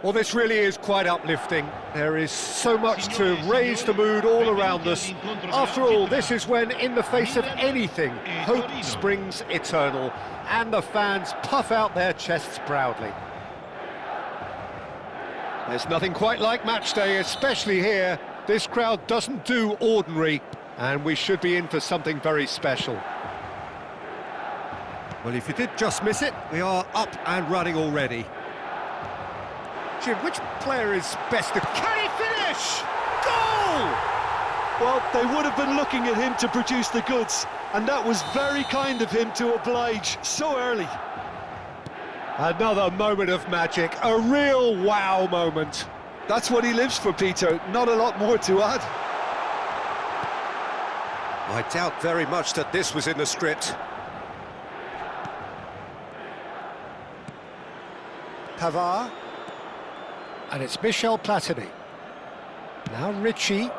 Well, this really is quite uplifting. There is so much to raise the mood all around us. After all, this is when, in the face of anything, hope springs eternal, and the fans puff out their chests proudly. There's nothing quite like match day, especially here. This crowd doesn't do ordinary, and we should be in for something very special. Well, if you did just miss it, we are up and running already. Jim, which player is best to... Can he finish? Goal! Well, they would have been looking at him to produce the goods, and that was very kind of him to oblige so early. Another moment of magic, a real wow moment. That's what he lives for, Peter, not a lot more to add. I doubt very much that this was in the script. Pavard. And it's Michel Platini. Now Ritchie.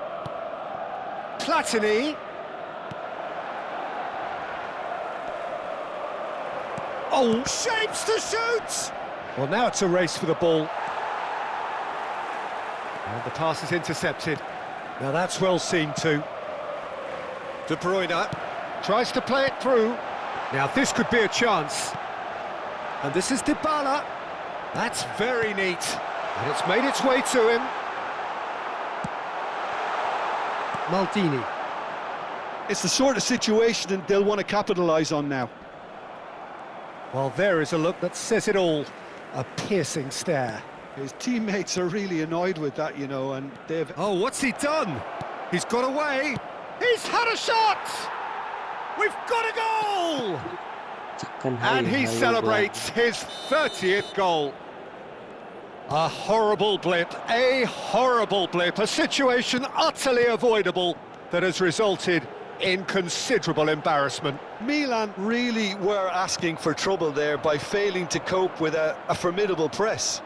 Platini. Oh, shapes to shoot! Well, now it's a race for the ball. And the pass is intercepted. Now that's well seen too. De Bruyne tries to play it through. Now this could be a chance. And this is Dybala. That's very neat. And it's made its way to him. Maldini. It's the sort of situation that they'll want to capitalise on now. Well, there is a look that says it all. A piercing stare. His teammates are really annoyed with that, you know, and they've... Oh, what's he done? He's got away. He's had a shot! We've got a goal! And he celebrates his 30th goal. A horrible blip, a situation utterly avoidable that has resulted in considerable embarrassment. Milan really were asking for trouble there by failing to cope with a formidable press.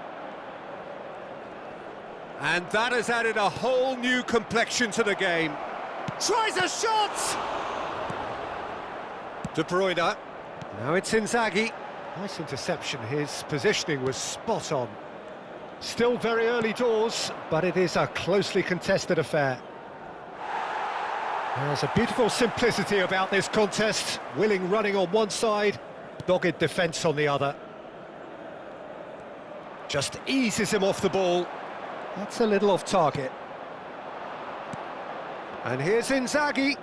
And that has added a whole new complexion to the game. Tries a shot! De Bruyne. Now it's Inzaghi. Nice interception. His positioning was spot on. Still very early doors, but it is a closely contested affair. There's a beautiful simplicity about this contest. Willing running on one side, dogged defence on the other. Just eases him off the ball. That's a little off target. And here's Inzaghi.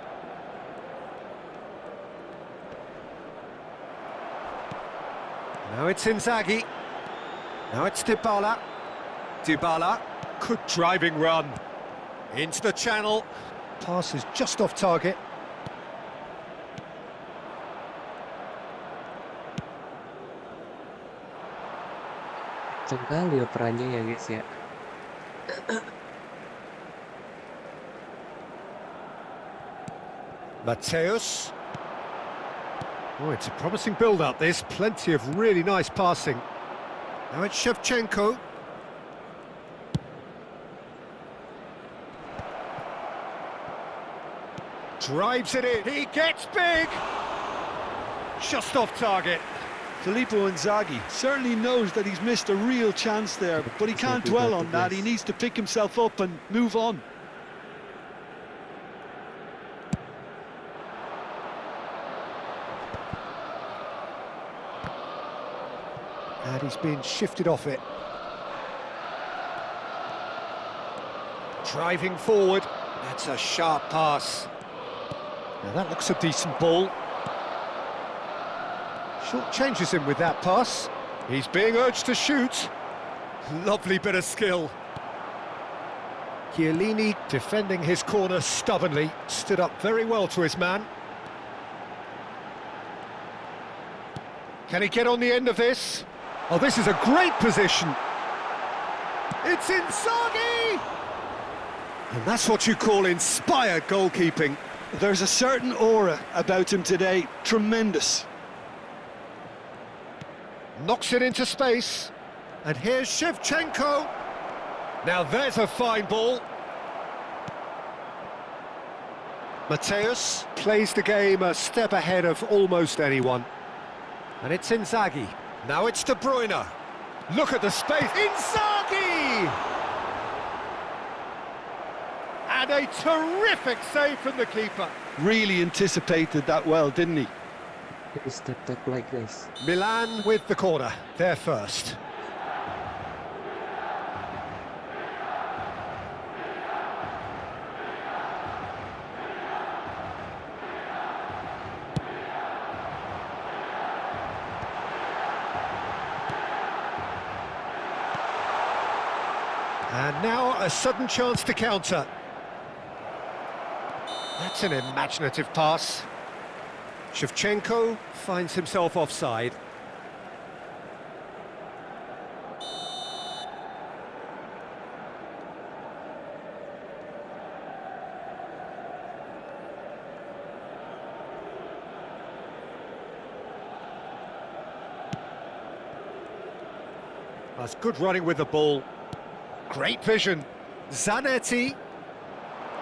Now it's Inzaghi. Now it's Dybala. Dybala. Good driving run. Into the channel. Pass is just off target. Sekali operannya ya guys ya. Mateus. Oh, it's a promising build-up, this. Plenty of really nice passing. Now it's Shevchenko. Drives it in. He gets big. Just off target. Filippo Inzaghi certainly knows that he's missed a real chance there, but he can't dwell on that. He needs to pick himself up and move on. And he's been shifted off it. Driving forward. That's a sharp pass. Now that looks a decent ball. Short changes him with that pass. He's being urged to shoot. Lovely bit of skill. Chiellini defending his corner stubbornly. Stood up very well to his man. Can he get on the end of this? Oh, this is a great position. It's Inzaghi! And that's what you call inspired goalkeeping. There's a certain aura about him today. Tremendous. Knocks it into space. And here's Shevchenko. Now there's a fine ball. Mateus plays the game a step ahead of almost anyone. And it's Inzaghi. Now it's De Bruyne. Look at the space. Inzaghi! And a terrific save from the keeper. Really anticipated that well, didn't he? He stepped up like this. Milan with the corner. They're first. And now a sudden chance to counter. That's an imaginative pass. Shevchenko finds himself offside. That's good running with the ball. Great vision. Zanetti.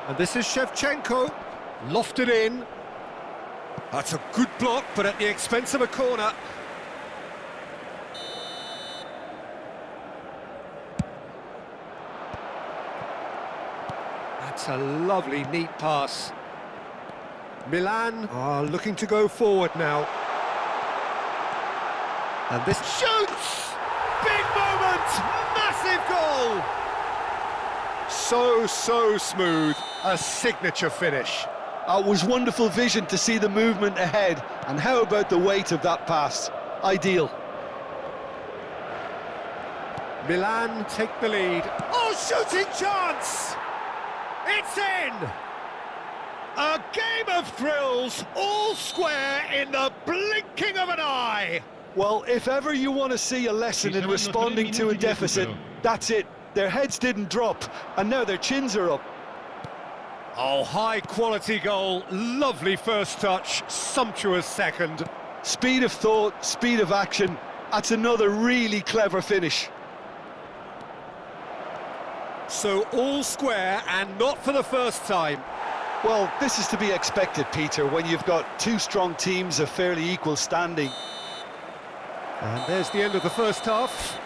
And this is Shevchenko. Lofted in. That's a good block, but at the expense of a corner. That's a lovely, neat pass. Milan are looking to go forward now. And this shoots! Big moment! Massive goal! So smooth. A signature finish. It was wonderful vision to see the movement ahead, and how about the weight of that pass? Ideal. Milan take the lead. Oh, shooting chance! It's in! A game of thrills, all square in the blinking of an eye! Well, if ever you want to see a lesson in responding to a deficit, that's it. Their heads didn't drop, and now their chins are up. Oh, high-quality goal, lovely first touch, sumptuous second. Speed of thought, speed of action, that's another really clever finish. So all square, and not for the first time. Well, this is to be expected, Peter, when you've got two strong teams of fairly equal standing. And there's the end of the first half.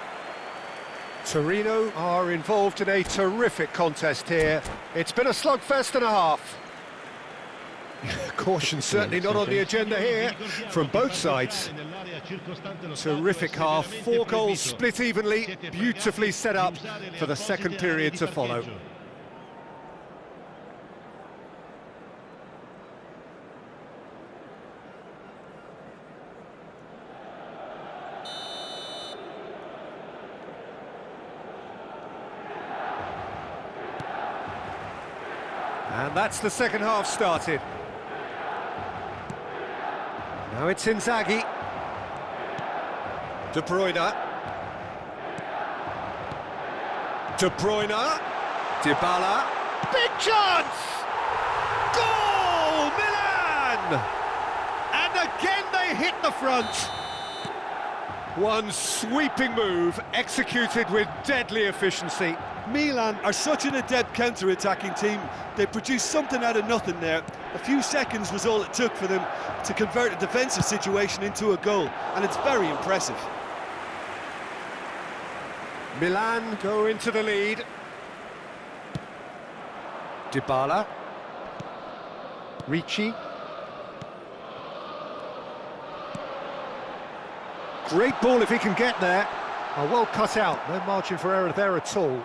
Torino are involved in a terrific contest here. It's been a slugfest and a half. Caution certainly not on the agenda here from both sides. Terrific half, 4 goals split evenly, beautifully set up for the second period to follow. And that's the second half started. Now it's Inzaghi. De Bruyne. De Bruyne. Dybala. Big chance! Goal! Milan! And again they hit the front. One sweeping move, executed with deadly efficiency. Milan are such an adept counter-attacking team. They produced something out of nothing there. A few seconds was all it took for them to convert a defensive situation into a goal, and it's very impressive. Milan go into the lead. Dybala. Ricci. Great ball if he can get there. Oh, well cut out, no margin for error there at all.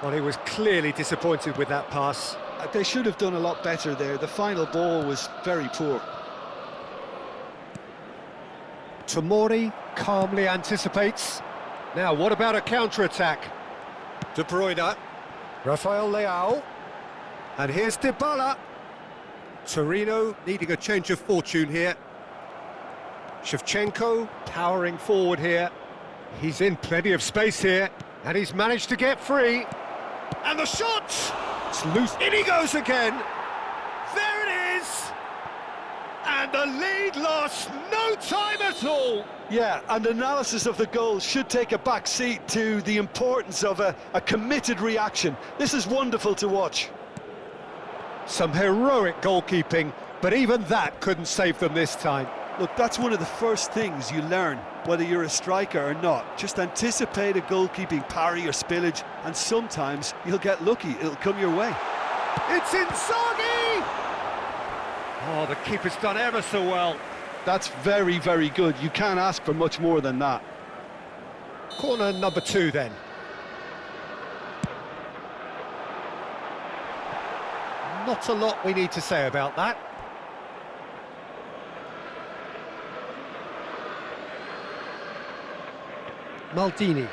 Well, he was clearly disappointed with that pass. They should have done a lot better there. The final ball was very poor. Tomori calmly anticipates. Now, what about a counter-attack? De Bruyne. Rafael Leao. And here's Dybala. Torino needing a change of fortune here. Shevchenko powering forward here. He's in plenty of space here, and he's managed to get free. And the shot! It's loose. In he goes again. There it is! And the lead lost no time at all. Yeah, and analysis of the goal should take a back seat to the importance of a committed reaction. This is wonderful to watch. Some heroic goalkeeping, but even that couldn't save them this time. Look, that's one of the first things you learn, whether you're a striker or not. Just anticipate a goalkeeping parry or spillage, and sometimes you'll get lucky, it'll come your way. It's Inzaghi! Oh, the keeper's done ever so well. That's very, very good. You can't ask for much more than that. Corner number 2 then. Not a lot we need to say about that. Maldini.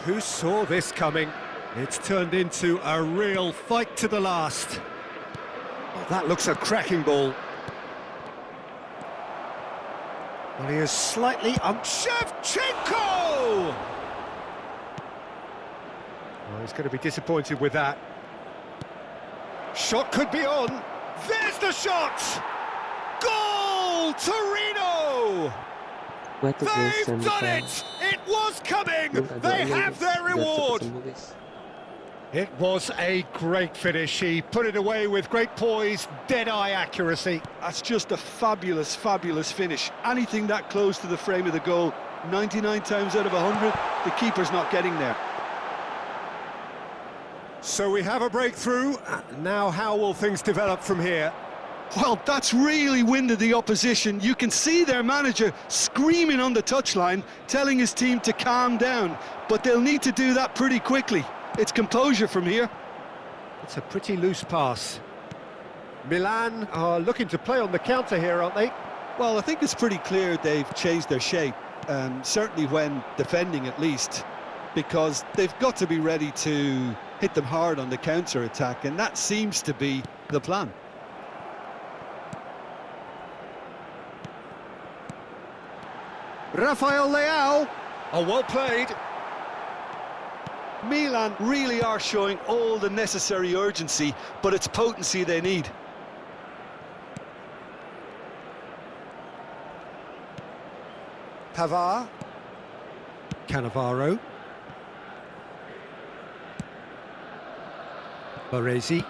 Who saw this coming? It's turned into a real fight to the last. Oh, that looks a cracking ball. Well, he is slightly Shevchenko! Well, he's going to be disappointed with that. Shot could be on. There's the shot! Goal! Torino! They've done it! It was coming! They have their reward! It was a great finish. He put it away with great poise, dead-eye accuracy. That's just a fabulous, fabulous finish. Anything that close to the frame of the goal, 99 times out of 100, the keeper's not getting there. So we have a breakthrough. Now how will things develop from here? Well, that's really winded the opposition. You can see their manager screaming on the touchline, telling his team to calm down. But they'll need to do that pretty quickly. It's composure from here. It's a pretty loose pass. Milan are looking to play on the counter here, aren't they? Well, I think it's pretty clear they've changed their shape, certainly when defending at least, because they've got to be ready to hit them hard on the counter-attack, and that seems to be the plan. Rafael Leao. Oh, well played. Milan really are showing all the necessary urgency, but it's potency they need. Pavard. Cannavaro. Baresi.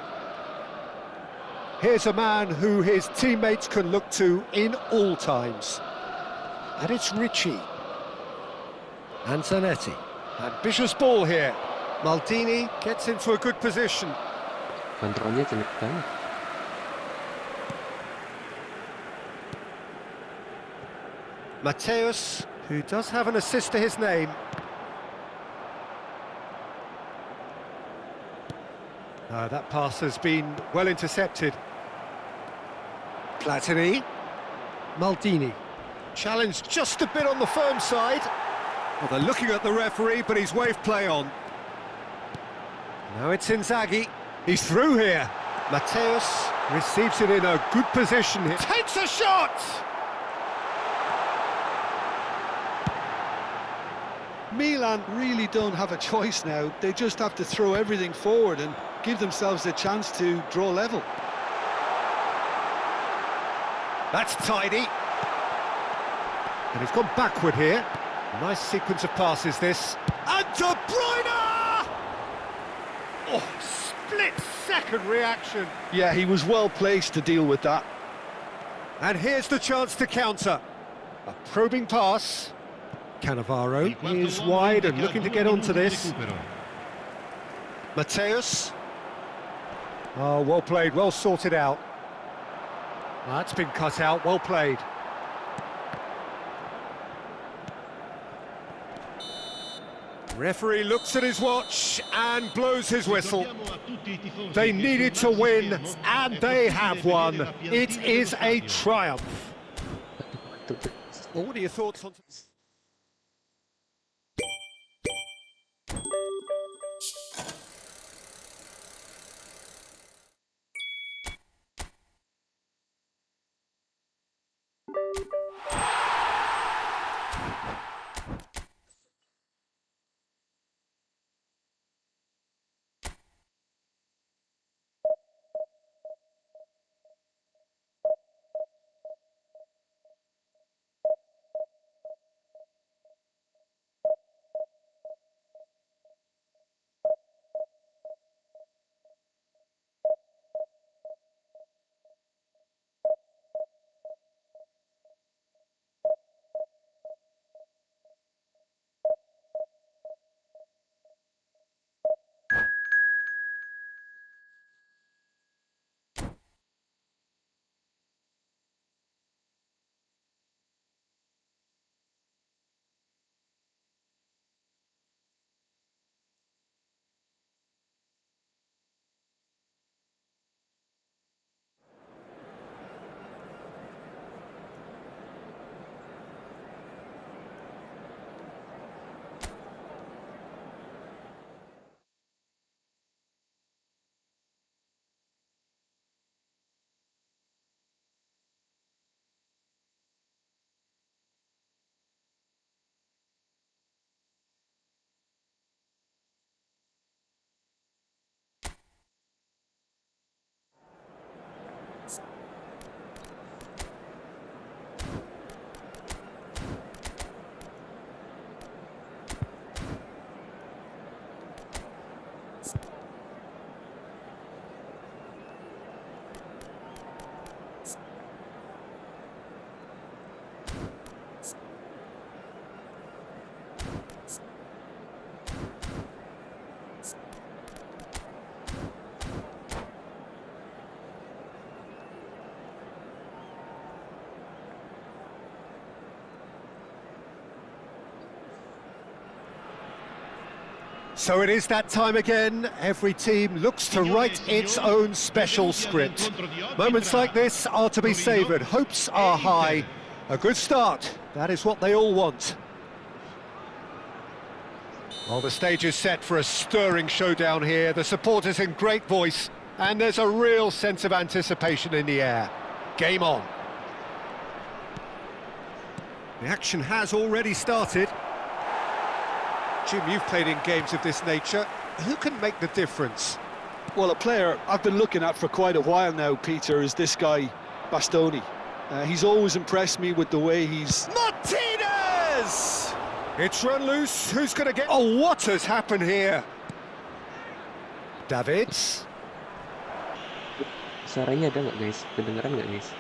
Here's a man who his teammates can look to in all times. And it's Ricci. Antonetti. Ambitious ball here. Maldini gets into a good position. Kontrolnya jelek banget. Mateus, who does have an assist to his name. That pass has been well intercepted. Platini. Maldini. Challenged just a bit on the firm side. Well, they're looking at the referee, but he's waved play on. Now it's Inzaghi. He's through here. Mateus receives it in a good position here. Takes a shot! Milan really don't have a choice now. They just have to throw everything forward and give themselves a chance to draw level. That's tidy. And he's gone backward here. Nice sequence of passes, this. And De Bruyne! Oh, split-second reaction. Yeah, he was well placed to deal with that. And here's the chance to counter. A probing pass. Cannavaro is wide and looking to get onto this. Mateus. Oh, well played, well sorted out. That's been cut out, well played. Referee looks at his watch and blows his whistle. They needed to win, and they have won. It is a triumph. Well, what are your thoughts on... So it is that time again. Every team looks to write its own special script. Moments like this are to be savoured. Hopes are high. A good start. That is what they all want. Well, the stage is set for a stirring showdown here. The supporters in great voice, and there's a real sense of anticipation in the air. Game on. The action has already started. Jim, you've played in games of this nature. Who can make the difference? Well, a player I've been looking at for quite a while now, Peter, is this guy, Bastoni. He's always impressed me with the way he's... Martinez! It's run loose. Who's going to get... Oh, what has happened here? Davids. Suaranya ada nggak guys? Kedengeran nggak guys?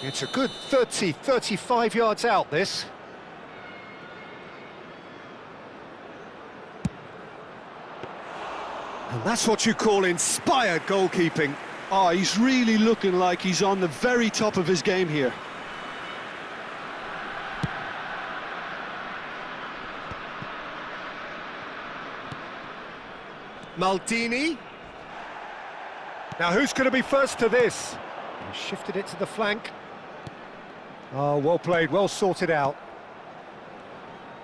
It's a good 30, 35 yards out, this. And that's what you call inspired goalkeeping. Oh, he's really looking like he's on the very top of his game here. Maldini. Now who's going to be first to this? He shifted it to the flank. Oh, well played, well sorted out.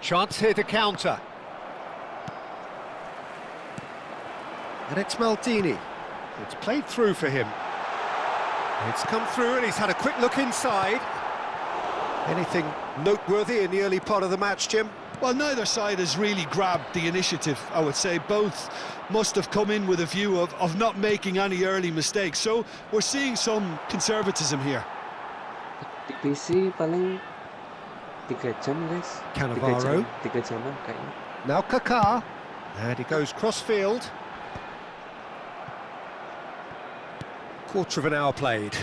Chance here to counter. And it's Maldini. It's played through for him. It's come through and he's had a quick look inside. Anything noteworthy in the early part of the match, Jim? Well, neither side has really grabbed the initiative, I would say. Both must have come in with a view of not making any early mistakes. So we're seeing some conservatism here. Di PC paling 3 jam guys. Cannavaro. 3 jaman kayaknya. Now Kaká. And he goes cross-field. Quarter of an hour played.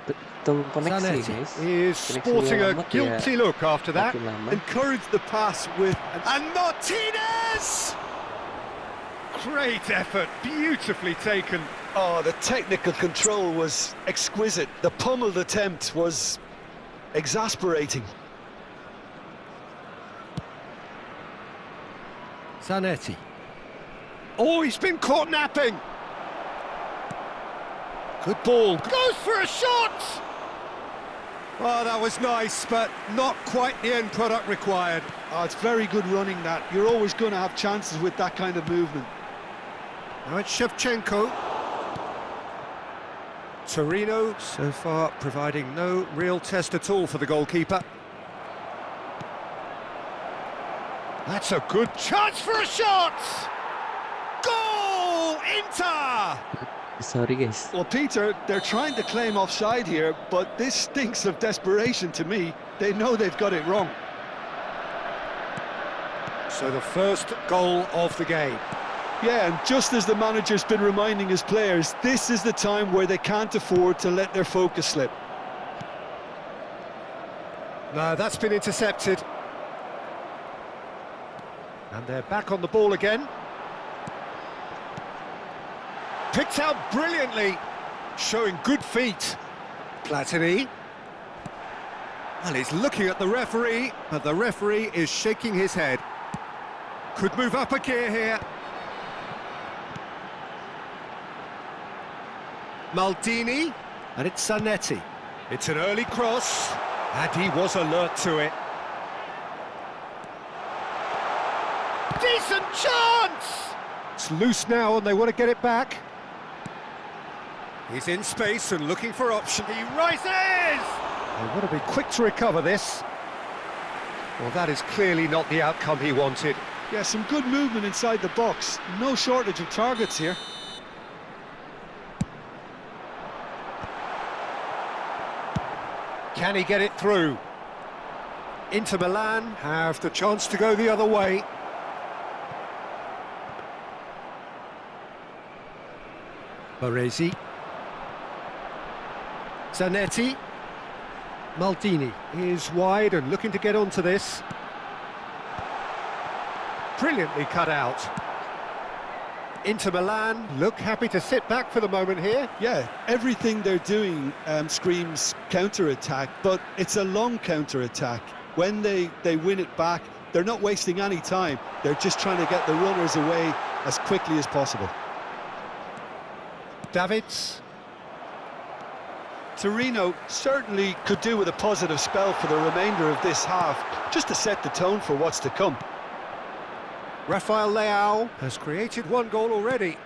Betul koneksi Zanetti guys. is sporting a guilty look after that. Encourage the pass with... And Martinez! Great effort, beautifully taken. Oh, the technical control was exquisite. The pummeled attempt was exasperating. Zanetti. Oh, he's been caught napping. Good ball. Goes for a shot! Oh, that was nice, but not quite the end product required. Oh, it's very good running, that. You're always going to have chances with that kind of movement. Now it's Shevchenko. Torino, so far, providing no real test at all for the goalkeeper. That's a good chance for a shot! Goal! Inter! Sorry guys. Well, Peter, they're trying to claim offside here, but this stinks of desperation to me. They know they've got it wrong. So the first goal of the game. Yeah, and just as the manager's been reminding his players, this is the time where they can't afford to let their focus slip. No, that's been intercepted. And they're back on the ball again. Picked out brilliantly, showing good feet. Platini. Well, he's looking at the referee, but the referee is shaking his head. Could move up a gear here. Maldini, and it's Zanetti. It's an early cross, and he was alert to it. Decent chance! It's loose now, and they want to get it back. He's in space and looking for option. He rises! They want to be quick to recover this. Well, that is clearly not the outcome he wanted. Yeah, some good movement inside the box. No shortage of targets here. Can he get it through? Inter Milan have the chance to go the other way. Baresi. Zanetti. Maldini is wide and looking to get onto this. Brilliantly cut out. Inter Milan look happy to sit back for the moment here. Yeah, everything they're doing screams counter-attack, but it's a long counter-attack. When they win it back, they're not wasting any time. They're just trying to get the runners away as quickly as possible. Davids. Torino certainly could do with a positive spell for the remainder of this half, just to set the tone for what's to come. Rafael Leao has created one goal already.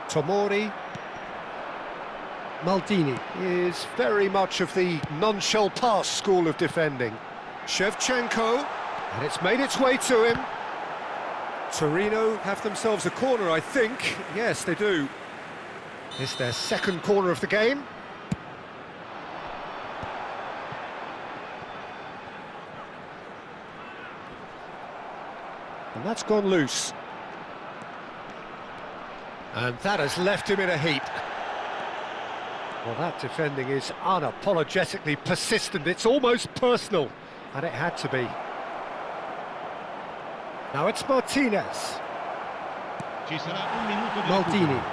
Tomori. Maldini is very much of the non-shall-pass school of defending. Shevchenko, and it's made its way to him. Torino have themselves a corner, I think. Yes, they do. It's their second corner of the game. And that's gone loose. And that has left him in a heap. Well, that defending is unapologetically persistent. It's almost personal, and it had to be. Now it's Martinez. Maldini.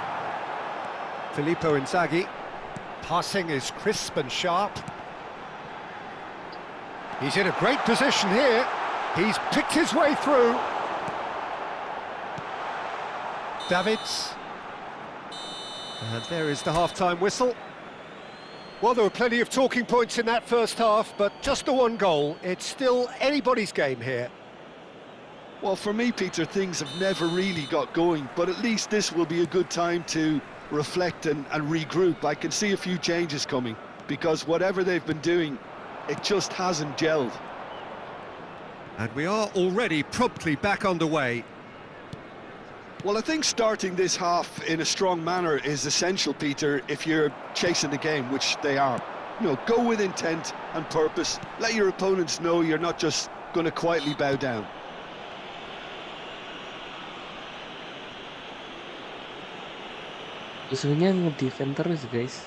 Filippo Inzaghi. Passing is crisp and sharp. He's in a great position here. He's picked his way through. Davids. And there is the half-time whistle. Well, there were plenty of talking points in that first half, but just the one goal. It's still anybody's game here. Well, for me, Peter, things have never really got going, but at least this will be a good time to reflect and regroup. I can see a few changes coming, because whatever they've been doing, it just hasn't gelled. And we are already promptly back underway. Well, I think starting this half in a strong manner is essential, Peter, if you're chasing the game, which they are. You know, go with intent and purpose. Let your opponents know you're not just going to quietly bow down. Musuhnya nge-defend terus, guys.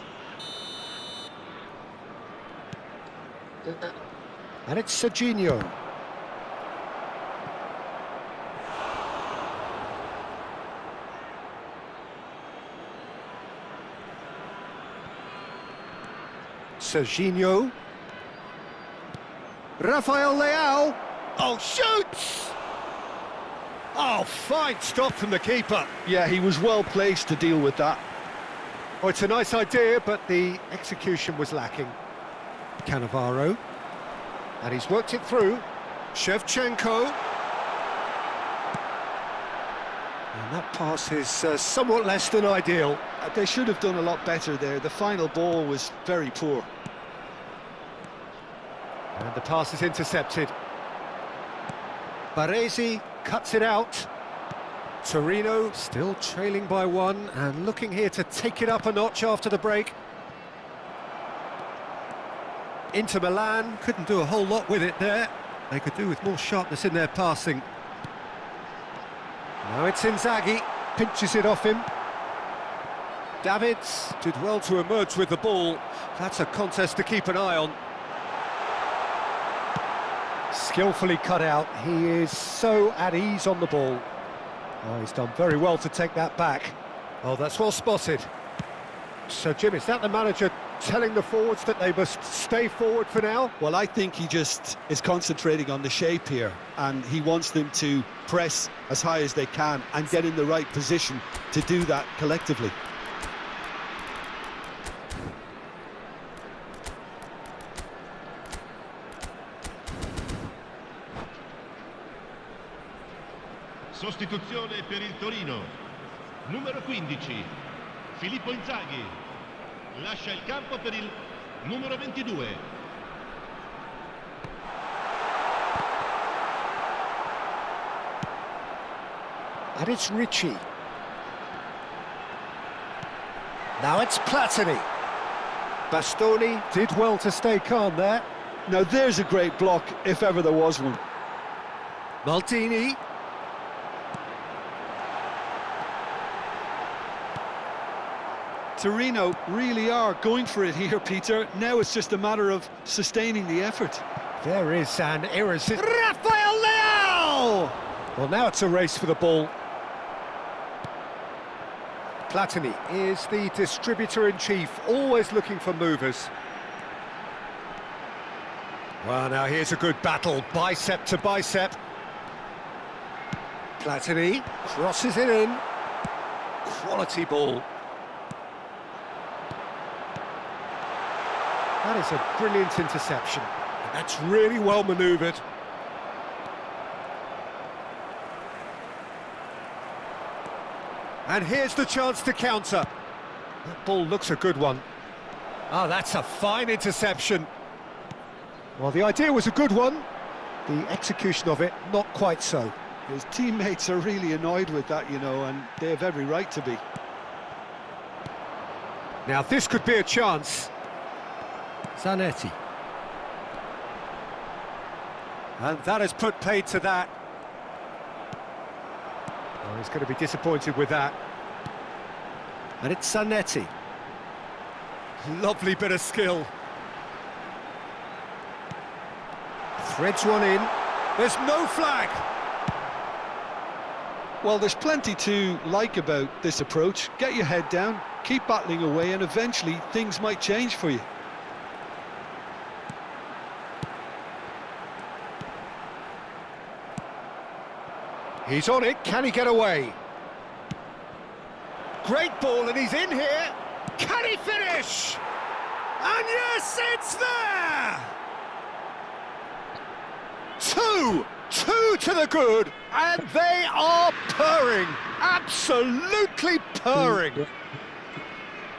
And it's Serginho. Serginho. Rafael Leao. Oh, shoots! Oh, fine stop from the keeper. Yeah, he was well placed to deal with that. Oh, it's a nice idea, but the execution was lacking. Cannavaro. And he's worked it through. Shevchenko. And that pass is somewhat less than ideal. They should have done a lot better there. The final ball was very poor. And the pass is intercepted. Baresi cuts it out. Torino still trailing by one and looking here to take it up a notch after the break. Inter Milan couldn't do a whole lot with it there. They could do with more sharpness in their passing. Now it's Inzaghi, pinches it off him. Davids did well to emerge with the ball. That's a contest to keep an eye on. Skillfully cut out. He is so at ease on the ball. Oh, he's done very well to take that back. Oh, that's well spotted. So, Jim, is that the manager telling the forwards that they must stay forward for now? Well, I think he just is concentrating on the shape here, and he wants them to press as high as they can and get in the right position to do that collectively. Sostituzione per il Torino. Numero 15, Filippo Inzaghi. Lascia il campo per il numero 22. And it's Ricci. Now it's Platini. Bastoni did well to stay calm there. Now there's a great block, if ever there was one. Maldini. Torino really are going for it here, Peter. Now it's just a matter of sustaining the effort. There is an irresistible... Rafael Leao! Well, now it's a race for the ball. Platini is the distributor-in-chief, always looking for movers. Well, now here's a good battle, bicep to bicep. Platini crosses it in. Quality ball. That is a brilliant interception. And that's really well manoeuvred. And here's the chance to counter. That ball looks a good one. Ah, that's a fine interception. Well, the idea was a good one. The execution of it, not quite so. His teammates are really annoyed with that, you know, and they have every right to be. Now, this could be a chance. Zanetti. And that has put paid to that. Oh, he's going to be disappointed with that. And it's Zanetti. Lovely bit of skill. Threads one in. There's no flag. Well, there's plenty to like about this approach. Get your head down, keep battling away, and eventually things might change for you. He's on it, can he get away? Great ball, and he's in here. Can he finish? And yes, it's there! Two to the good, and they are purring, absolutely purring.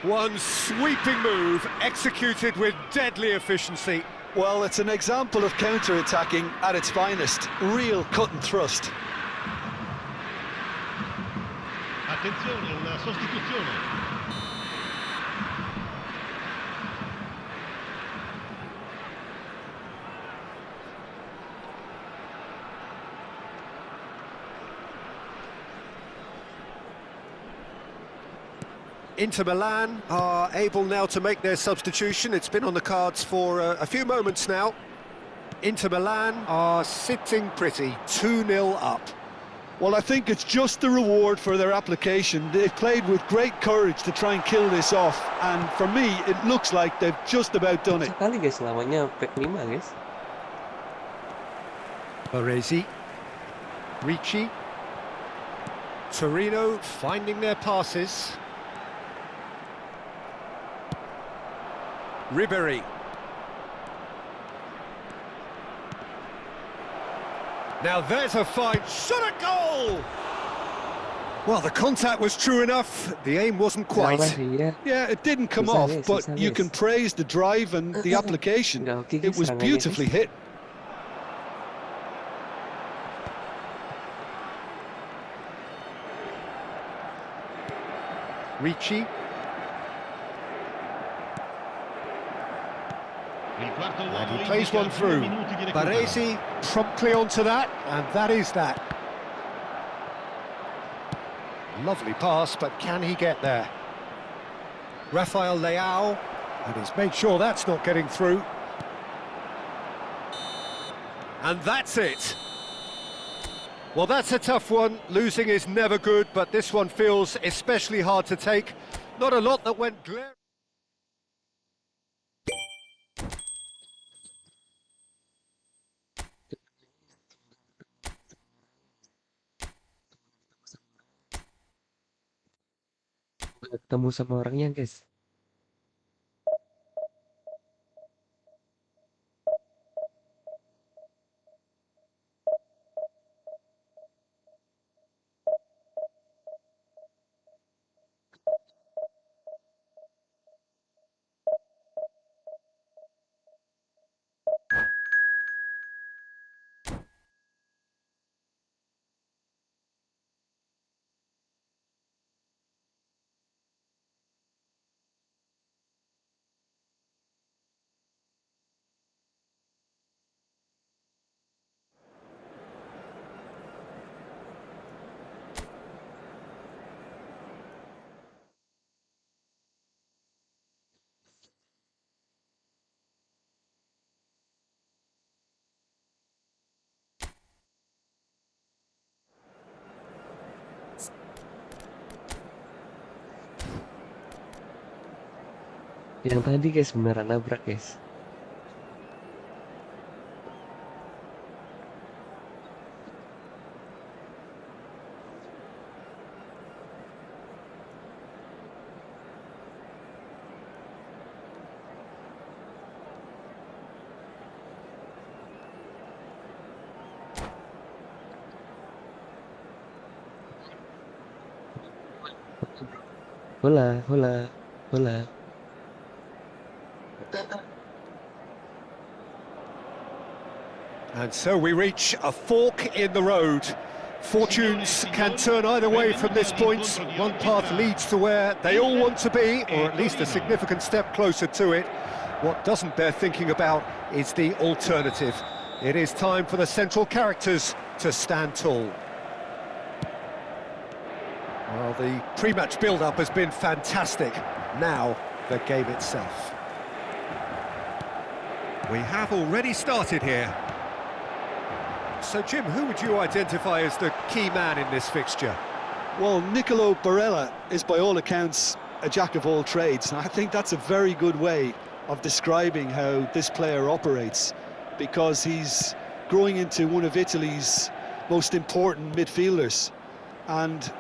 One sweeping move, executed with deadly efficiency. Well, it's an example of counter-attacking at its finest. Real cut and thrust. Attenzione, una sostituzione. Inter Milan are able now to make their substitution. It's been on the cards for a few moments now. Inter Milan are sitting pretty, 2-0 up. Well, I think it's just the reward for their application. They've played with great courage to try and kill this off, and for me, it looks like they've just about done it. Sekali guys, lamanya P5 guys. Baresi, Ricci, Torino finding their passes. Ribery. Now there's a fine shot at goal! Well, the contact was true enough, the aim wasn't quite. Yeah, it didn't come off, but you can praise the drive and the application. It was beautifully hit. Ricci. And he plays one through. Baresi promptly onto that, and that is that. Lovely pass, but can he get there? Rafael Leao, and he's made sure that's not getting through. And that's it. Well, that's a tough one. Losing is never good, but this one feels especially hard to take. Not a lot that went glaring. Ketemu sama orangnya guys. Yang tadi guys beneran nabrak guys. Hola, hola, hola. And so we reach a fork in the road. Fortunes can turn either way from this point. One path leads to where they all want to be, or at least a significant step closer to it. What doesn't bear thinking about is the alternative. It is time for the central characters to stand tall. Well, the pre-match build-up has been fantastic. Now, the game itself. We have already started here. So, Jim, who would you identify as the key man in this fixture? Well, Nicolo Barella is by all accounts a jack of all trades, and I think that's a very good way of describing how this player operates, because he's growing into one of Italy's most important midfielders, and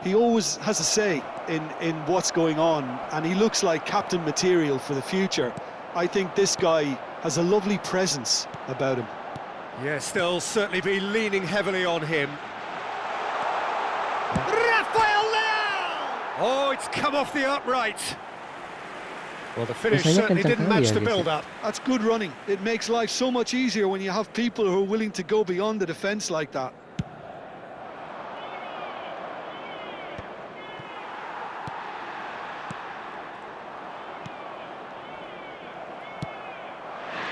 he always has a say in what's going on, and he looks like captain material for the future. I think this guy has a lovely presence about him. Yes, they'll certainly be leaning heavily on him. Rafael Leao! Oh, it's come off the upright. Well, the finish Biasanya certainly kencang didn't kali match ya, the guys, ya? build-up. That's good running. It makes life so much easier when you have people who are willing to go beyond the defence like that.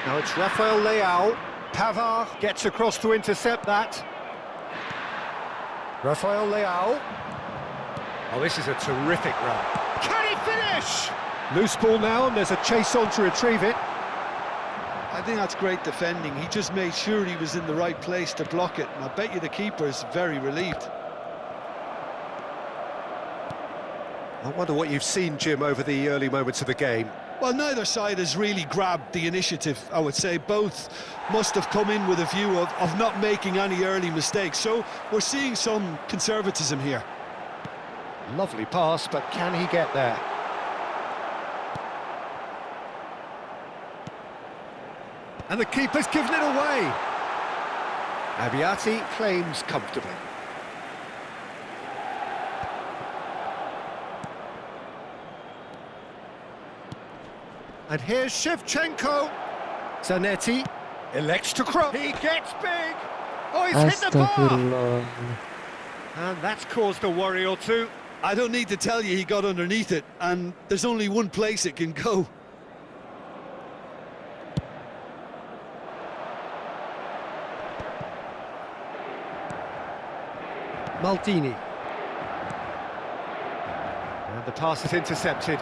Now it's Rafael Leao. Pavard gets across to intercept that. Rafael Leao. Oh, this is a terrific run. Can he finish? Loose ball now, and there's a chase on to retrieve it. I think that's great defending. He just made sure he was in the right place to block it, and I bet you the keeper's very relieved. I wonder what you've seen, Jim, over the early moments of the game. Well, neither side has really grabbed the initiative, I would say. Both must have come in with a view of not making any early mistakes. So we're seeing some conservatism here. Lovely pass, but can he get there? And the keeper's given it away. Abbiati claims comfortably. And here's Shevchenko. Zanetti elects to cross. He gets big. Oh, he's hit the bar. Astagfirullah. And that's caused a worry or two. I don't need to tell you he got underneath it, and there's only one place it can go. Maldini. And the pass is intercepted.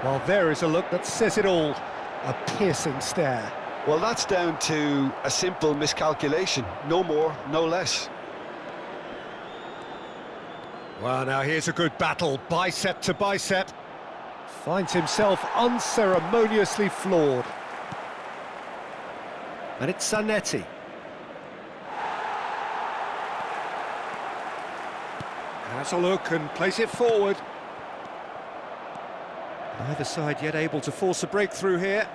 Well, there is a look that says it all. A piercing stare. Well, that's down to a simple miscalculation. No more, no less. Well, now here's a good battle, bicep to bicep. Finds himself unceremoniously floored. And it's Zanetti. Has a look and plays it forward. Neither side yet able to force a breakthrough here.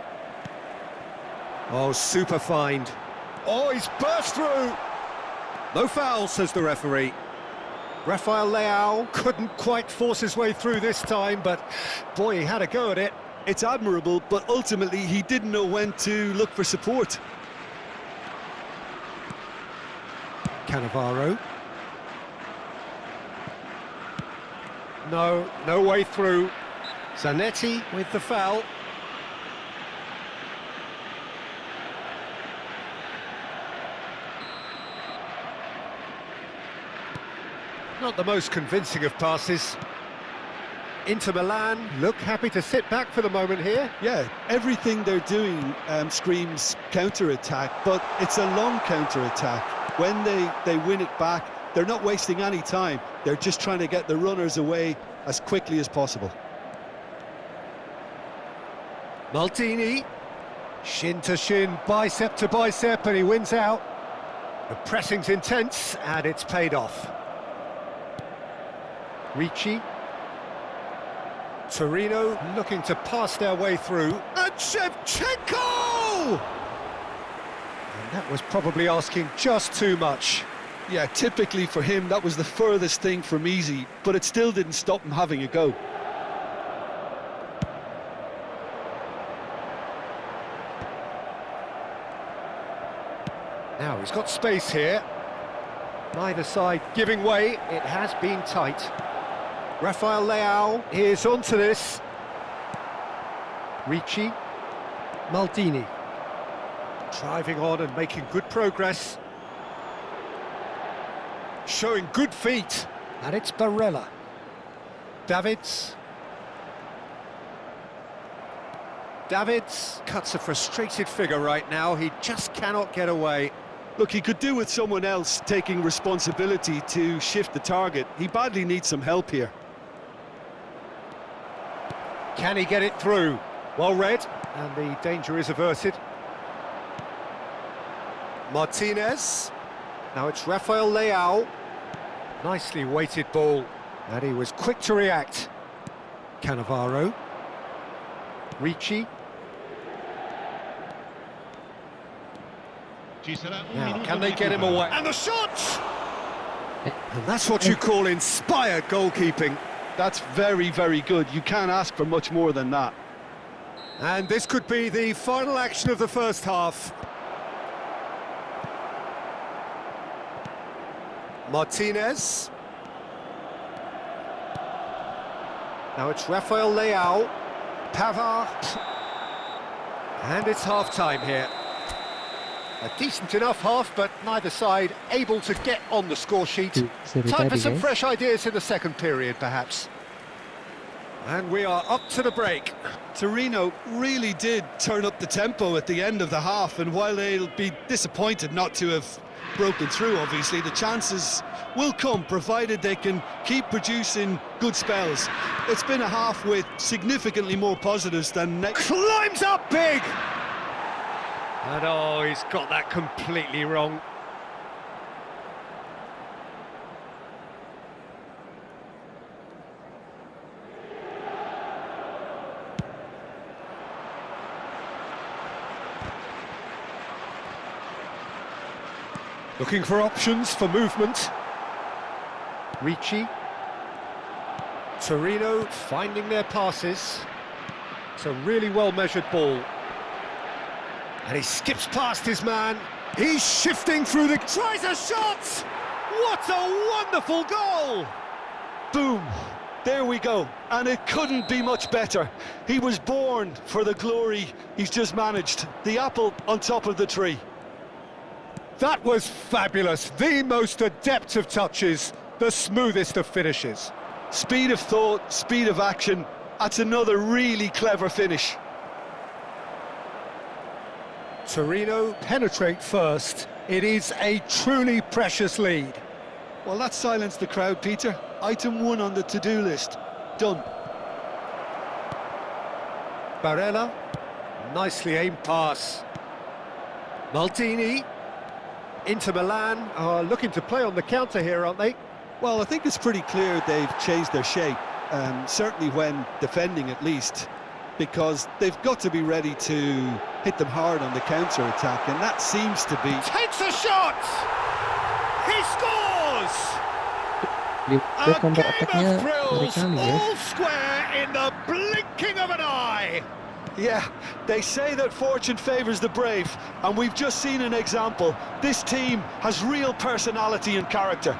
Oh, super find. Oh, he's burst through. No foul, says the referee. Rafael Leao couldn't quite force his way through this time, but boy, he had a go at it. It's admirable, but ultimately he didn't know when to look for support. Cannavaro. No way through. Zanetti with the foul. Not the most convincing of passes. Inter Milan look happy to sit back for the moment here. Yeah, everything they're doing screams counter-attack, but it's a long counter-attack. When they win it back, they're not wasting any time. They're just trying to get the runners away as quickly as possible. Maldini, shin to shin, bicep to bicep, and he wins out. The pressing's intense, and it's paid off. Ricci. Torino looking to pass their way through. And Shevchenko! And that was probably asking just too much. Yeah, typically for him, that was the furthest thing from easy, but it still didn't stop him having a go. Now he's got space here. Neither side giving way. It has been tight. Rafael Leao is onto this. Ricci. Maldini. Driving on and making good progress. Showing good feet. And it's Barella. Davids. Davids cuts a frustrated figure right now. He just cannot get away. Look, he could do with someone else taking responsibility to shift the target. He badly needs some help here. Can he get it through? Well read, and the danger is averted. Martinez. Now it's Rafael Leao. Nicely weighted ball, and he was quick to react. Cannavaro. Ricci. Now, can they get him away? And the shot! And that's what you call inspired goalkeeping. That's very, very good. You can't ask for much more than that. And this could be the final action of the first half. Martinez. Now it's Rafael Leao. Pavard. And it's half-time here. A decent enough half, but neither side able to get on the score sheet. Time for some fresh ideas in the second period, perhaps. And we are up to the break. Torino really did turn up the tempo at the end of the half, and while they'll be disappointed not to have broken through, obviously, the chances will come, provided they can keep producing good spells. It's been a half with significantly more positives than... Climbs up big! And oh, he's got that completely wrong. Looking for options for movement. Ricci. Torino finding their passes. It's a really well-measured ball. And he skips past his man. He's shifting through the... Tries a shot! What a wonderful goal! Boom! There we go. And it couldn't be much better. He was born for the glory he's just managed. The apple on top of the tree. That was fabulous. The most adept of touches. The smoothest of finishes. Speed of thought, speed of action. That's another really clever finish. Torino penetrate first. It is a truly precious lead. Well, that silenced the crowd, Peter. Item 1 on the to-do list. Done. Barella. Nicely aimed pass. Maldini. Inter Milan are looking to play on the counter here, aren't they? Well, I think it's pretty clear they've changed their shape. Certainly when defending, at least. Because they've got to be ready to hit them hard on the counter-attack, and that seems to be... Takes a shot! He scores! A game of thrills, all square in the blinking of an eye! Yeah, they say that fortune favours the brave, and we've just seen an example. This team has real personality and character.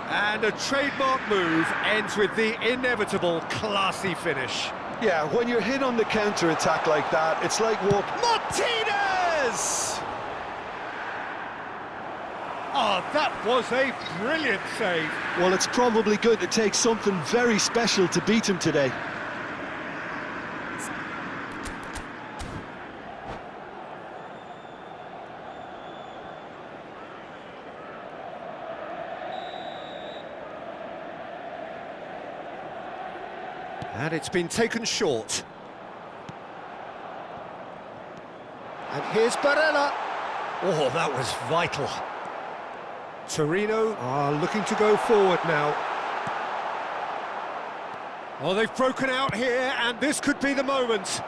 And a trademark move ends with the inevitable classy finish. Yeah, when you're hit on the counter-attack like that, it's like walk... Martinez! Oh, that was a brilliant save. Well, it's probably going to take something very special to beat him today. And it's been taken short. And here's Barella. Oh, that was vital. Torino are looking to go forward now. Oh, they've broken out here, and this could be the moment.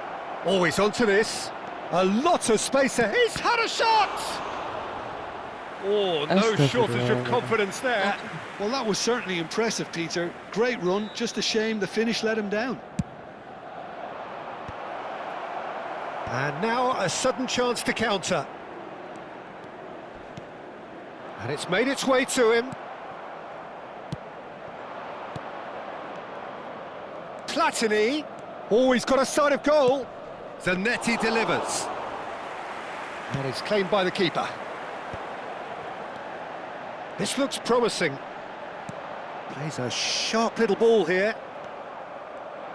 Always onto this. A lot of space there. He's had a shot! Oh, no shortage of Astagfirullah. confidence there. Well, that was certainly impressive, Peter. Great run, just a shame the finish let him down. And now a sudden chance to counter. And it's made its way to him. Platini. Oh, he's got a sight of goal. Zanetti delivers. And it's claimed by the keeper. This looks promising. Plays a sharp little ball here.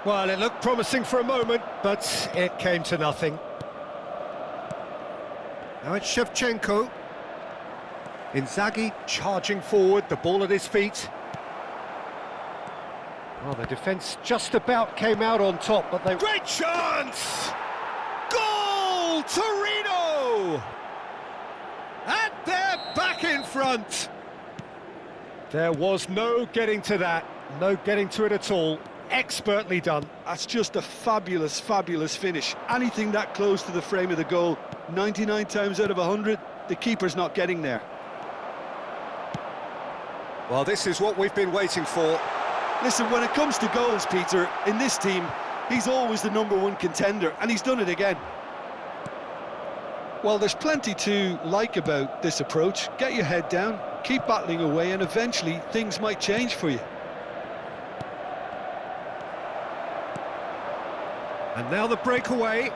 Well, it looked promising for a moment, but it came to nothing. Now it's Shevchenko. Inzaghi charging forward, the ball at his feet. Well, the defence just about came out on top, but they... Great chance! Goal! Torino! And they're back in front! There was no getting to that, no getting to it at all. Expertly done. That's just a fabulous, fabulous finish. Anything that close to the frame of the goal, 99 times out of 100, the keeper's not getting there. Well, this is what we've been waiting for. Listen, when it comes to goals, Peter, in this team, he's always the #1 contender, and he's done it again. Well, there's plenty to like about this approach. Get your head down, keep battling away, and eventually things might change for you. And now the breakaway.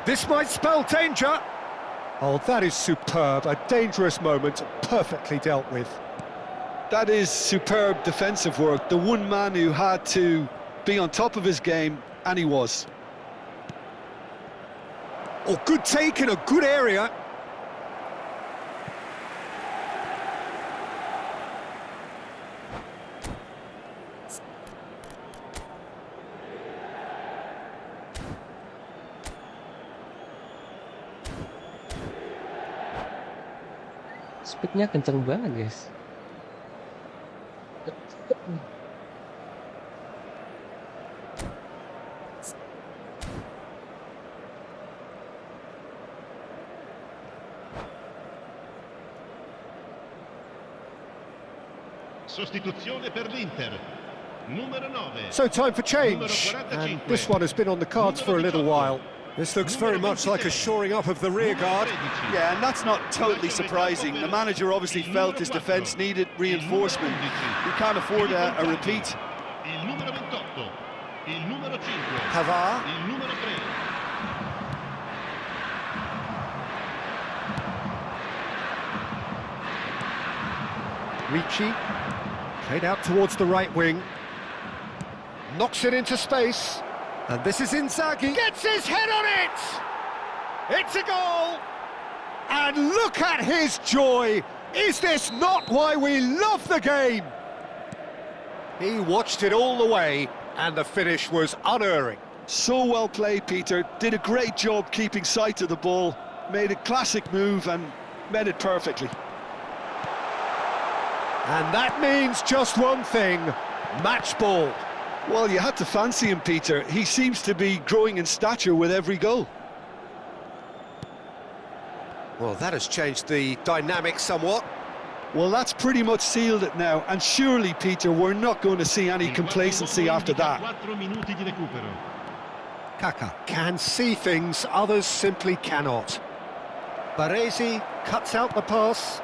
This might spell danger. Oh, that is superb. A dangerous moment, perfectly dealt with. That is superb defensive work. The one man who had to be on top of his game, and he was. Oh, good take in a good area. Speednya kenceng banget, guys. Sostituzione per l'Inter. Numero 9. So time for change. And this one has been on the cards for a little while. This looks very much like a shoring up of the rear guard. Yeah, and that's not totally surprising. The manager obviously felt his defence needed reinforcement. He can't afford a repeat. Il numero 28. Il numero 5. Pavard. Il numero 3. Ricci. Played out towards the right wing. Knocks it into space. And this is Inzaghi. Gets his head on it! It's a goal! And look at his joy! Is this not why we love the game? He watched it all the way, and the finish was unerring. So well played, Peter. Did a great job keeping sight of the ball. Made a classic move and made it perfectly. And that means just one thing, match ball. Well, you had to fancy him, Peter. He seems to be growing in stature with every goal. Well, that has changed the dynamic somewhat. Well, that's pretty much sealed it now. And surely, Peter, we're not going to see any complacency after that. 4 minuti di recupero. Kaka can see things others simply cannot. Baresi cuts out the pass.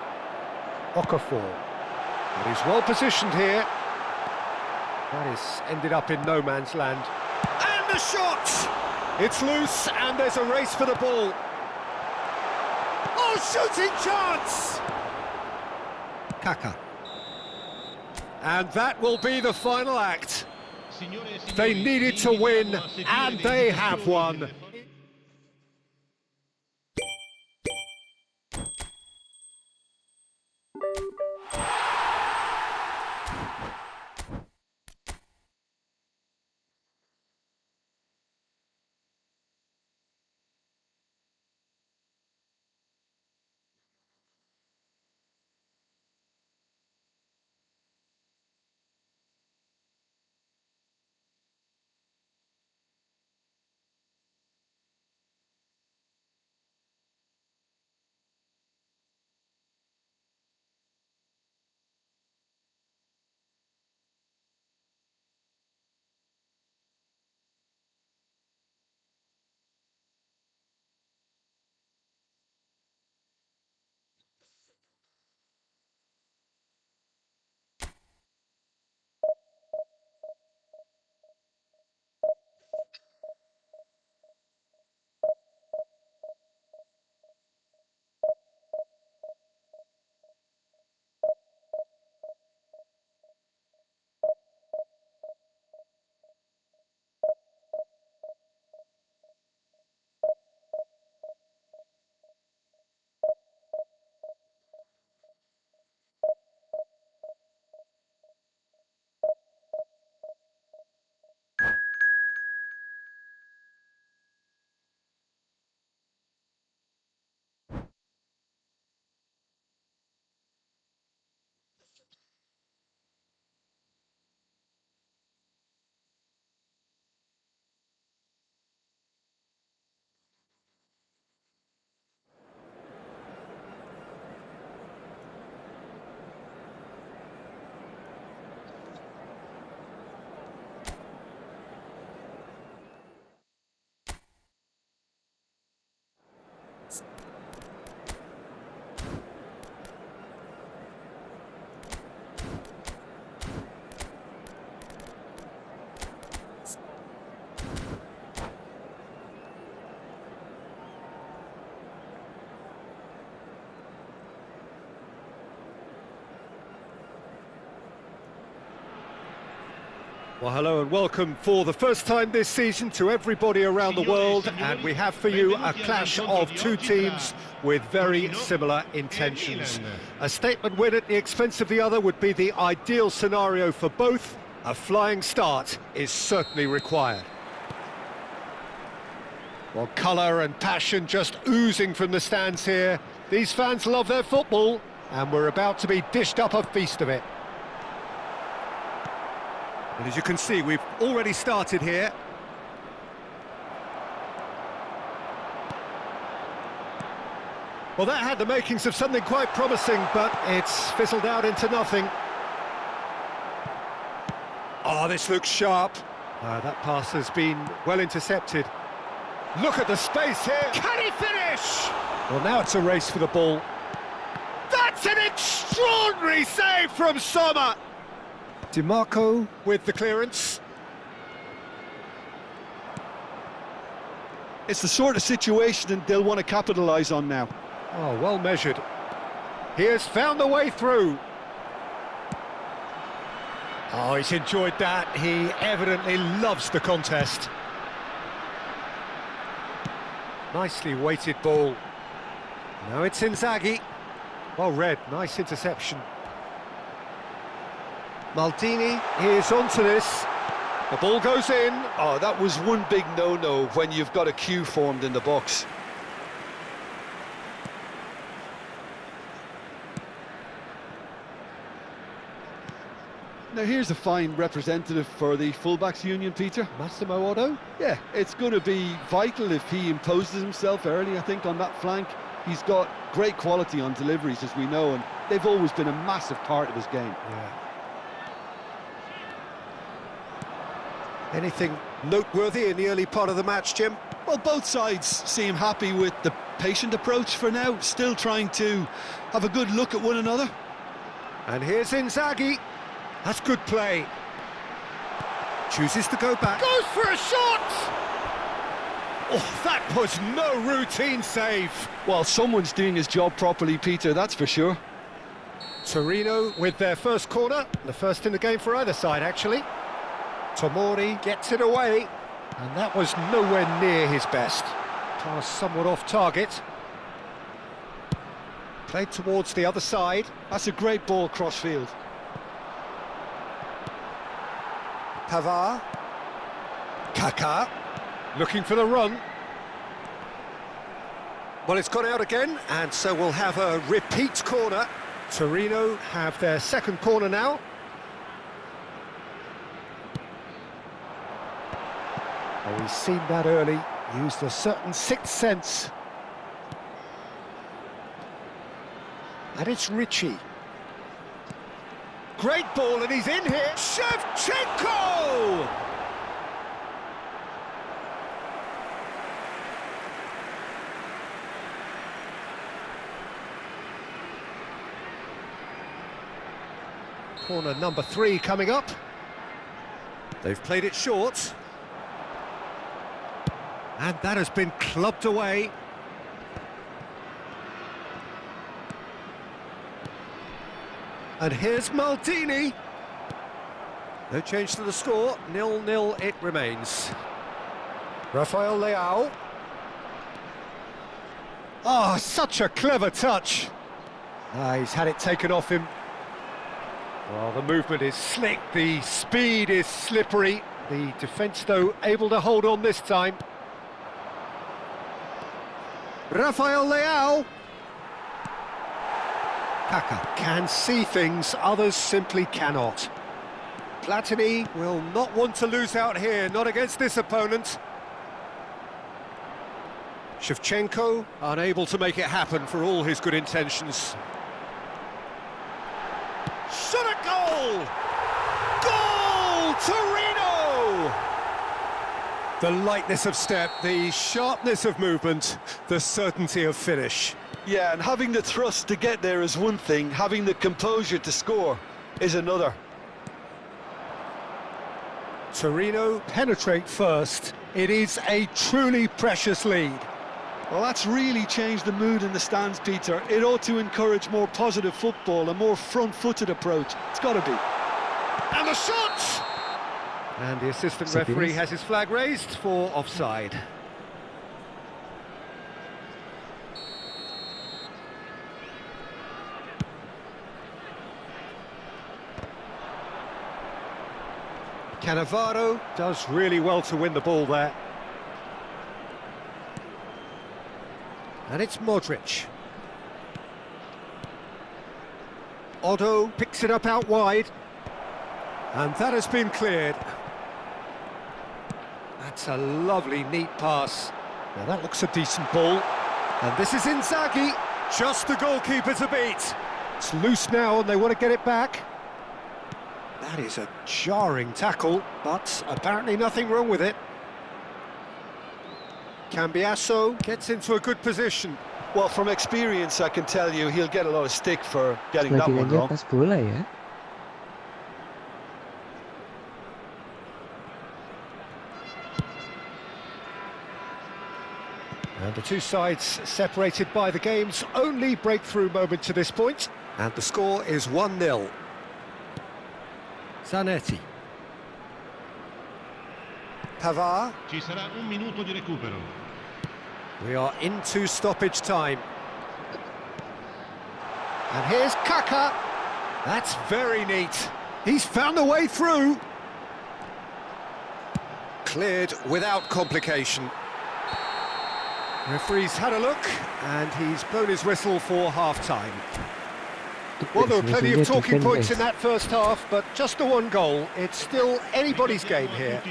Okafor. But he's well positioned here. That is ended up in no man's land. And the shot! It's loose and there's a race for the ball. Oh, shooting chance! Kaka. And that will be the final act. They needed to win, and they have won. Well, hello and welcome for the first time this season to everybody around the world, and we have for you a clash of two teams with very similar intentions. A statement win at the expense of the other would be the ideal scenario for both. A flying start is certainly required. Well, colour and passion just oozing from the stands here. These fans love their football, and we're about to be dished up a feast of it. And as you can see, we've already started here. Well, that had the makings of something quite promising, but it's fizzled out into nothing. Oh, this looks sharp. That pass has been well intercepted. Look at the space here. Can he finish? Well, now it's a race for the ball. That's an extraordinary save from Sommer. DiMarco with the clearance. It's the sort of situation that they'll want to capitalise on now. Oh, well measured. He has found the way through. Oh, he's enjoyed that. He evidently loves the contest. Nicely weighted ball. Now it's Inzaghi. Well read, nice interception. Maldini is onto this. The ball goes in. Oh, that was one big no-no when you've got a queue formed in the box. Now here's a fine representative for the fullbacks union, Peter. Massimo Otto. Yeah, it's going to be vital if he imposes himself early, I think, on that flank. He's got great quality on deliveries, as we know, and they've always been a massive part of his game. Yeah. Anything noteworthy in the early part of the match, Jim? Well, both sides seem happy with the patient approach for now, still trying to have a good look at one another. And here's Inzaghi. That's good play. Chooses to go back. Goes for a shot! Oh, that was no routine save. Well, someone's doing his job properly, Peter, that's for sure. Torino with their first corner. The first in the game for either side, actually. Tomori gets it away. And that was nowhere near his best. Pass somewhat off target. Played towards the other side. That's a great ball cross-field. Pavard. Kaká. Looking for the run. Well, it's gone out again, and so we'll have a repeat corner. Torino have their second corner now. Oh, he's seen that early, used a certain sixth sense. And it's Ricci. Great ball, and he's in here. Shevchenko! Corner number 3 coming up. They've played it short. And that has been clubbed away. And here's Maldini. No change to the score, 0-0 it remains. Rafael Leao. Oh, such a clever touch. He's had it taken off him. Well, the movement is slick, the speed is slippery. The defence, though, able to hold on this time. Rafael Leao. Kaká can see things others simply cannot. Platini will not want to lose out here, not against this opponent. Shevchenko unable to make it happen for all his good intentions. Shot a goal! Goal! Torino! The lightness of step, the sharpness of movement, the certainty of finish. Yeah, and having the thrust to get there is one thing, having the composure to score is another. Torino penetrate first. It is a truly precious lead. Well, that's really changed the mood in the stands, Peter. It ought to encourage more positive football, a more front-footed approach. It's got to be. And the shot! And the assistant Set referee piece. has his flag raised for offside. Cannavaro does really well to win the ball there. And it's Modric. Otto picks it up out wide. And that has been cleared. That's a lovely, neat pass. Now that looks a decent ball. And this is Inzaghi. Just the goalkeeper to beat. It's loose now and they want to get it back. That is a jarring tackle, but apparently nothing wrong with it. Cambiasso gets into a good position. Well, from experience, I can tell you he'll get a lot of stick for getting that one Lagi-lagi wrong. pas bola ya. And the two sides separated by the game's only breakthrough moment to this point. And the score is 1-0. Zanetti. Pavard. Ci sarà un minuto di recupero. We are into stoppage time. And here's Kaka. That's very neat. He's found a way through. Cleared without complication. Referee's had a look, and he's blown his whistle for half-time. Well, there were plenty of talking points in that first half, but just the one goal. It's still anybody's game here.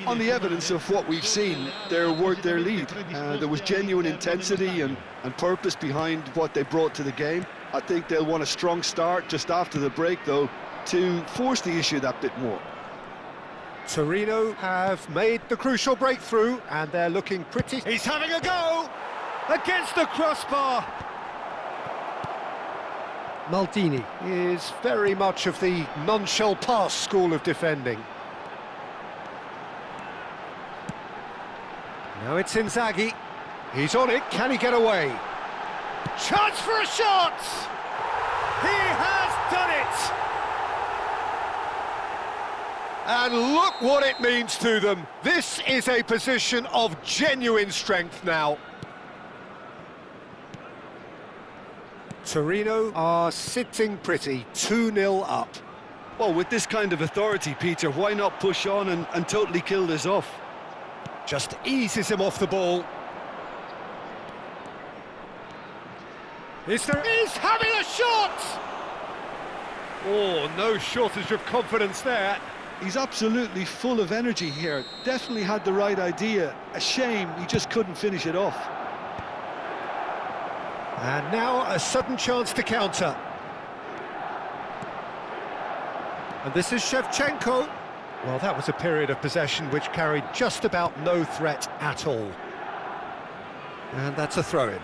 On the evidence of what we've seen, they're worth their lead. There was genuine intensity and purpose behind what they brought to the game. I think they'll want a strong start just after the break, though, to force the issue that bit more. Torino have made the crucial breakthrough, and they're looking pretty... He's having a go! Against the crossbar! Maldini is very much of the non-shell pass school of defending. Now it's Inzaghi. He's on it, can he get away? Chance for a shot! He has done it! And look what it means to them. This is a position of genuine strength now. Torino are sitting pretty, 2-0 up. Well, with this kind of authority, Peter, why not push on and totally kill this off? Just eases him off the ball. He's having a shot! Oh, no shortage of confidence there. He's absolutely full of energy here. Definitely had the right idea. A shame he just couldn't finish it off. And now a sudden chance to counter. And this is Shevchenko. Well, that was a period of possession which carried just about no threat at all. And that's a throw-in.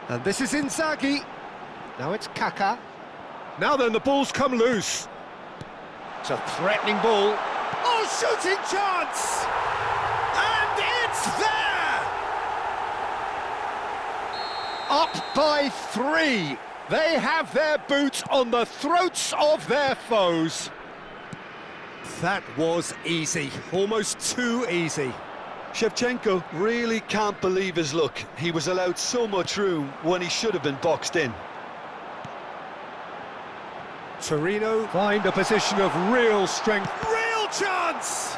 And this is Inzaghi. Now it's Kaka. Now then, the ball's come loose. It's a threatening ball. Oh, shooting chance! And it's there! Up by 3. They have their boot on the throats of their foes. That was easy, almost too easy. Shevchenko really can't believe his luck. He was allowed so much room when he should have been boxed in. Torino find a position of real strength. Real chance!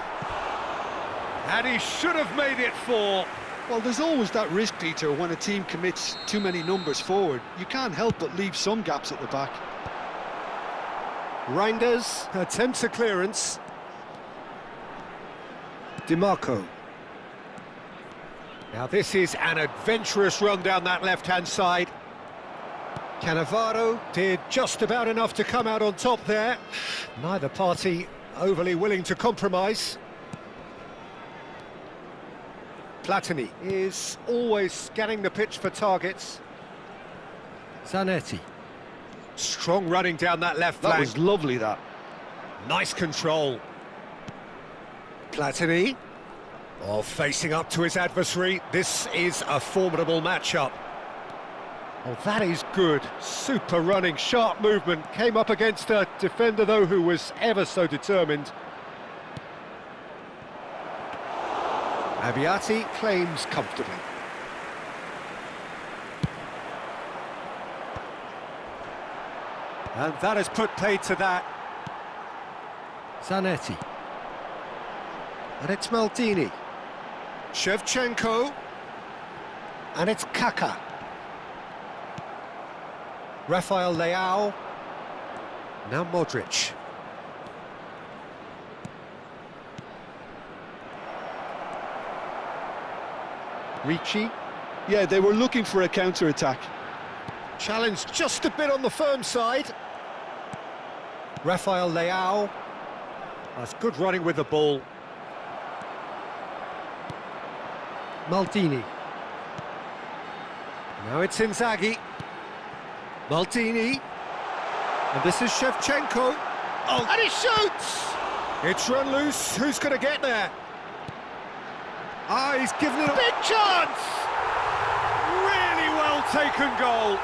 And he should have made it 4. Well, there's always that risk, Peter, when a team commits too many numbers forward. You can't help but leave some gaps at the back. Reinders attempts a clearance. DiMarco. Now this is an adventurous run down that left-hand side. Cannavaro did just about enough to come out on top there. Neither party overly willing to compromise. Platini is always scanning the pitch for targets. Zanetti. Strong running down that left flank. That was lovely, that. Nice control. Platini. Oh, facing up to his adversary, this is a formidable matchup. Oh, that is good. Super running, sharp movement. Came up against a defender, though, who was ever so determined. Abiati claims comfortably. And that has put paid to that. Zanetti. And it's Maldini. Shevchenko. And it's Kaka. Rafael Leao. Now Modric. Ricci. Yeah, they were looking for a counter-attack. Challenged just a bit on the firm side. Rafael Leao. That's good running with the ball. Maldini. Now it's Inzaghi. Maldini. And this is Shevchenko. Oh, and he shoots! It's run loose. Who's going to get there? Ah, he's given it a big chance! Really well taken goal.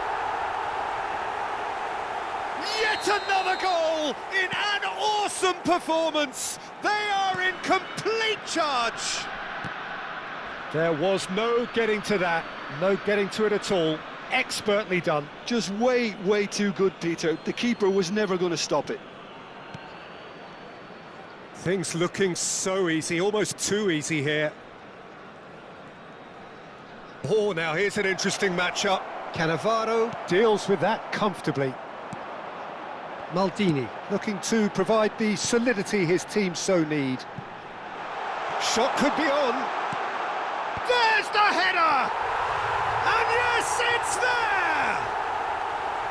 Yet another goal in an awesome performance. They are in complete charge. There was no getting to that, no getting to it at all. Expertly done. Just way, way too good, Peter. The keeper was never going to stop it. Things looking so easy, almost too easy here. Oh, now here's an interesting matchup. Cannavaro deals with that comfortably. Maldini looking to provide the solidity his team so need. Shot could be on. There's the header! And yes, it's there!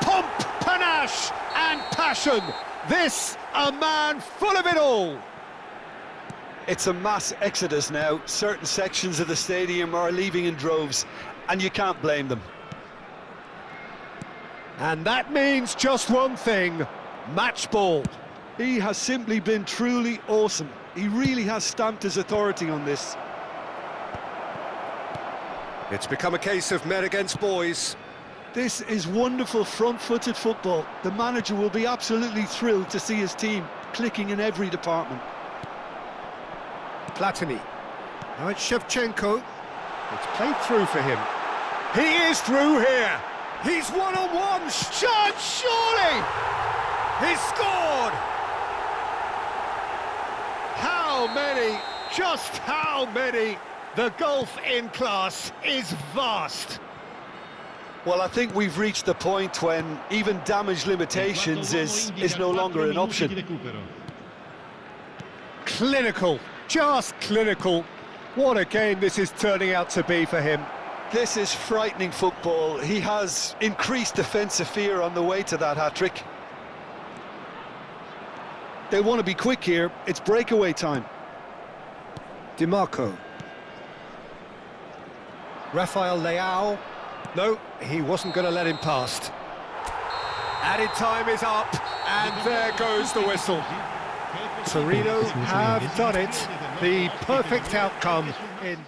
Pomp, panache and passion. This, a man full of it all. It's a mass exodus now. Certain sections of the stadium are leaving in droves, and you can't blame them. And that means just one thing, match ball. He has simply been truly awesome. He really has stamped his authority on this. It's become a case of men against boys. This is wonderful front-footed football. The manager will be absolutely thrilled to see his team clicking in every department. Platini. Now it's Shevchenko. It's played through for him. He is through here. He's one-on-one. Chance, surely! He's scored! How many? Just how many? The gulf in class is vast. Well, I think we've reached the point when even damage limitations is no longer an option. Clinical, just clinical. What a game this is turning out to be for him. This is frightening football. He has increased defensive fear on the way to that hat-trick. They want to be quick here. It's breakaway time. Di Marco. Rafael Leao. No, he wasn't going to let him past. Added time is up, and there goes the whistle. Torino have done it. The perfect outcome in...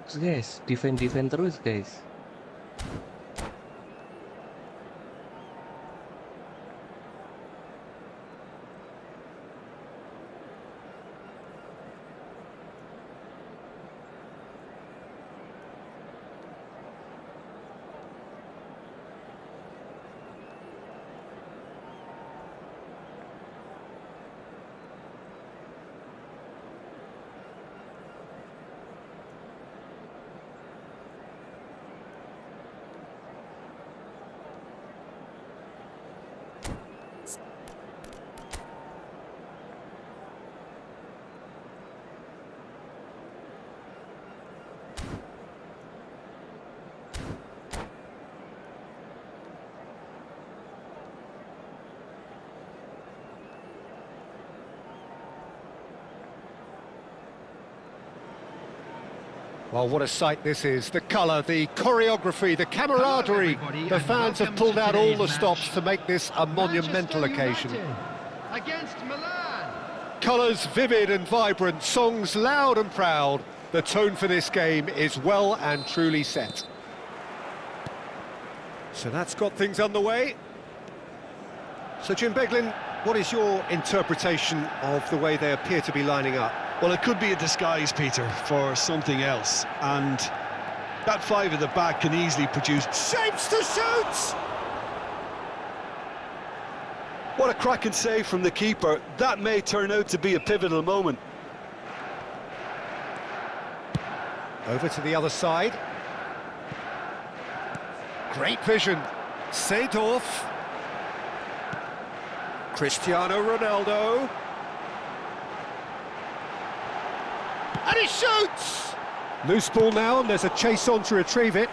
Terus guys, defend terus guys. Well, what a sight this is. The colour, the choreography, the camaraderie. The fans have pulled out all the stops to make this a monumental occasion. Against Milan. Colours vivid and vibrant, songs loud and proud. The tone for this game is well and truly set. So that's got things underway. So Jim Beglin, what is your interpretation of the way they appear to be lining up? Well, it could be a disguise, Peter, for something else. And that five at the back can easily produce... Shapes to shoot! What a cracking save from the keeper. That may turn out to be a pivotal moment. Over to the other side. Great vision. Seedorf. Cristiano Ronaldo. And he shoots! Loose ball now, and there's a chase on to retrieve it.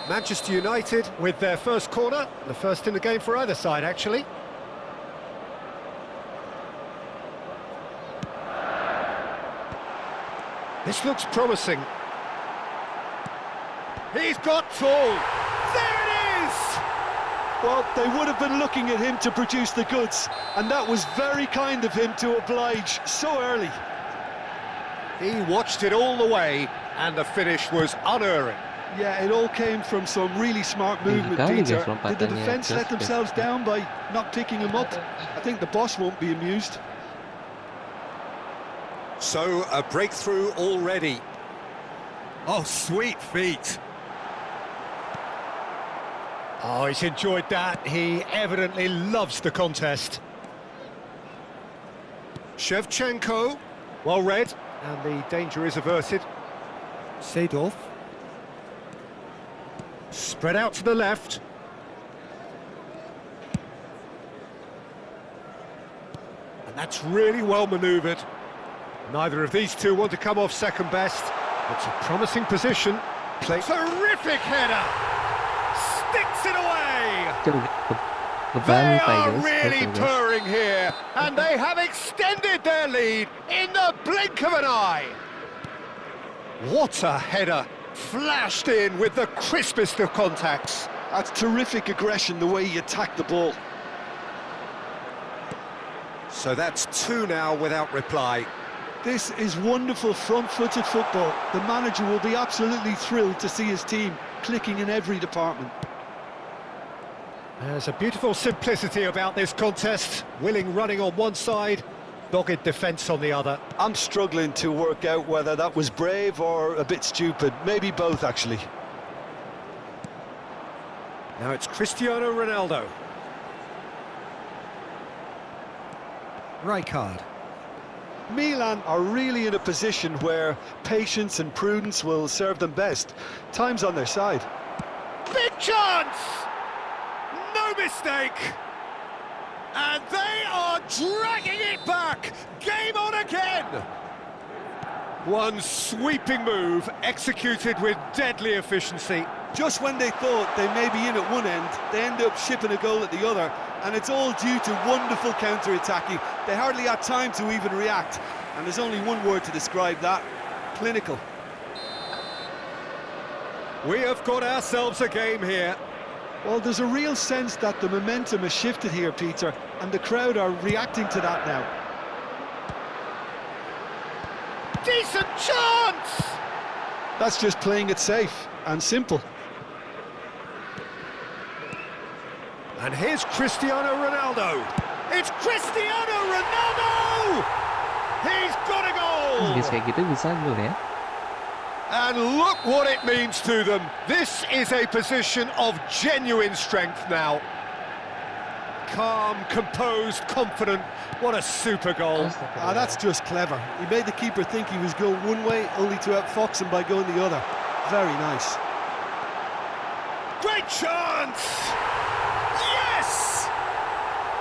Manchester United with their first corner, the first in the game for either side, actually. This looks promising. He's got tall. There it is! Well, they would have been looking at him to produce the goods, and that was very kind of him to oblige so early. He watched it all the way, and the finish was unerring. Yeah, it all came from some really smart movement, Peter. Did the defence let themselves down by not picking him up? I think the boss won't be amused. So, a breakthrough already. Oh, sweet feet. Oh, he's enjoyed that. He evidently loves the contest. Shevchenko, well read, and the danger is averted. Seedorf. Spread out to the left. And that's really well manoeuvred. Neither of these two want to come off second best. It's a promising position. Terrific header! Sticks it away! They are really purring here, and they have extended their lead in the blink of an eye. What a header! Flashed in with the crispest of contacts. That's terrific aggression, the way he attacked the ball. So that's two now without reply. This is wonderful front-footed football. The manager will be absolutely thrilled to see his team clicking in every department. There's a beautiful simplicity about this contest. Willing running on one side, dogged defence on the other. I'm struggling to work out whether that was brave or a bit stupid. Maybe both, actually. Now it's Cristiano Ronaldo. Rijkaard. Milan are really in a position where patience and prudence will serve them best. Time's on their side. Big chance! No mistake! And they are dragging it back! Game on again! One sweeping move, executed with deadly efficiency. Just when they thought they may be in at one end, they end up shipping a goal at the other, and it's all due to wonderful counter-attacking. They hardly had time to even react, and there's only one word to describe that: clinical. We have got ourselves a game here. Well, there's a real sense that the momentum has shifted here, Peter, and the crowd are reacting to that now. Decent chance! That's just playing it safe and simple. And here's Cristiano Ronaldo. It's Cristiano Ronaldo! He's got a goal! Guys kayak gitu bisa gol ya. And look what it means to them. This is a position of genuine strength now. Calm, composed, confident. What a super goal. Ah, that's just clever. He made the keeper think he was going one way, only to outfox him by going the other. Very nice. Great chance! Yes!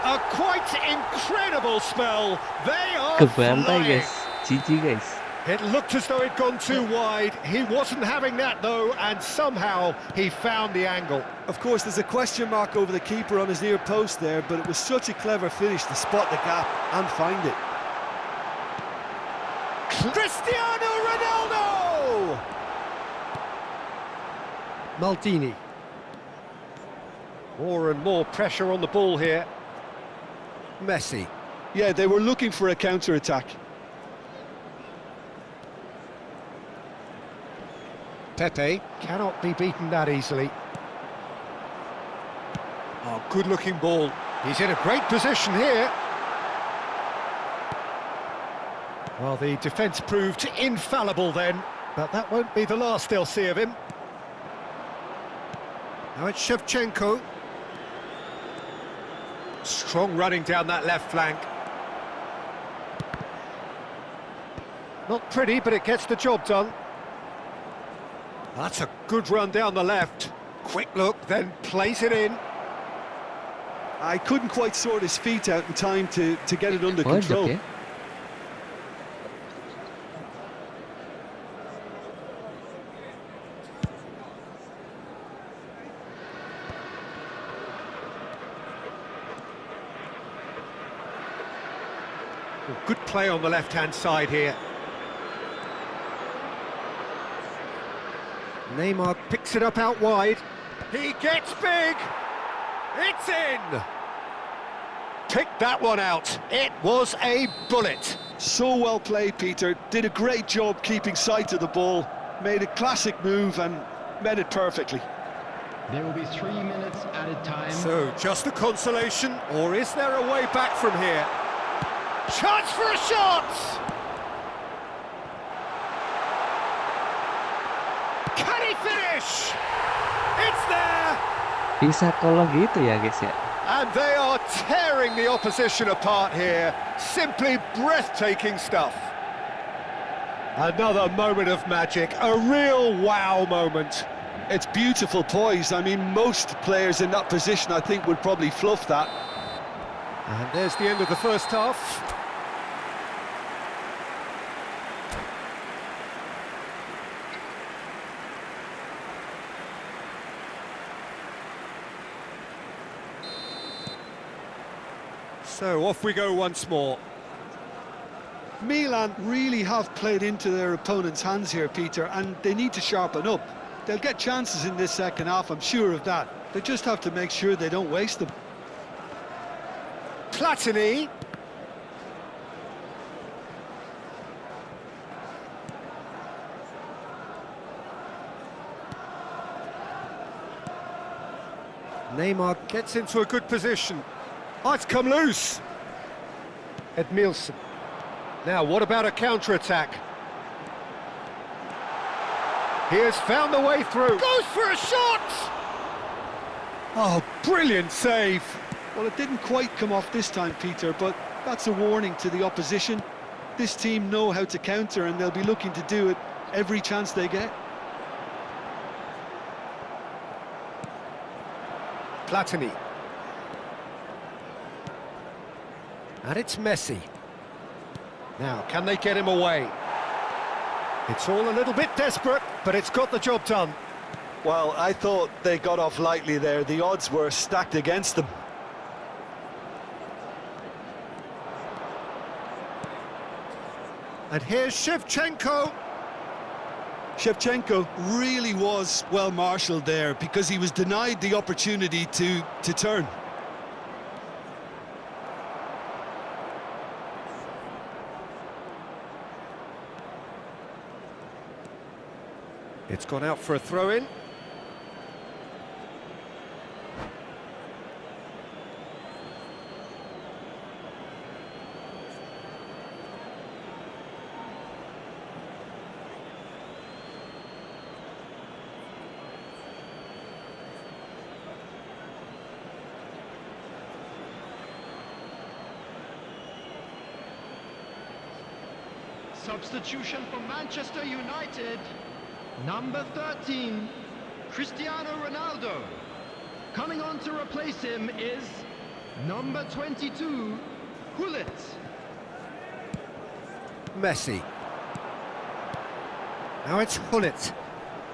A quite incredible spell. They are Kebantai flying. guys. GG guys. It looked as though it'd gone too wide. He wasn't having that though, and somehow he found the angle. Of course, there's a question mark over the keeper on his near post there, but it was such a clever finish to spot the gap and find it. Cristiano Ronaldo! Maldini. More and more pressure on the ball here. Messi. Yeah, they were looking for a counter-attack. Pepe cannot be beaten that easily. Oh, good-looking ball. He's in a great position here. Well, the defence proved infallible then, but that won't be the last they'll see of him. Now it's Shevchenko. Strong running down that left flank. Not pretty, but it gets the job done. That's a good run down the left. Quick look, then plays it in. I couldn't quite sort his feet out in time to get it under Oh, control. okay. Well, good play on the left-hand side here. Neymar picks it up out wide. He gets big. It's in. Picked that one out. It was a bullet. So well played, Peter. Did a great job keeping sight of the ball. Made a classic move and met it perfectly. There will be 3 minutes added time. So, just a consolation, or is there a way back from here? Chance for a shot! Can he finish? It's there! Bisa kalau gitu ya guys ya. And they are tearing the opposition apart here. Simply breathtaking stuff. Another moment of magic, a real wow moment. It's beautiful poise. I mean, most players in that position, I think, would probably fluff that. And there's the end of the first half. So off we go once more. Milan really have played into their opponent's hands here, Peter, and they need to sharpen up. They'll get chances in this second half, I'm sure of that. They just have to make sure they don't waste them. Platini. Neymar gets into a good position. Oh, it's come loose. Edmilson. Now, what about a counter-attack? He has found the way through. Goes for a shot! Oh, brilliant save. Well, it didn't quite come off this time, Peter, but that's a warning to the opposition. This team know how to counter, and they'll be looking to do it every chance they get. Platini. And it's Messi. Now, can they get him away? It's all a little bit desperate, but it's got the job done. Well, I thought they got off lightly there. The odds were stacked against them. And here's Shevchenko. Shevchenko really was well marshalled there because he was denied the opportunity to turn. It's gone out for a throw-in. Substitution for Manchester United. Number 13, Cristiano Ronaldo. Coming on to replace him is number 22, Gullit. Messi. Now it's Gullit.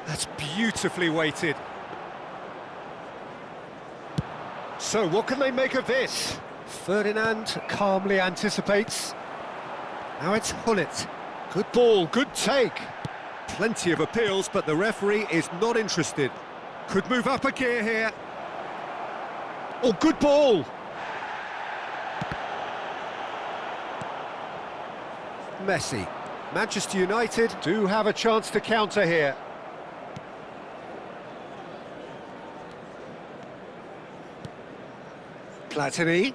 That's beautifully weighted. So what can they make of this? Ferdinand calmly anticipates. Now it's Gullit. Good ball, good take. Plenty of appeals, but the referee is not interested. Could move up a gear here. Oh, good ball. Messi. Manchester United do have a chance to counter here. Platini.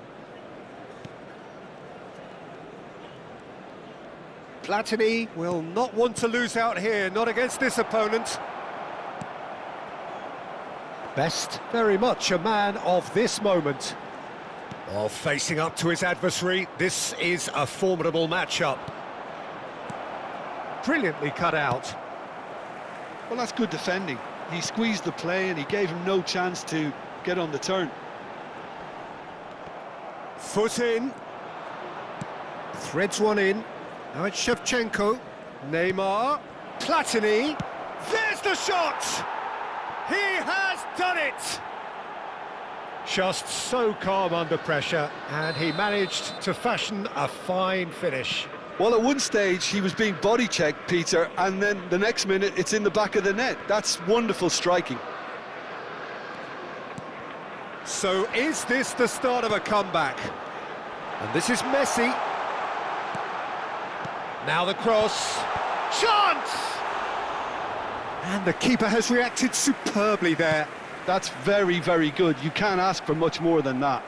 Platini will not want to lose out here, not against this opponent. Best, very much a man of this moment. Oh, facing up to his adversary, this is a formidable matchup. Brilliantly cut out. Well, that's good defending. He squeezed the play and he gave him no chance to get on the turn. Foot in. Threads one in. Now it's Shevchenko. Neymar. Platini. There's the shot! He has done it! Just so calm under pressure, and he managed to fashion a fine finish. Well, at one stage he was being body checked, Peter, and then the next minute it's in the back of the net. That's wonderful striking. So is this the start of a comeback? And this is Messi. Now the cross. Chance! And the keeper has reacted superbly there. That's very, very good. You can't ask for much more than that.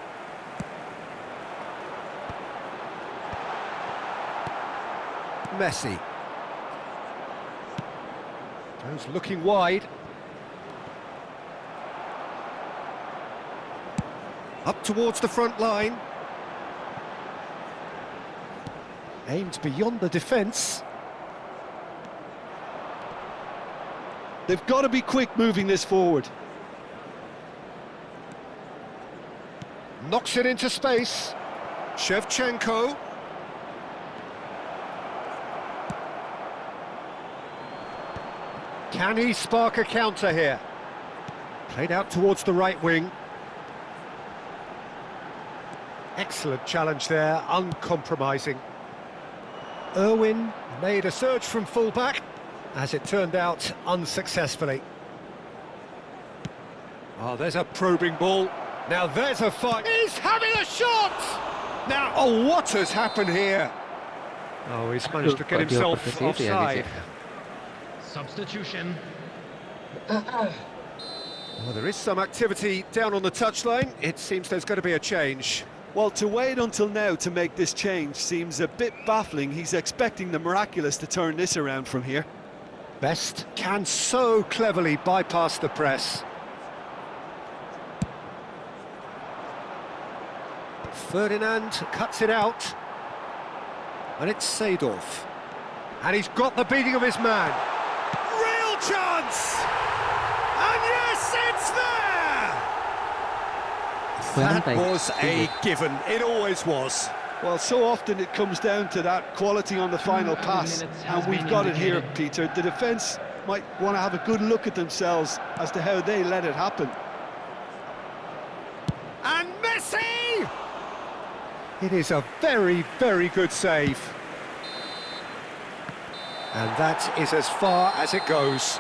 Messi. Goes looking wide. Up towards the front line. Aimed beyond the defence. They've got to be quick moving this forward. Knocks it into space. Shevchenko. Can he spark a counter here? Played out towards the right wing. Excellent challenge there, uncompromising. Irwin made a surge from full-back, as it turned out unsuccessfully. Oh, there's a probing ball. Now there's a fight. He's having a shot! Now, oh, what has happened here? Oh, he's managed to get himself offside. Substitution. Well, there is some activity down on the touchline. It seems there's going to be a change. Well, to wait until now to make this change seems a bit baffling. He's expecting the miraculous to turn this around from here. Best can so cleverly bypass the press. Ferdinand cuts it out. And it's Seedorf. And he's got the beating of his man. Real chance! And yes, it's there! That was a given. It always was. Well, so often it comes down to that quality on the final pass, and we've got it here, Peter. The defence might want to have a good look at themselves as to how they let it happen. And Messi! It is a very, very good save. And that is as far as it goes.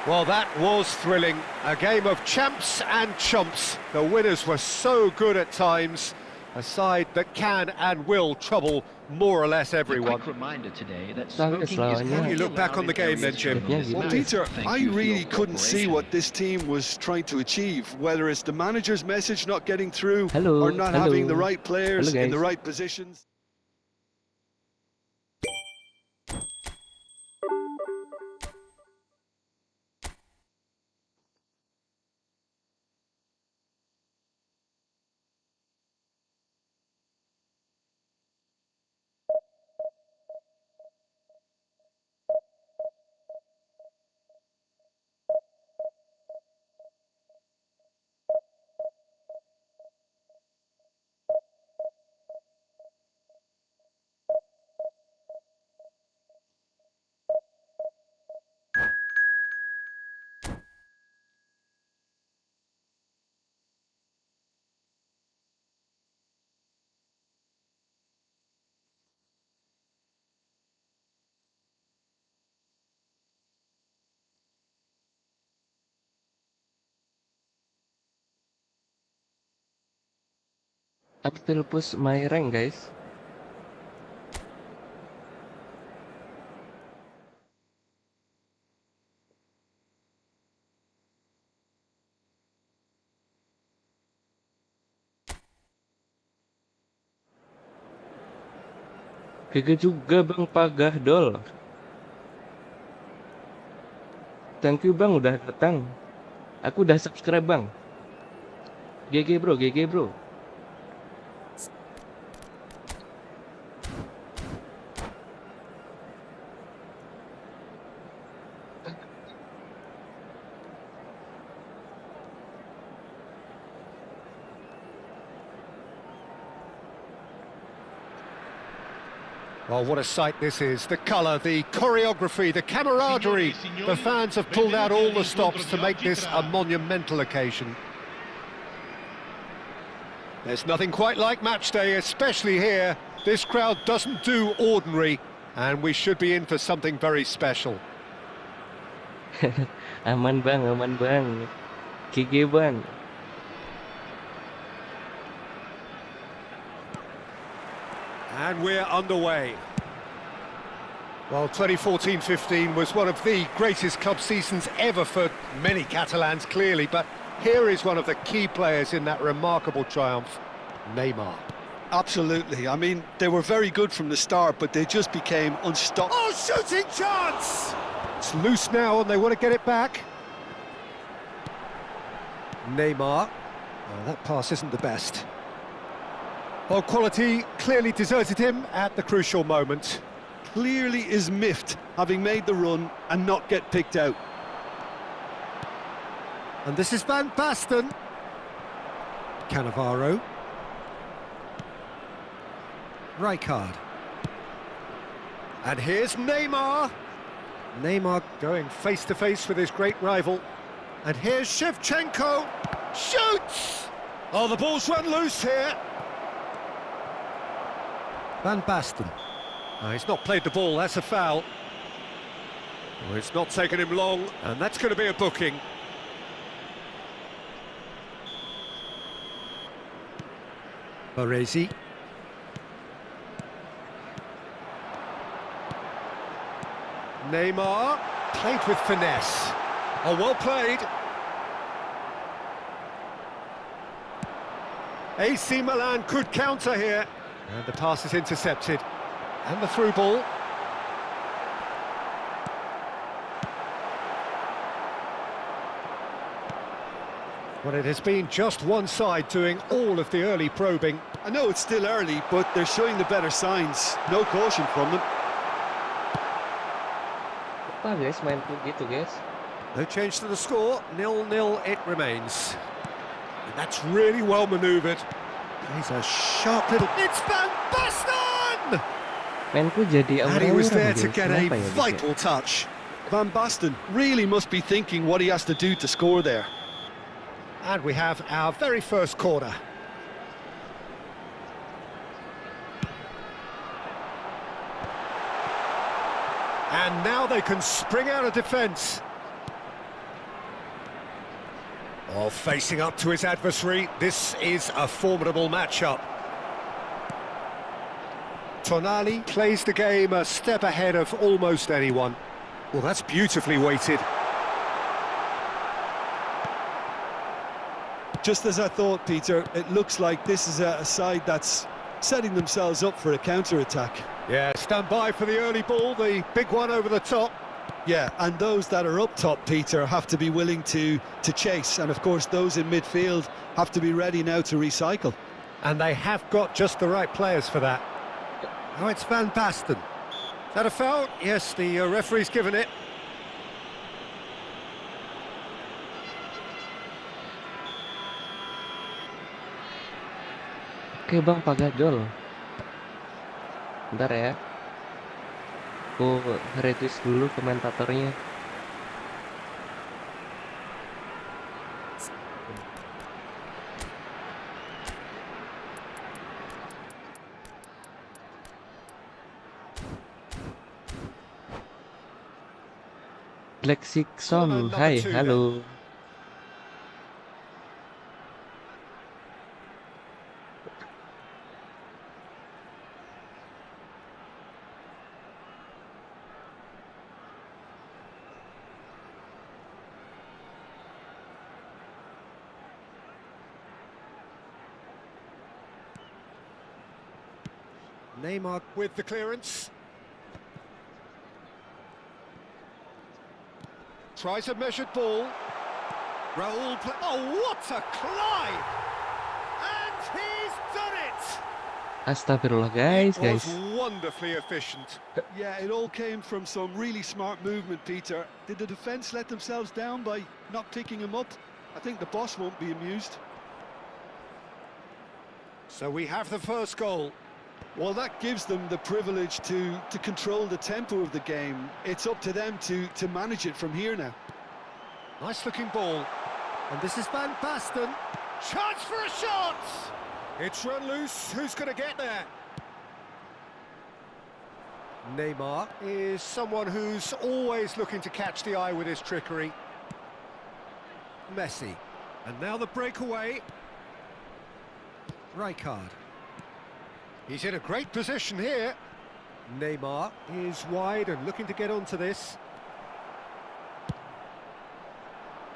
Well, that was thrilling. A game of champs and chumps. The winners were so good at times, A side that can and will trouble more or less A everyone. quick reminder today that Tapi smoking is lawannya only You look back on the allowed in game then, areas Jim. Jadinya this gitu. Well, match. Peter, Thank I you for really your couldn't see cooperation. what this team was trying to achieve, whether it's the manager's message not getting through Halo, or not halo. having the right players Halo, in the guys. right positions. I will push my rank, guys. GG juga Bang Pagahdol. Thank you Bang udah datang. Aku udah subscribe Bang. GG bro, GG bro. Well, what a sight this is. The colour, the choreography, the camaraderie. The fans have pulled out all the stops to make this a monumental occasion. There's nothing quite like match day, especially here. This crowd doesn't do ordinary, and we should be in for something very special. Aman Bang, aman Bang. GG Bang. And we're underway. Well, 2014-15 was one of the greatest club seasons ever for many Catalans, clearly, but here is one of the key players in that remarkable triumph, Neymar. Absolutely. I mean, they were very good from the start, but they just became unstoppable. Oh, shooting chance! It's loose now and they want to get it back. Neymar. Oh, that pass isn't the best. Well, quality clearly deserted him at the crucial moment. Clearly is miffed, having made the run and not get picked out. And this is Van Basten. Cannavaro. Rijkaard. And here's Neymar. Neymar going face-to-face with his great rival. And here's Shevchenko. Shoots! Oh, the ball's run loose here. Van Basten. Oh, he's not played the ball, that's a foul. Oh, it's not taken him long, and that's going to be a booking. Baresi. Neymar, played with finesse. Oh, well played. AC Milan could counter here. And the pass is intercepted. And the through ball. Well, it has been just one side doing all of the early probing. I know it's still early, but they're showing the better signs. No caution from them. Apa guys mainku gitu guys? No change to the score, 0-0 it remains. And that's really well manoeuvred. He's a sharp little... It's Van Basten! Mainku jadi And he was there awur-awuran to guys. get a Kenapa ya, guys, ya? vital touch. Van Basten really must be thinking what he has to do to score there. And we have our very first corner. And now they can spring out of defence. Oh, facing up to his adversary, this is a formidable matchup. Tonali plays the game a step ahead of almost anyone. Well, that's beautifully weighted. Just as I thought, Peter, it looks like this is a side that's setting themselves up for a counter-attack. Yeah, stand by for the early ball, the big one over the top. Yeah, and those that are up top, Peter, have to be willing to chase. And, of course, those in midfield have to be ready now to recycle. And they have got just the right players for that. Oh, it's Van Basten. Is that a foul? Yes, the referee's given it. Oke bang, Pak Gadol. Bentar ya. Aku retweet dulu komentatornya. Lexikson, hai, halo. Neymar with the clearance. Tries a measured ball. Raul oh, what a climb! And he's done it! Astagfirullah guys. It was wonderfully efficient. Yeah, it all came from some really smart movement, Peter. Did the defence let themselves down by not picking him up? I think the boss won't be amused. So we have the first goal. Well, that gives them the privilege to control the tempo of the game. It's up to them to manage it from here now. Nice looking ball. And this is Van Basten. Chance for a shot! It's run loose. Who's going to get there? Neymar is someone who's always looking to catch the eye with his trickery. Messi. And now the breakaway. Rijkaard. He's in a great position here. Neymar is wide and looking to get onto this.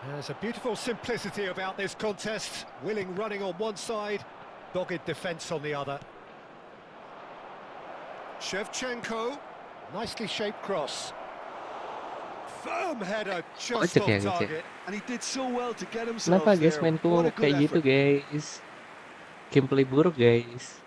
There's a beautiful simplicity about this contest. Willing running on one side, dogged defence on the other. Shevchenko, nicely shaped cross. Firm header just off target. And he did so well to get himself Kenapa there. guys mainku What a good kayak gitu effort. guys? Gameplay buruk guys.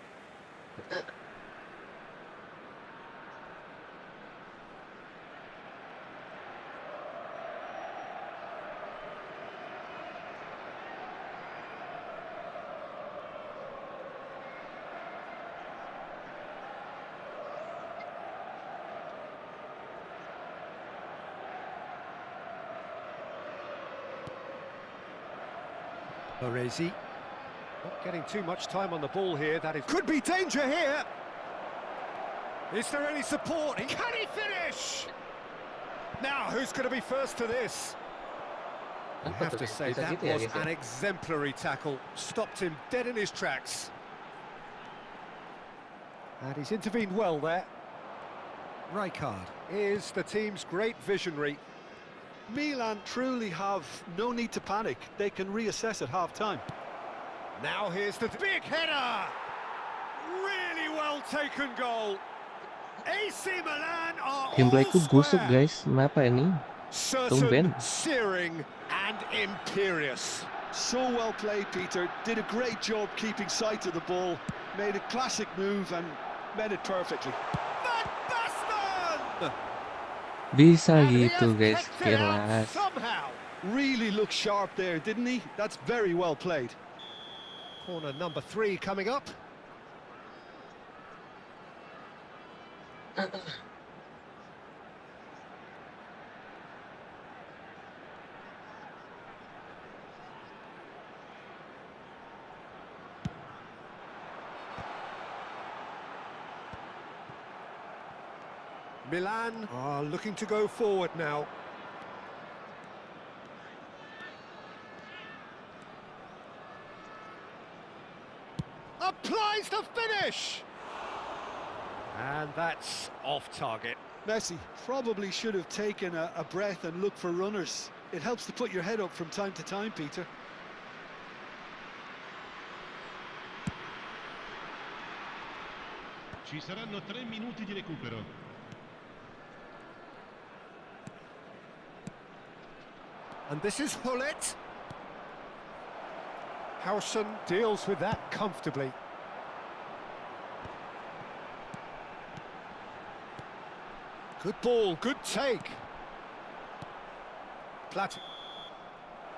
Baresi, not getting too much time on the ball here. That is could be danger here. Is there any support? Can he finish? Now, who's going to be first to this? I have to say that was an exemplary tackle. Stopped him dead in his tracks. And he's intervened well there. Rijkaard is the team's great visionary. Milan truly have no need to panic. They can reassess at half-time. Now here's the big header! Really well taken goal. AC Milan are Gameplayku all busuk square. guys. Kenapa ini? Certain, searing and imperious. So well played, Peter. Did a great job keeping sight of the ball. Made a classic move and made it perfectly. Van Basten! Bisa And he gitu has guys, kicked it out kelas. somehow. Really looked sharp there, didn't he? That's very well played. Corner number 3 coming up. Milan are looking to go forward now. Applies the finish! And that's off target. Messi probably should have taken a breath and looked for runners. It helps to put your head up from time to time, Peter. Ci saranno 3 minuti di recupero. And this is Hullet. Howson deals with that comfortably. Good ball, good take.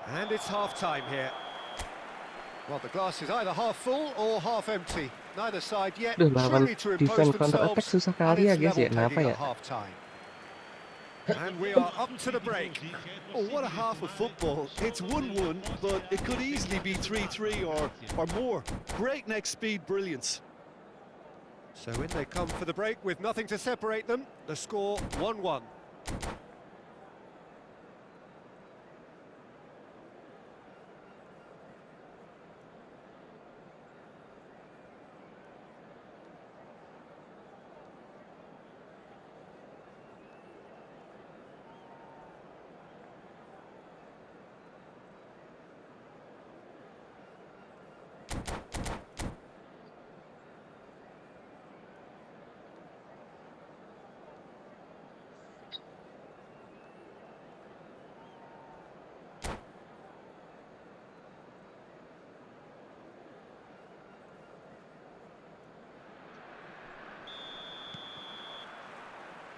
And it's half-time here. Well, the glass is either half full or half empty. Neither side yet Duh, lawan truly to impose defense counter attack themselves. susah And kali ya it's guys ya. level Kenapa pegging ya? at half-time. And we are up to the break. Oh, what a half of football. It's 1-1, but it could easily be 3-3 or more. Breakneck speed brilliance. So in they come for the break with nothing to separate them. The score 1-1.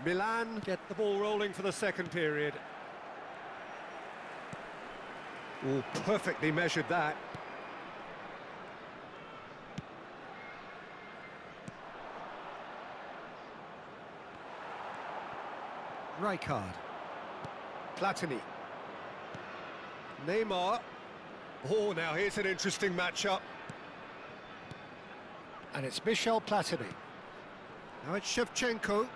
Milan get the ball rolling for the second period. Oh, perfectly measured that. Rijkaard. Platini. Neymar. Oh, now here's an interesting matchup. And it's Michel Platini. Now it's Shevchenko.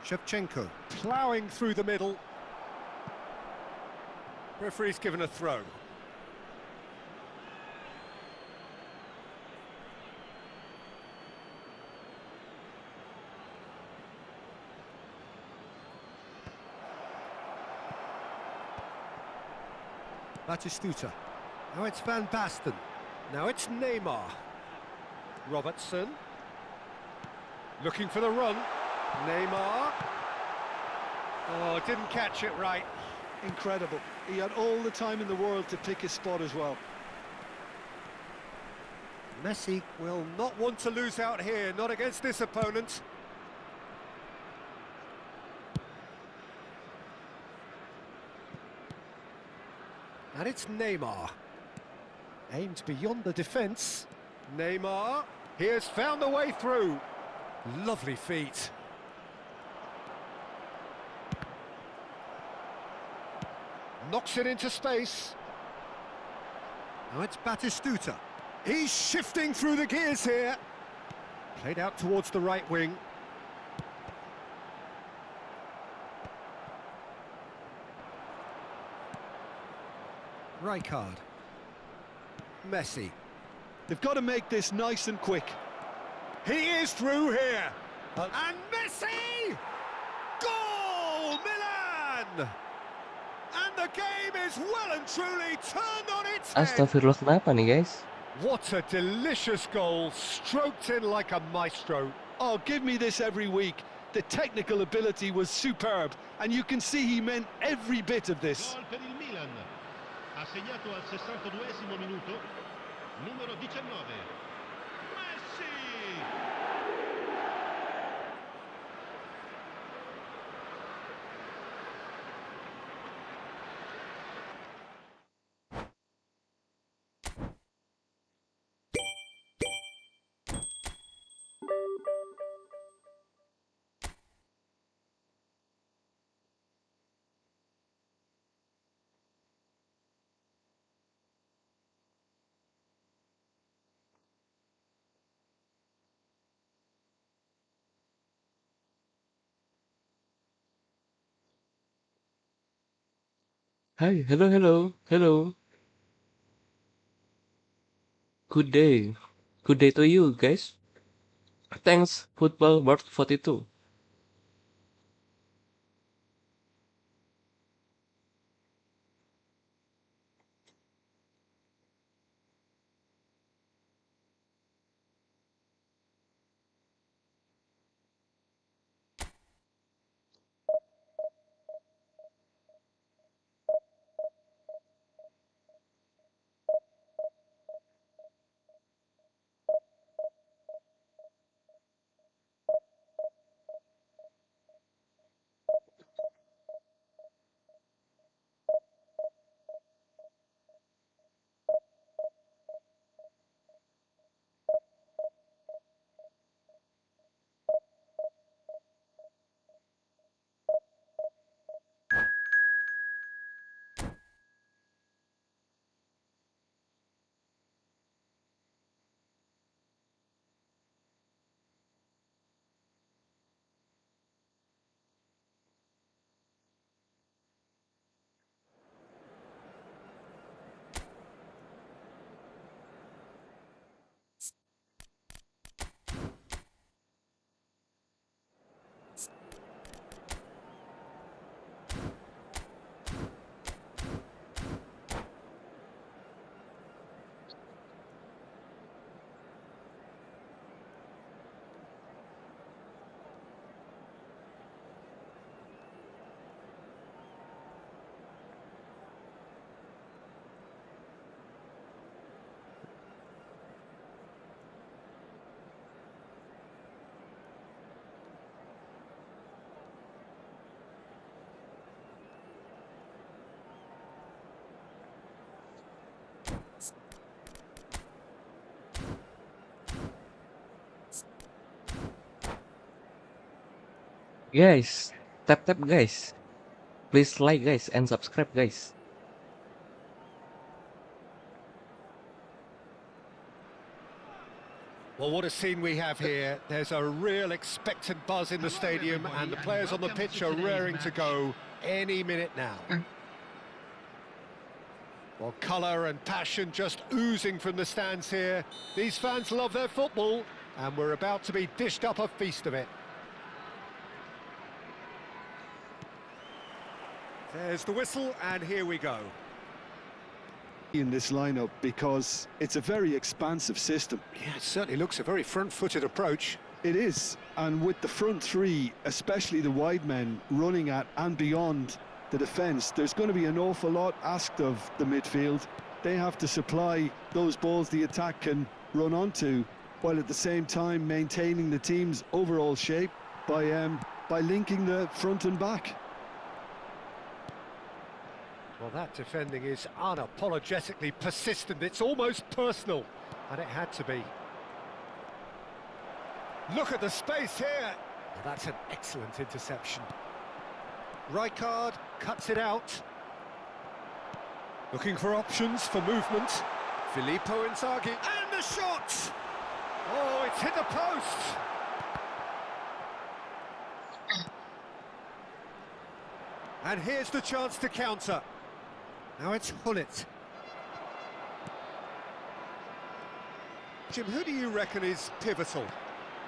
Shevchenko ploughing through the middle. Referee's given a throw. Batistuta. Now it's Van Basten. Now it's Neymar. Robertson. Looking for the run. Neymar. Oh, didn't catch it right. Incredible. He had all the time in the world to pick his spot as well. Messi will not want to lose out here, not against this opponent. And it's Neymar. Aimed beyond the defence. Neymar, he has found the way through. Lovely feet. Knocks it into space. Now it's Batistuta. He's shifting through the gears here. Played out towards the right wing. Rijkaard. Messi. They've got to make this nice and quick. He is through here. And Messi! Goal! Milan! And the game is well and truly turned on its head. Astagfirullah, kenapa nih guys? What a delicious goal, stroked in like a maestro. Oh, give me this every week. The technical ability was superb, and you can see he meant every bit of this. Gol per il Milan. Ha segnato al 62esimo minuto. Numero 19. Messi! Hi, hello. Good day to you guys. Thanks, Football World 42. Guys, tap guys. Please like guys and subscribe guys. Well, what a scene we have here. There's a real expectant buzz in the stadium, and the players on the pitch are raring to go any minute now. Well, colour and passion just oozing from the stands here. These fans love their football, and we're about to be dished up a feast of it. There's the whistle, and here we go. In this lineup, because it's a very expansive system. Yeah, it certainly looks a very front-footed approach. It is, and with the front three, especially the wide men, running at and beyond the defence, there's going to be an awful lot asked of the midfield. They have to supply those balls the attack can run onto, while at the same time maintaining the team's overall shape by linking the front and back. Well, that defending is unapologetically persistent. It's almost personal, and it had to be. Look at the space here. Well, that's an excellent interception. Rijkaard cuts it out. Looking for options for movement. Filippo Inzaghi, and the shot! Oh, it's hit the post! And here's the chance to counter. Now it's Hullet. Jim, who do you reckon is pivotal?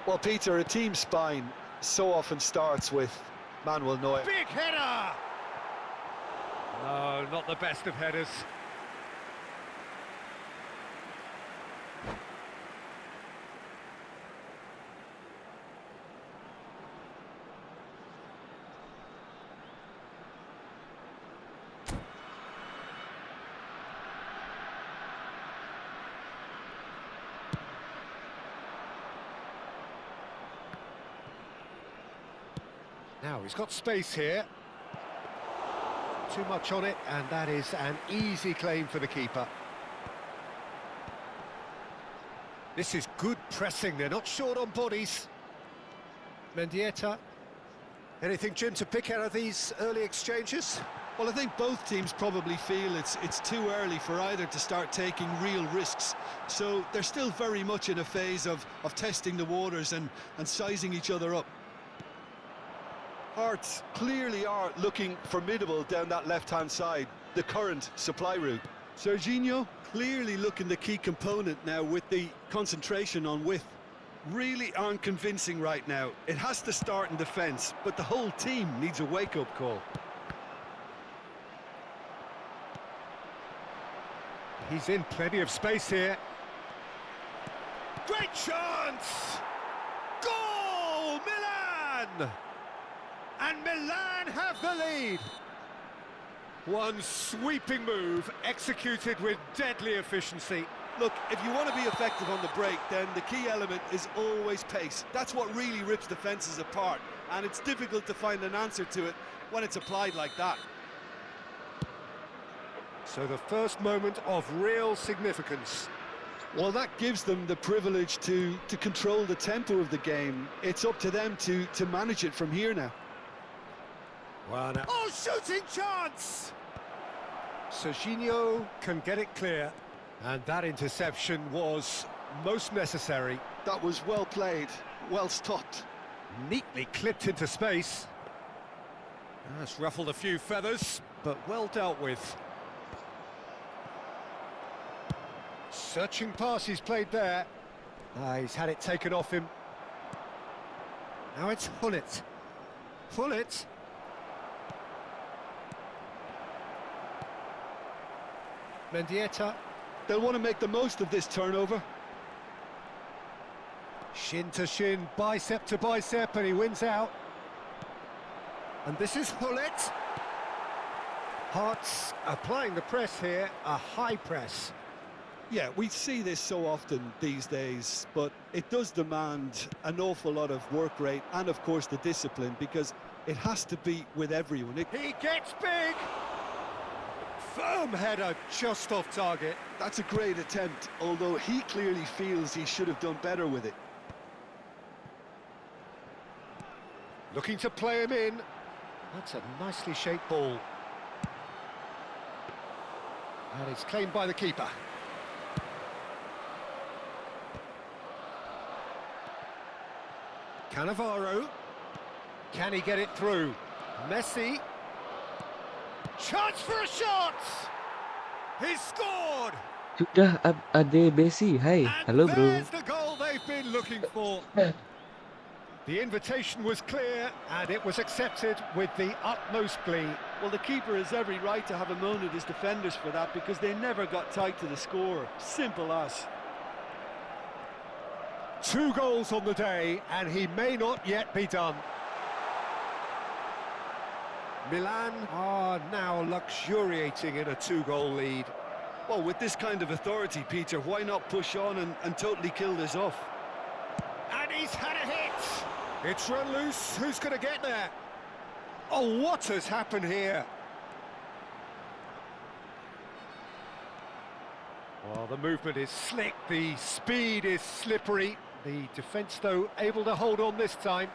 Well, Peter, a team spine so often starts with Manuel Neuer. Big header! No, not the best of headers. Now he's got space here. Too much on it, and that is an easy claim for the keeper. This is good pressing, they're not short on bodies. Mendieta. Anything, Jim, to pick out of these early exchanges? Well, I think both teams probably feel it's too early for either to start taking real risks. So they're still very much in a phase of testing the waters and sizing each other up. Hearts clearly are looking formidable down that left-hand side, the current supply route. Serginho clearly looking the key component now with the concentration on width. really aren't convincing right now. It has to start in defence, but the whole team needs a wake-up call. He's in plenty of space here. Great chance! Goal! Milan! And Milan have the lead. One sweeping move, executed with deadly efficiency. Look, if you want to be effective on the break, then the key element is always pace. That's what really rips defences apart, and it's difficult to find an answer to it when it's applied like that. So the first moment of real significance. Well, that gives them the privilege to control the tempo of the game. It's up to them to manage it from here now. Well, now. Oh, shooting chance! Serginho can get it clear, and that interception was most necessary. That was well played, well stopped. Neatly clipped into space. That's ruffled a few feathers, but well dealt with. Searching pass he's played there. He's had it taken off him. Now it's Hullet. Hullet. Mendieta. They'll want to make the most of this turnover. Shin to shin, bicep to bicep, and he wins out. And this is Hullet. Hearts applying the press here, a high press. Yeah, we see this so often these days, but it does demand an awful lot of work rate and, of course, the discipline, because it has to be with everyone. He gets big! Firm header, just off target. That's a great attempt, although he clearly feels he should have done better with it. Looking to play him in. That's a nicely shaped ball. And it's claimed by the keeper. Cannavaro. Can he get it through? Messi. Chance for a shot! He's scored! Sudah Ade Besi. Hai, halo And bro. there's the goal they've been looking for. The invitation was clear, and it was accepted with the utmost glee. Well, the keeper has every right to have a moan at his defenders for that, because they never got tight to the score. Simple as. 2 goals on the day, and he may not yet be done. Milan are now luxuriating in a 2-goal lead. Well, with this kind of authority, Peter, why not push on and totally kill this off? And he's had a hit! It's run loose, who's going to get there? Oh, what has happened here? Well, the movement is slick, the speed is slippery. The defence, though, able to hold on this time.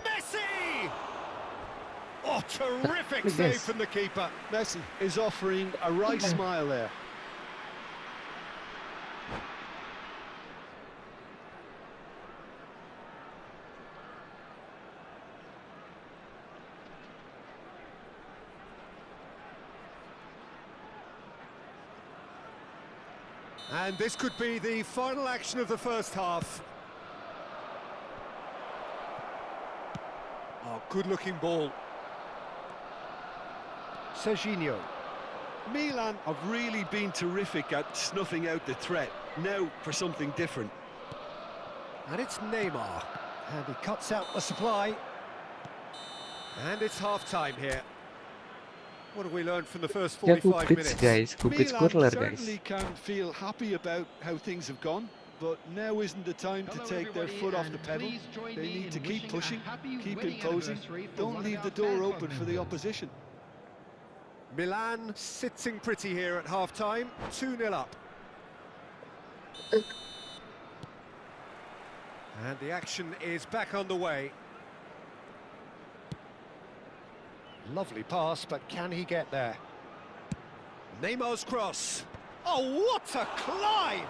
Messi! Oh, terrific save from the keeper. Messi is offering a right smile there. And this could be the final action of the first half. Oh, good-looking ball. Serginho. Milan have really been terrific at snuffing out the threat. Now for something different. And it's Neymar. And he cuts out the supply. And it's half-time here. What have we learned from the first Ya 45 kupits minutes? guys, kupits Milan corner certainly guys. can feel happy about how things have gone, but now isn't the time to Hello, take their everybody, foot off the and pedal. please join They me need in to keep wishing a pushing, happy keep wedding imposing. anniversary for Don't one leave of the our door fan open club for the members. opposition. Milan sitting pretty here at half-time, 2-0 up. And the action is back underway. Lovely pass, but can he get there? Neymar's cross. Oh, what a climb!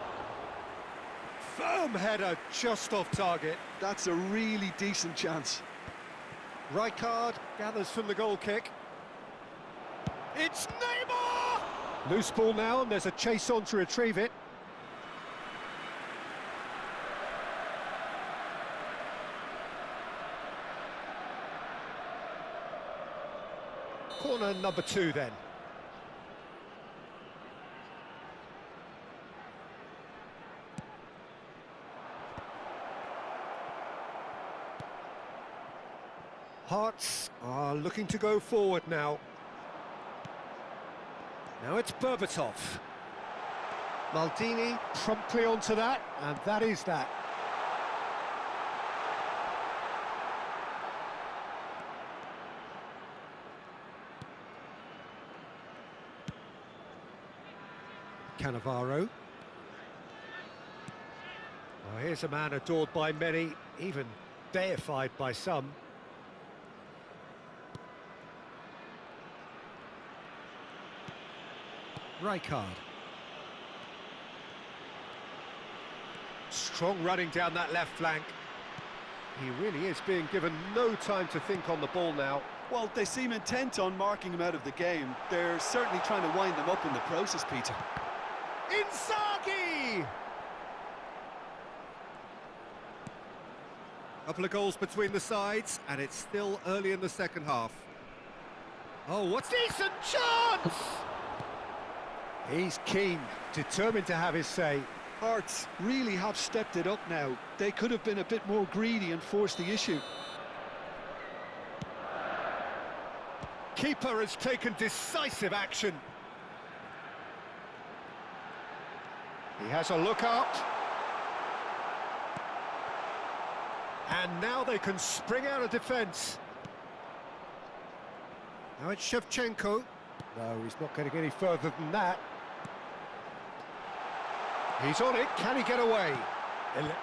Firm header just off target. That's a really decent chance. Rijkaard gathers from the goal kick. It's Neymar! Loose ball now, and there's a chase on to retrieve it. Corner number 2 then. Hearts are looking to go forward now. Now it's Berbatov. Maldini promptly onto that, and that is that. Cannavaro. Well, here's a man adored by many, even deified by some. Rijkaard. Strong running down that left flank. He really is being given no time to think on the ball now. Well, they seem intent on marking him out of the game. They're certainly trying to wind him up in the process, Peter. Inzaghi! Couple of goals between the sides, and it's still early in the second half. Oh, what's decent chance! He's keen, determined to have his say. Hearts really have stepped it up now. They could have been a bit more greedy and forced the issue. Keeper has taken decisive action. He has a look up. And now they can spring out of defence. Now it's Shevchenko. No, he's not going to get any further than that. He's on it, can he get away?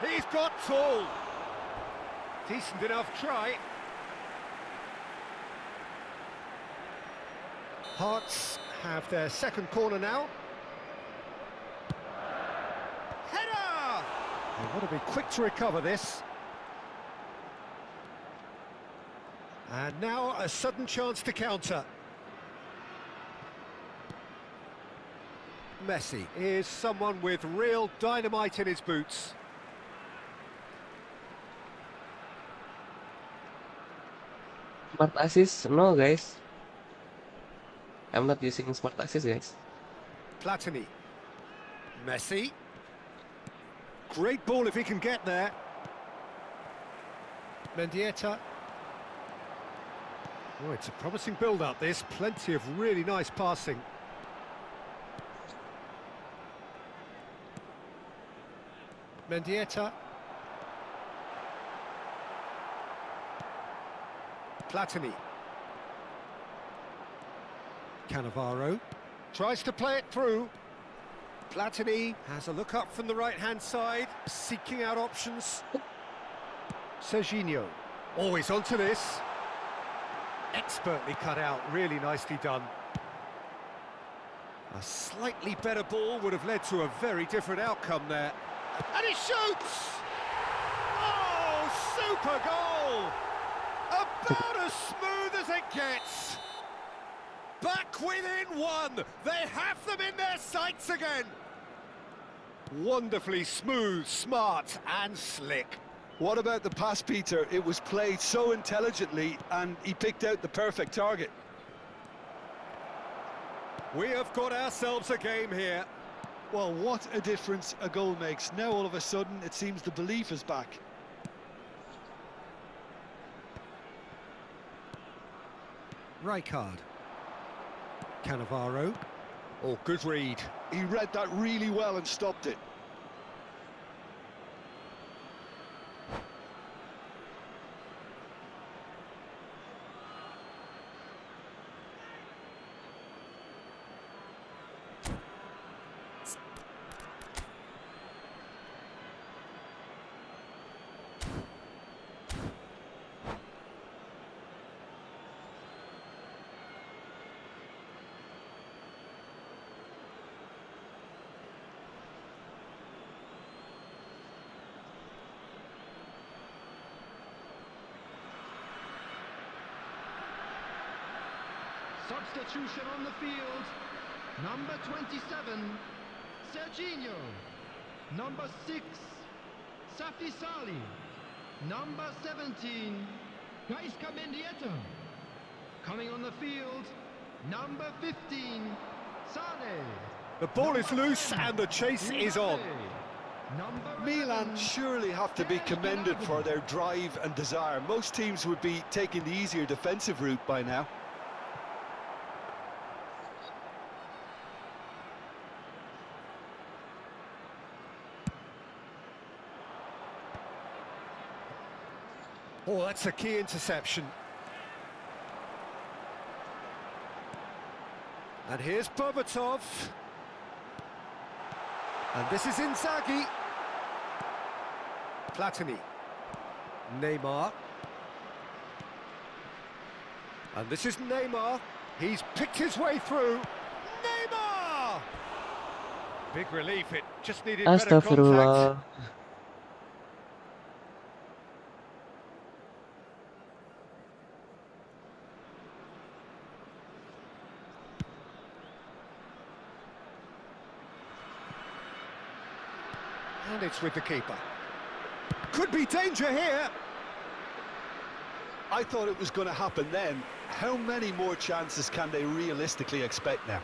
He's got tall. Decent enough try. Hearts have their second corner now. Header! They want to be quick to recover this. And now a sudden chance to counter. Messi is someone with real dynamite in his boots. Smart assist? No, guys. I'm not using smart assist, guys. Platini. Messi. Great ball if he can get there. Mendieta. Oh, it's a promising build-up, this. Plenty of really nice passing. Mendieta. Platini. Cannavaro tries to play it through. Platini has a look up from the right-hand side, seeking out options. Serginho. Always onto this. Expertly cut out, really nicely done. A slightly better ball would have led to a very different outcome there. And he shoots! Oh, super goal! About as smooth as it gets. Back within one. They have them in their sights again. Wonderfully smooth, smart and slick. What about the pass, Peter? It was played so intelligently and he picked out the perfect target. We have got ourselves a game here. Well, what a difference a goal makes. Now all of a sudden it seems the belief is back. Rijkaard. Cannavaro. Oh, good read. He read that really well and stopped it. Substitution on the field. Number 27, Serginho. Number 6, Safi Sali. Number 17, Gaisca Mendieta. Coming on the field, number 15, Sane. The ball is loose and the chase is on. Milan surely have to be commended for their drive and desire. Most teams would be taking the easier defensive route by now. Oh, that's a key interception. And here's Berbatov. And this is Inzaghi. Platini. Neymar. And this is Neymar. He's picked his way through. Neymar! Big relief, it just needed better contact. Astagfirullah. And it's with the keeper. Could be danger here. I thought it was going to happen then. How many more chances can they realistically expect now?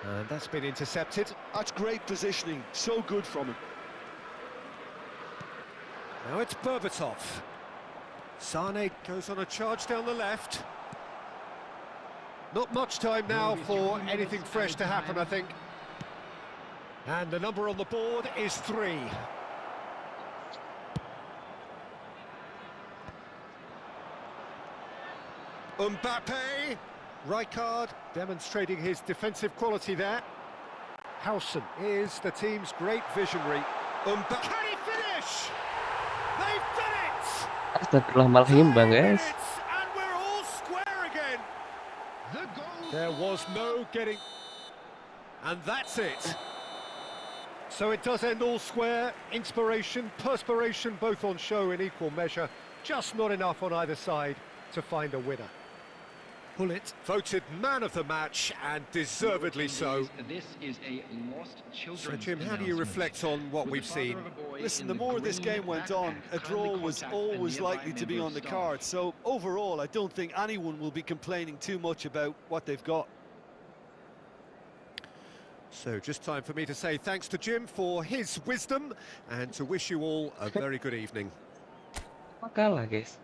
And that's been intercepted. That's great positioning. So good from him. Now it's Berbatov. Sane goes on a charge down the left. Not much time now for anything fresh to happen, I think. And the number on the board is 3. Mbappe. Rijkaard demonstrating his defensive quality there. Howson is the team's great visionary. Mbappe. Can he finish? They've done it! Astagfirullah, malah imbang, guys. And we're all square again. There was no getting... And that's it. So it does end all square. Inspiration, perspiration, both on show in equal measure. Just not enough on either side to find a winner. Pullet voted man of the match, and deservedly so. This is a lost children's So Jim, how do you reflect on what we've seen? Listen, the more this game went on, a draw was always likely to be on the card. So overall, I don't think anyone will be complaining too much about what they've got. So just time for me to say thanks to Jim for his wisdom and to wish you all a very good evening. Kalah, guys.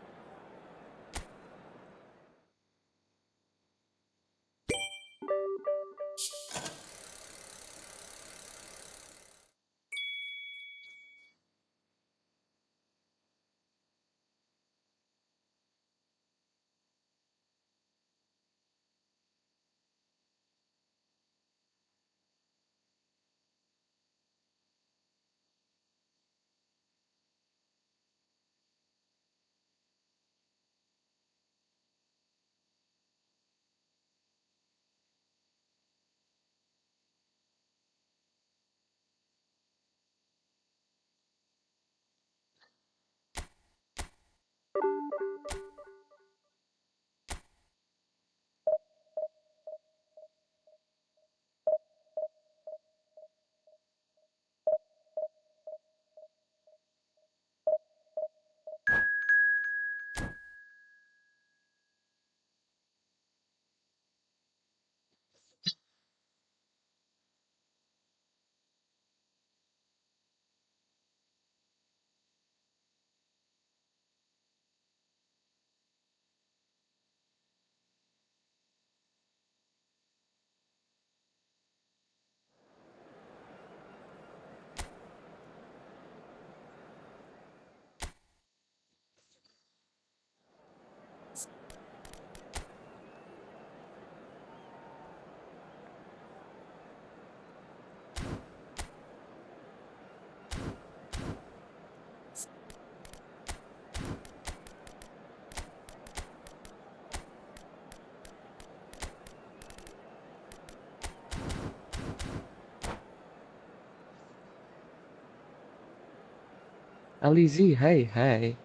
Alizi, hai, hai.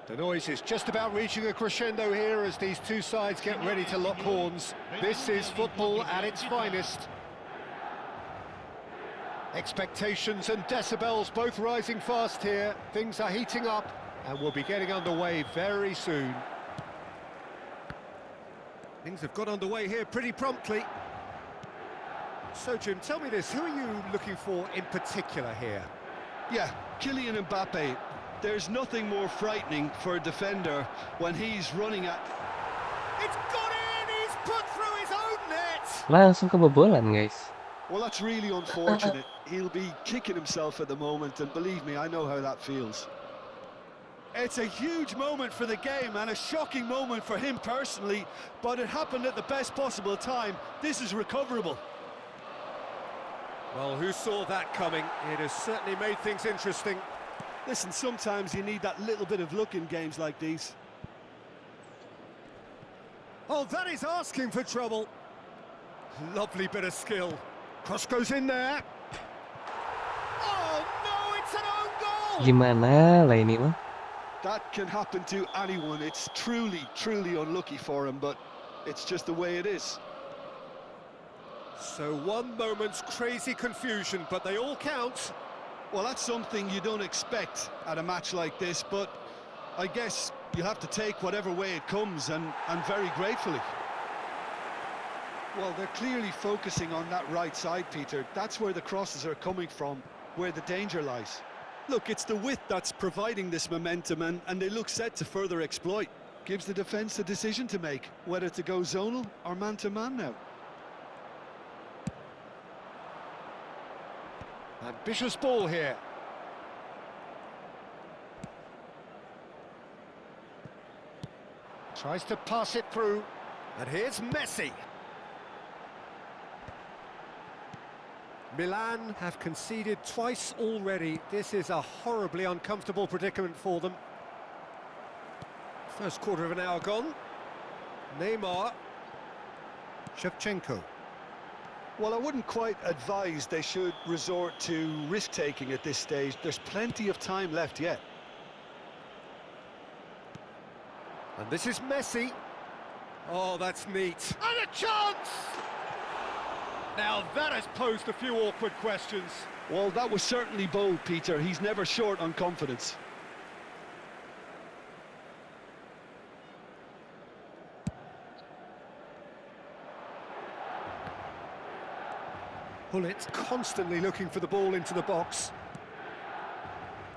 The noise is just about reaching a crescendo here as these two sides get ready to lock horns. This is football at its finest. Expectations and decibels both rising fast here. Things are heating up and we'll be getting underway very soon. Things have got underway here pretty promptly. So, Jim, tell me this, who are you looking for in particular here? Yeah, Kylian Mbappe. There's nothing more frightening for a defender when he's running at... It's got in! He's put through his own net! Langsung kebobolan, guys. Well, that's really unfortunate. He'll be kicking himself at the moment, and believe me, I know how that feels. It's a huge moment for the game and a shocking moment for him personally, but it happened at the best possible time. This is recoverable. Well, who saw that coming? It has certainly made things interesting. Listen, sometimes you need that little bit of luck in games like these. Oh, that is asking for trouble. Lovely bit of skill. Cross goes in there. Oh, no, it's an own goal! Gimana lah ini mah? That can happen to anyone. It's truly, truly unlucky for him, but it's just the way it is. So one moment's crazy confusion, but they all count. Well, that's something you don't expect at a match like this, but I guess you have to take whatever way it comes, and very gratefully. Well, they're clearly focusing on that right side, Peter. That's where the crosses are coming from, where the danger lies. Look, it's the width that's providing this momentum, and they look set to further exploit. Gives the defence a decision to make, whether to go zonal or man-to-man now. Ambitious ball here. Tries to pass it through. And here's Messi. Milan have conceded twice already. This is a horribly uncomfortable predicament for them. First quarter of an hour gone. Neymar. Shevchenko. Well, I wouldn't quite advise they should resort to risk-taking at this stage. There's plenty of time left yet. And this is Messi. Oh, that's neat. And a chance! Now that has posed a few awkward questions. Well, that was certainly bold, Peter. He's never short on confidence. Pullet constantly looking for the ball into the box.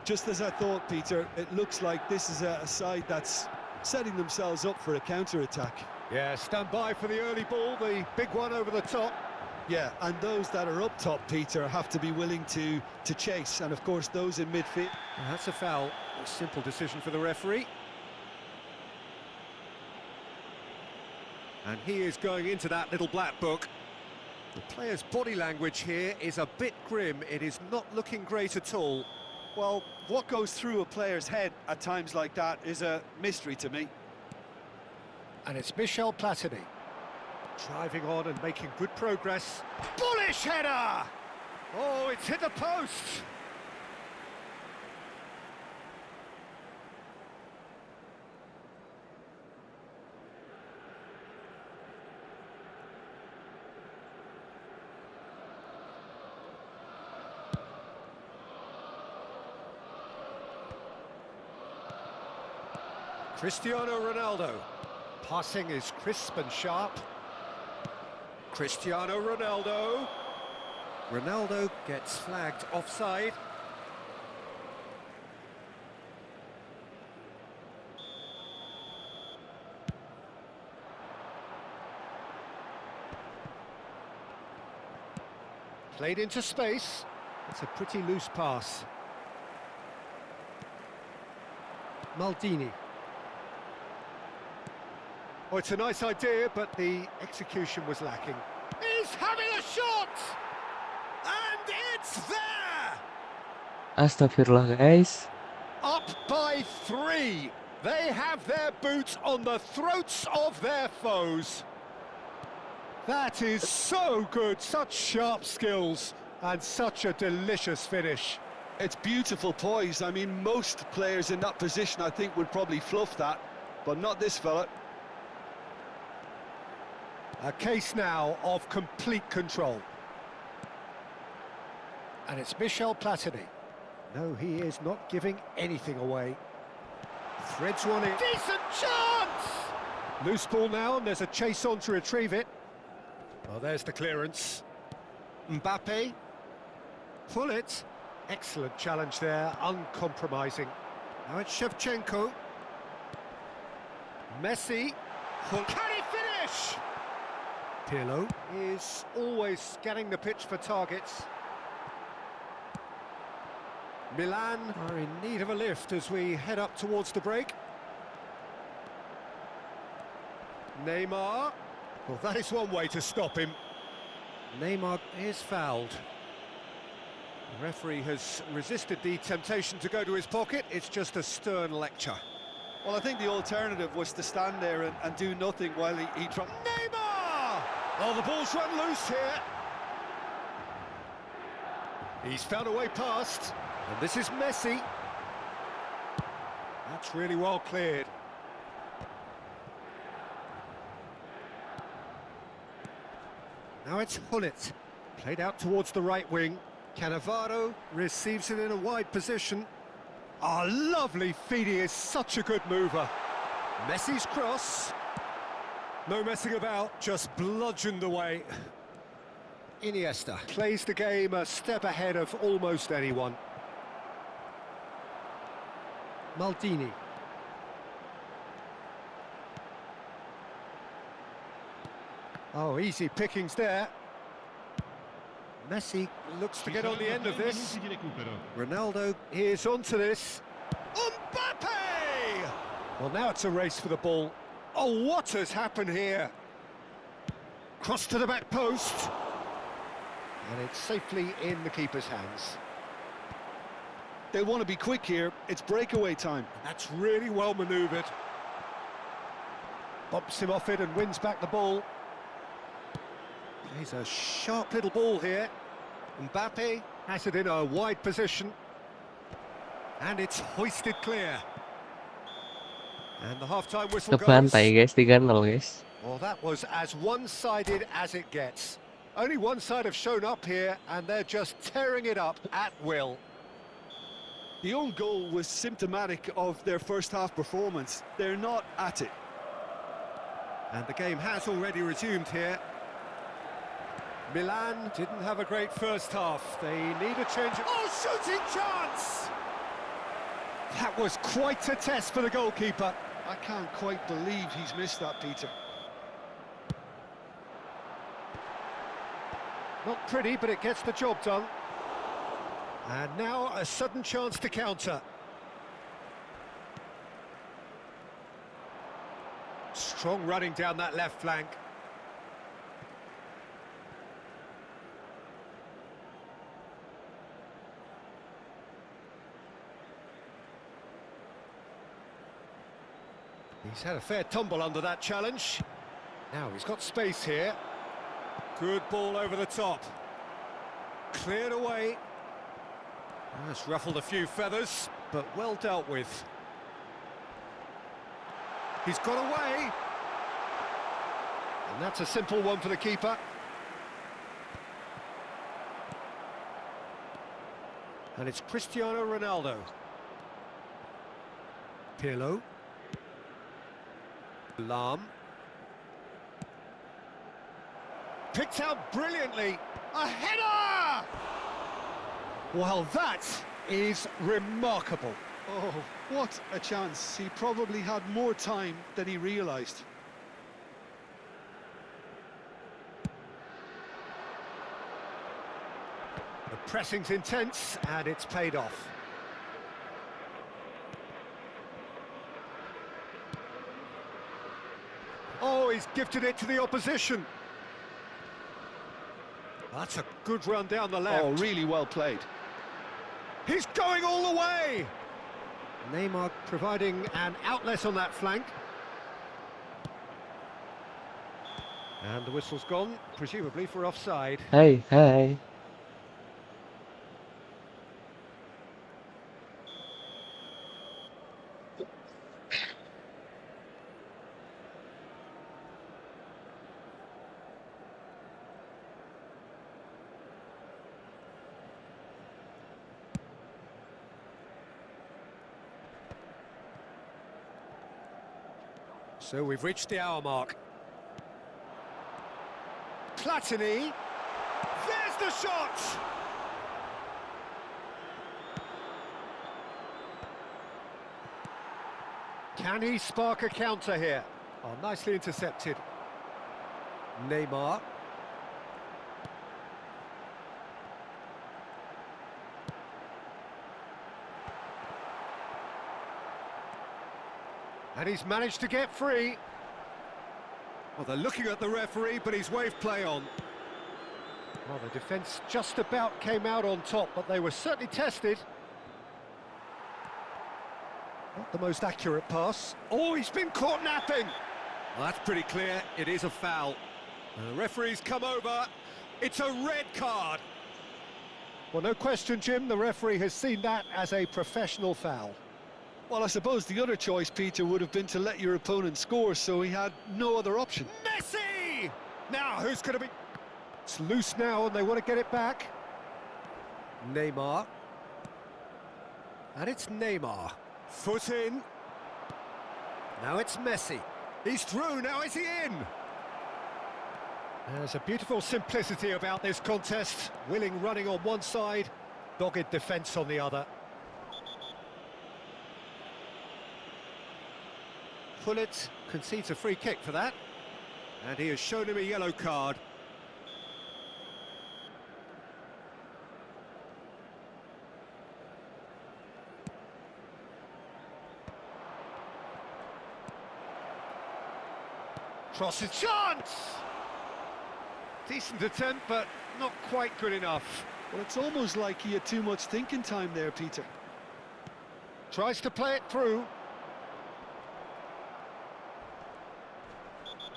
Just as I thought, Peter, it looks like this is a side that's setting themselves up for a counter-attack. Yeah, stand by for the early ball, the big one over the top. Yeah, and those that are up top, Peter, have to be willing to chase, and of course those in midfield. That's a foul. A simple decision for the referee. And he is going into that little black book. The player's body language here is a bit grim. It is not looking great at all. Well, what goes through a player's head at times like that is a mystery to me. And it's Michel Platini. Driving on and making good progress. Bullish header! Oh, it's hit the post! Cristiano Ronaldo. Passing is crisp and sharp. Cristiano Ronaldo. Ronaldo gets flagged offside. Played into space. It's a pretty loose pass. Maldini. Oh, it's a nice idea, but the execution was lacking. He's having a shot! And it's there! Astagfirullah guys. Up by 3. They have their boots on the throats of their foes. That is so good, such sharp skills and such a delicious finish. It's beautiful poise. I mean, most players in that position, I think, would probably fluff that, but not this fella. A case now of complete control. And it's Michel Platini. No, he is not giving anything away. Threads one in. Decent chance! Loose ball now, and there's a chase on to retrieve it. Well, there's the clearance. Mbappe. Pull it. Excellent challenge there, uncompromising. Now it's Shevchenko. Messi. Can he finish? Pirlo is always scanning the pitch for targets. Milan are in need of a lift as we head up towards the break. Neymar. Well, that is one way to stop him. Neymar is fouled. The referee has resisted the temptation to go to his pocket. It's just a stern lecture. Well, I think the alternative was to stand there and do nothing while he tried. Neymar! Oh, the ball's run loose here. He's found a way past. And this is Messi. That's really well cleared. Now it's Hullet. Played out towards the right wing. Cannavaro receives it in a wide position. Oh, lovely feed. He is such a good mover. Messi's cross. No messing about, just bludgeoned away. Iniesta plays the game a step ahead of almost anyone. Maldini. Oh, easy pickings there. Messi looks to get on the end of this. Ronaldo is onto this. Mbappe! Well, now it's a race for the ball. Oh, what has happened here? Cross to the back post. And it's safely in the keeper's hands. They want to be quick here. It's breakaway time. That's really well manoeuvred. Bumps him off it and wins back the ball. He's a sharp little ball here. Mbappe has it in a wide position. And it's hoisted clear. And the half-time whistle goes. Kepantai guys, 3-0 guys. Well, that was as one-sided as it gets. Only one side have shown up here, and they're just tearing it up at will. The own goal was symptomatic of their first half performance. They're not at it. And the game has already resumed here. Milan didn't have a great first half. They need a change. Oh, shooting chance! That was quite a test for the goalkeeper. I can't quite believe he's missed that, Peter. Not pretty, but it gets the job done. And now a sudden chance to counter. Strong running down that left flank. He's had a fair tumble under that challenge. Now he's got space here. Good ball over the top. Cleared away. That's ruffled a few feathers, but well dealt with. He's got away. And that's a simple one for the keeper. And it's Cristiano Ronaldo. Pirlo. Lam. Picked out brilliantly. A header! Well, that is remarkable. Oh, what a chance. He probably had more time than he realised. The pressing's intense, and it's paid off. Oh, he's gifted it to the opposition. That's a good run down the left. Oh, really well played. He's going all the way! Neymar providing an outlet on that flank. And the whistle's gone, presumably for offside. Hai, hai. So we've reached the hour mark. Platini. There's the shot! Can he spark a counter here? Oh, nicely intercepted. Neymar. And he's managed to get free. Well, they're looking at the referee, but he's waved play on. Well, the defence just about came out on top, but they were certainly tested. Not the most accurate pass. Oh, he's been caught napping. Well, that's pretty clear. It is a foul. And the referee's come over. It's a red card. Well, no question, Jim, the referee has seen that as a professional foul. Well, I suppose the other choice, Peter, would have been to let your opponent score, so he had no other option. Messi! Now, who's going to be... It's loose now, and they want to get it back. Neymar. And it's Neymar. Foot in. Now it's Messi. He's through, now is he in? There's a beautiful simplicity about this contest. Willing running on one side, dogged defence on the other. Pullet concedes a free kick for that, and he has shown him a yellow card. Crosses, chance! Decent attempt, but not quite good enough. Well, it's almost like he had too much thinking time there, Peter. Tries to play it through.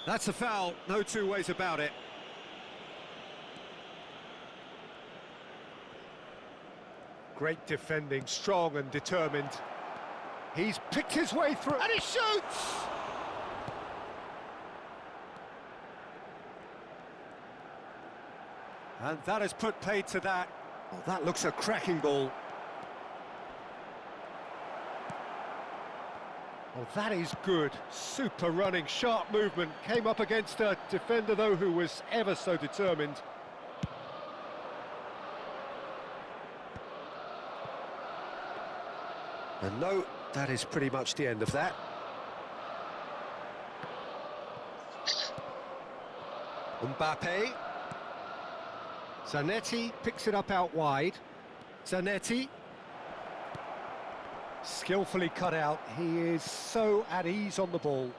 That's a foul, no two ways about it. Great defending, strong and determined. He's picked his way through, and he shoots! And that has put paid to that. Well, that looks a cracking ball. Well, that is good. Super running, sharp movement. Came up against a defender, though, who was ever so determined. And no, that is pretty much the end of that. Mbappe. Zanetti picks it up out wide. Zanetti. Skillfully cut out. He is so at ease on the ball.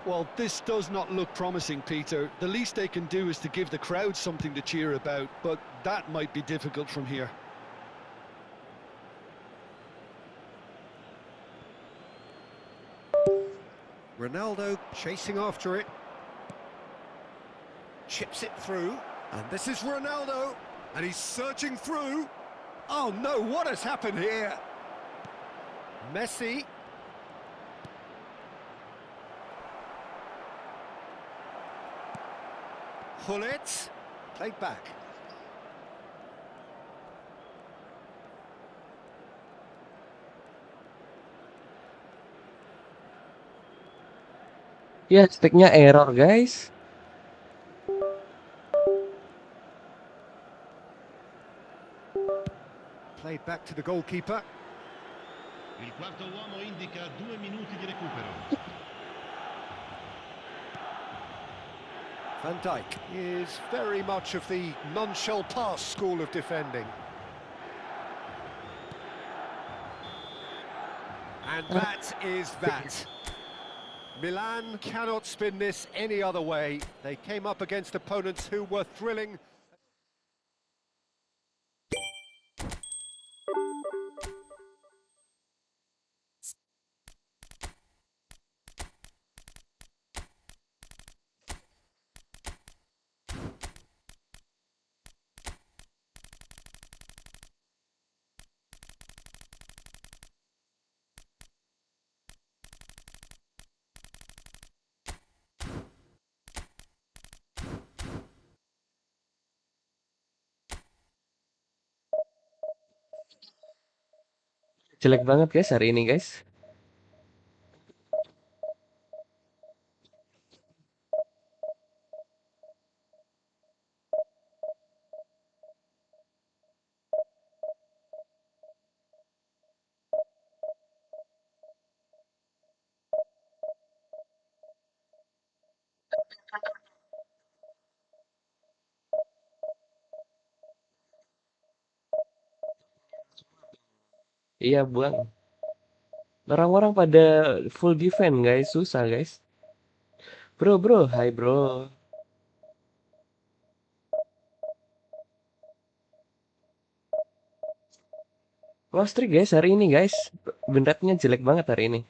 Well, this does not look promising, Peter. The least they can do is to give the crowd something to cheer about, but that might be difficult from here. Ronaldo chasing after it. Chips it through. And this is Ronaldo. And he's surging through. Oh no, what has happened here? Messi. Pullet. Played back. Ya, sticknya error, guys. Played back to the goalkeeper. Il quarto uomo indica 2 minuti di recupero. Van Dijk is very much of the none-shall pass school of defending. And that is that. Milan cannot spin this any other way. They came up against opponents who were thrilling. Jelek banget guys hari ini guys. Iya bang. Orang-orang pada full defense guys, susah guys. Bro, hai bro. Lost streak guys hari ini guys. Win rate-nya jelek banget hari ini.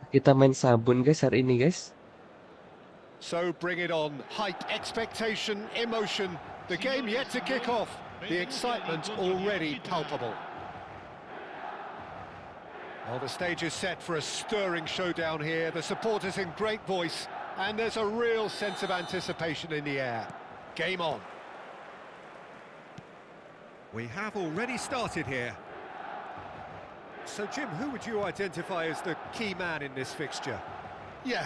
Kita main sabun guys hari ini guys. So bring it on. Hype, expectation, emotion. The game yet to kick off. The excitement already palpable. Well, the stage is set for a stirring showdown here. The supporters in great voice, and there's a real sense of anticipation in the air. Game on. We have already started here. So, Jim, who would you identify as the key man in this fixture? Yeah,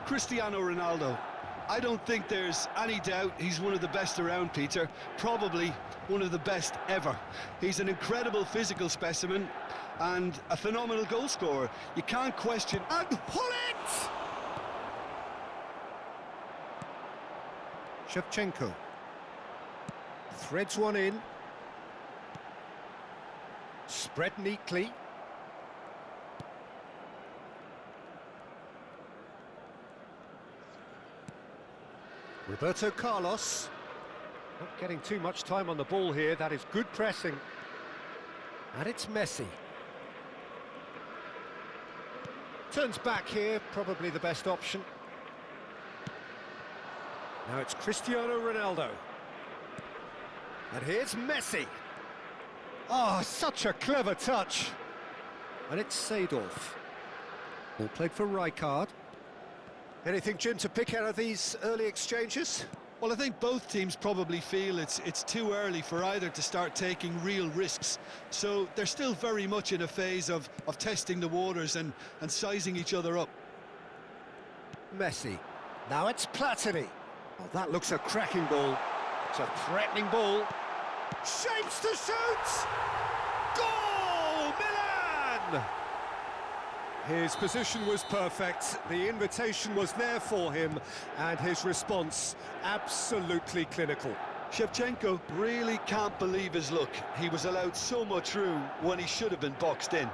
Cristiano Ronaldo. I don't think there's any doubt he's one of the best around, Peter. Probably one of the best ever. He's an incredible physical specimen and a phenomenal goal scorer. You can't question... And pull it! Shevchenko. Threads one in. Spread neatly. Roberto Carlos. Not getting too much time on the ball here. That is good pressing. And it's Messi. Turns back here, probably the best option. Now it's Cristiano Ronaldo. And here's Messi. Oh, such a clever touch. And it's Seedorf. Ball played for Rijkaard. Anything, Jim, to pick out of these early exchanges? Well, I think both teams probably feel it's too early for either to start taking real risks. So they're still very much in a phase of testing the waters and sizing each other up. Messi. Now it's Platini. Oh, that looks a cracking ball. It's a threatening ball. Shapes to shoot! Goal! Milan! His position was perfect, the invitation was there for him, and his response absolutely clinical. Shevchenko really can't believe his luck. He was allowed so much room when he should have been boxed in.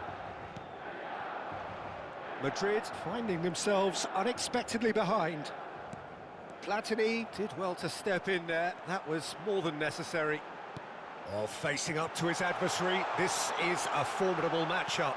Madrid finding themselves unexpectedly behind. Platini did well to step in there, that was more than necessary. Oh, facing up to his adversary, this is a formidable matchup.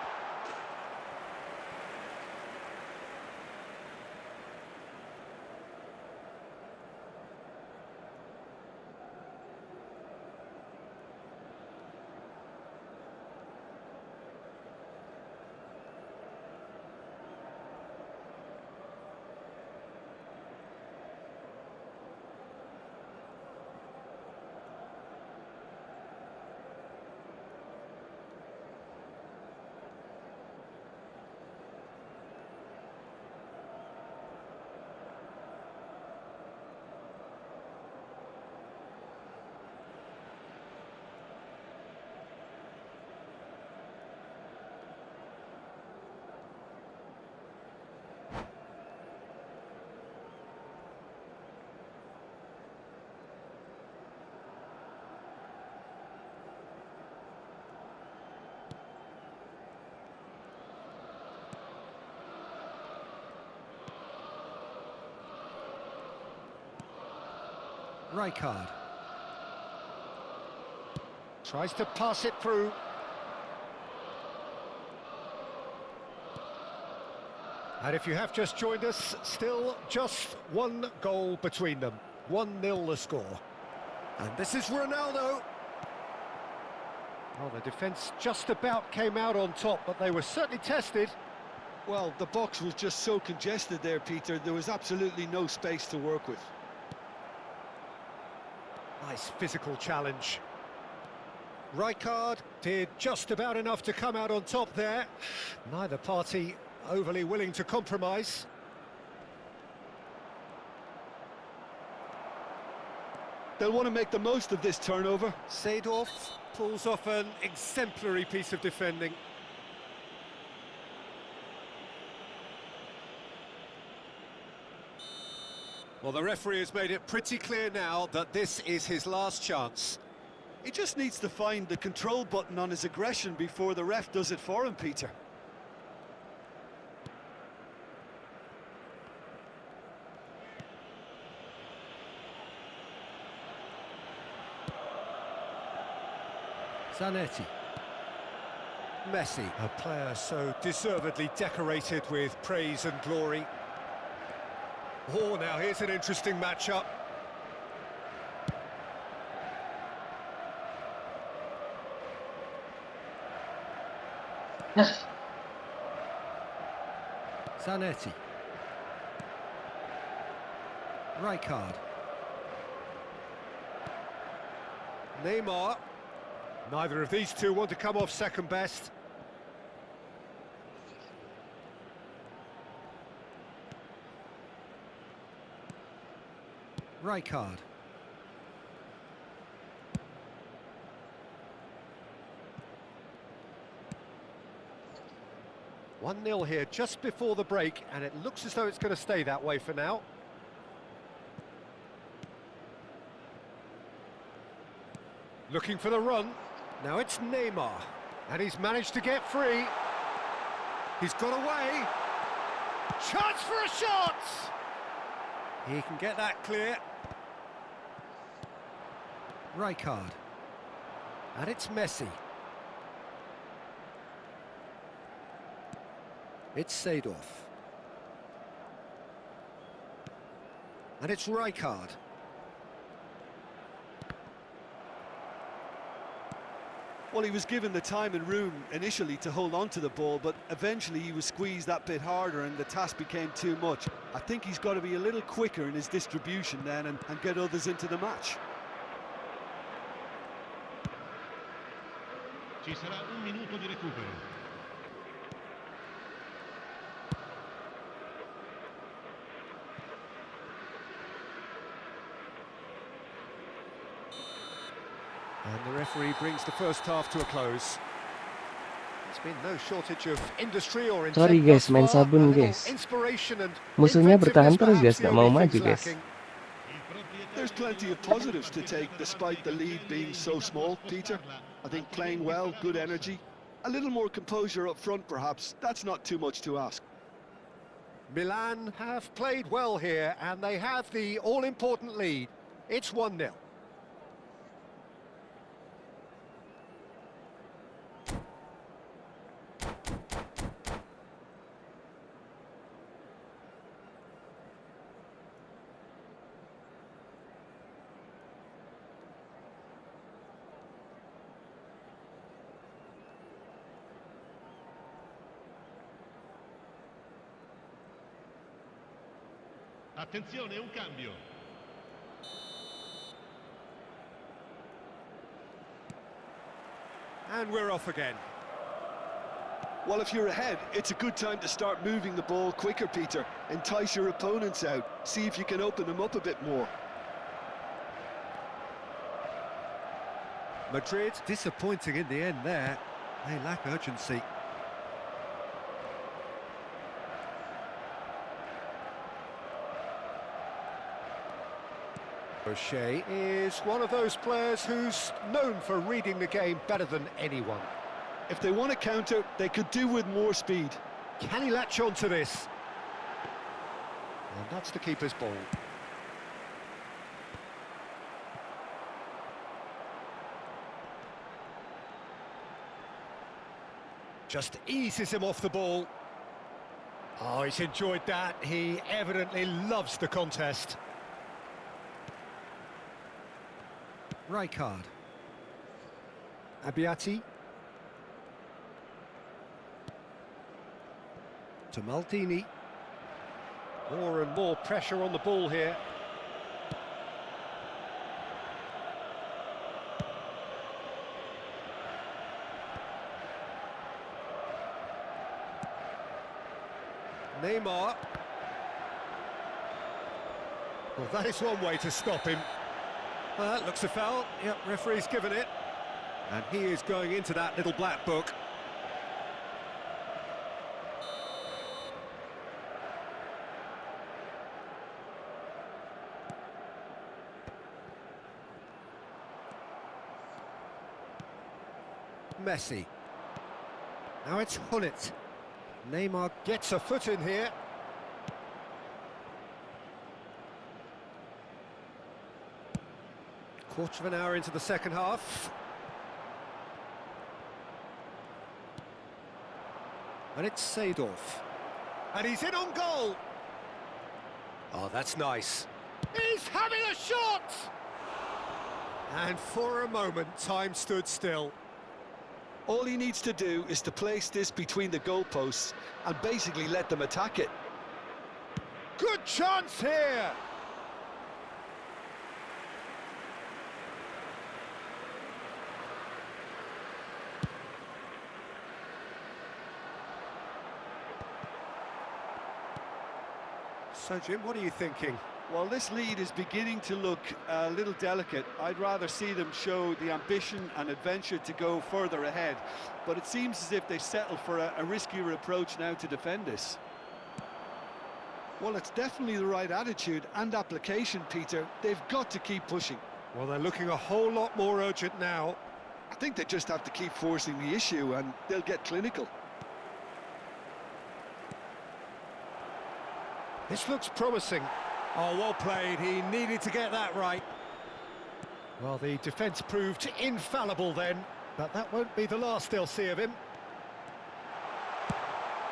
Rijkaard. Tries to pass it through. And if you have just joined us, still just one goal between them. 1-0 the score. And this is Ronaldo. Well, the defence just about came out on top, but they were certainly tested. Well, the box was just so congested there, Peter. There was absolutely no space to work with. Nice physical challenge. Rijkaard did just about enough to come out on top there. Neither party overly willing to compromise. They'll want to make the most of this turnover. Seedorf pulls off an exemplary piece of defending. Well, the referee has made it pretty clear now that this is his last chance. He just needs to find the control button on his aggression before the ref does it for him, Peter. Zanetti. Messi, a player so deservedly decorated with praise and glory. Oh, now here's an interesting matchup. Zanetti. Rijkaard. Neymar. Neither of these two want to come off second best. Rijkaard. One 0 here just before the break, and it looks as though it's going to stay that way for now. Looking for the run. Now it's Neymar, and he's managed to get free. He's got away. Chance for a shot! He can get that clear. Rijkaard. And it's Messi. It's Seedorf. And it's Rijkaard. Well, he was given the time and room initially to hold on to the ball, but eventually he was squeezed that bit harder and the task became too much. I think he's got to be a little quicker in his distribution then and get others into the match. Ci sarà un minuto di recupero. And the referee brings the first half to a close. There's been no shortage of industry or Sorry guys, main sabun guys. Musuhnya bertahan terus guys, gak mau maju guys. There's plenty of positives to take despite the lead being so small, Peter. I think playing well, good energy, a little more composure up front perhaps, that's not too much to ask. Milan have played well here and they have the all-important lead. It's 1-0. Attenzione, un cambio. And we're off again. Well, if you're ahead, it's a good time to start moving the ball quicker, Peter. Entice your opponents out. See if you can open them up a bit more. Madrid disappointing in the end there. They lack urgency. O'Shea is one of those players who's known for reading the game better than anyone. If they want to counter, they could do with more speed. Can he latch on to this? And that's the keeper's ball. Just eases him off the ball. Oh, he's enjoyed that. He evidently loves the contest. Rijkaard. Abbiati. To Maldini. More and more pressure on the ball here. Neymar. Well, that is one way to stop him. Well, that looks a foul. Yep, referee's given it. And he is going into that little black book. Messi. Now it's Hullet. Neymar gets a foot in here. Quarter of an hour into the second half. And it's Seedorf. And he's in on goal. Oh, that's nice. He's having a shot! And for a moment, time stood still. All he needs to do is to place this between the goalposts and basically let them attack it. Good chance here! So, Jim, what are you thinking? Well, this lead is beginning to look a little delicate. I'd rather see them show the ambition and adventure to go further ahead. But it seems as if they settle for a riskier approach now to defend this. Well, it's definitely the right attitude and application, Peter. They've got to keep pushing. Well, they're looking a whole lot more urgent now. I think they just have to keep forcing the issue and they'll get clinical. This looks promising. Oh, well played. He needed to get that right. Well, the defence proved infallible then, but that won't be the last they'll see of him.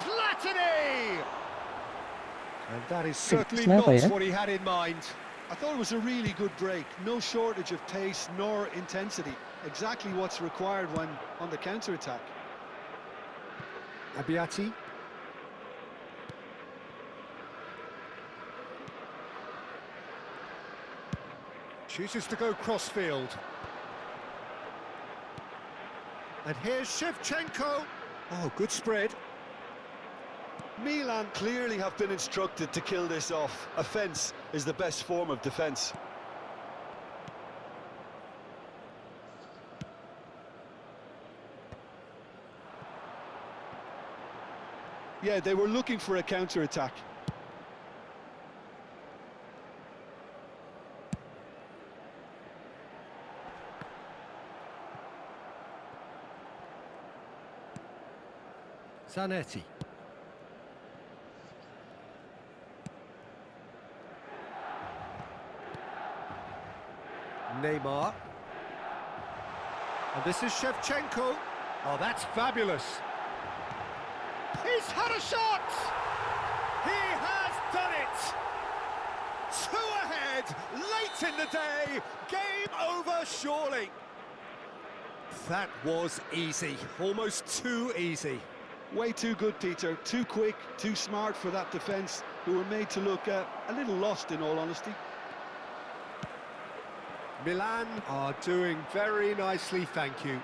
Platini! And that is certainly not what he had in mind. I thought it was a really good break. No shortage of pace nor intensity. Exactly what's required when on the counter-attack. Abbiati. Chooses to go cross-field. And here's Shevchenko. Oh, good spread. Milan clearly have been instructed to kill this off. Offence is the best form of defence. Yeah, they were looking for a counter-attack. Zanetti. Neymar. And this is Shevchenko. Oh, that's fabulous. He's had a shot! He has done it! 2 ahead, late in the day, game over surely. That was easy, almost too easy. Way too good, Peter. Too quick, too smart for that defence, who were made to look a little lost, in all honesty. Milan are doing very nicely, thank you.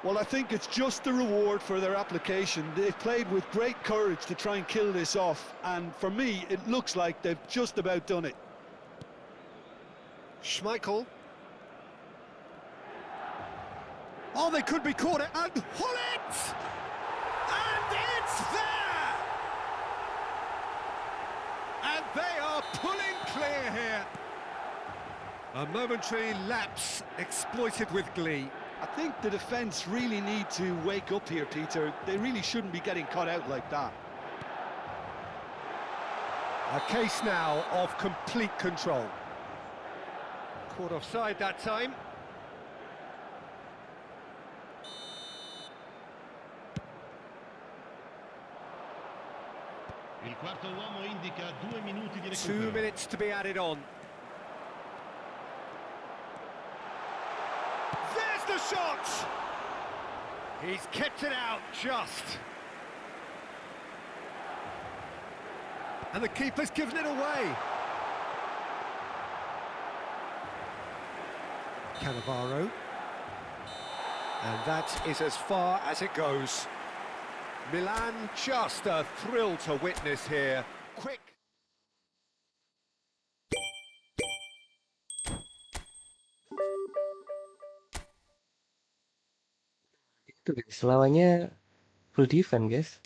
Well, I think it's just the reward for their application. They've played with great courage to try and kill this off, and for me, it looks like they've just about done it. Schmeichel. Oh, they could be caught, and Hullet! And it's there! And they are pulling clear here. A momentary lapse exploited with glee. I think the defence really need to wake up here, Peter. They really shouldn't be getting caught out like that. A case now of complete control. Caught offside that time. Il quarto uomo indica 2 minuti di 2 recupero. minutes to be added on. There's the shot! He's kept it out just. And the keeper's given it away. Cannavaro. And that is as far as it goes. Milan, just a thrill to witness here. Quick. Itu guys, lawannya full defense guys.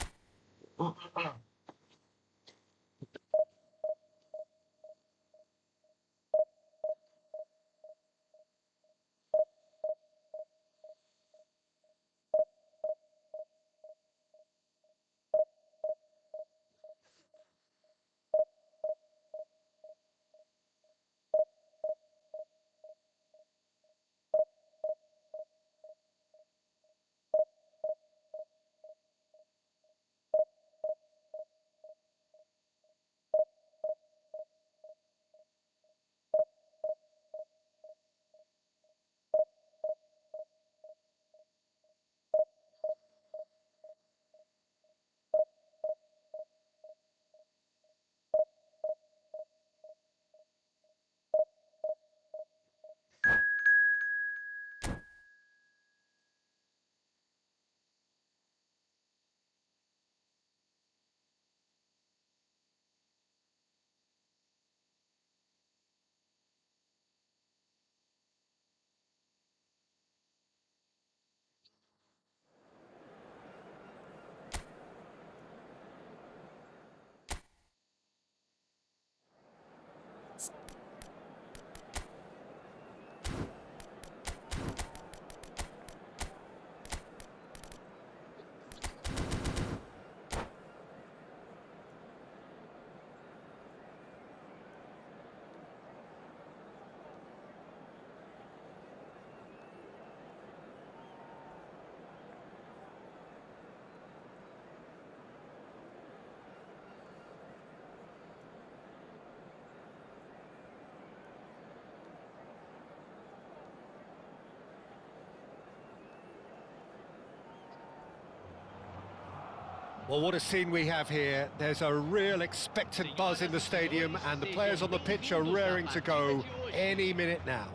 Well, what a scene we have here. There's a real expectant buzz in the stadium, and the players on the pitch are raring to go any minute now.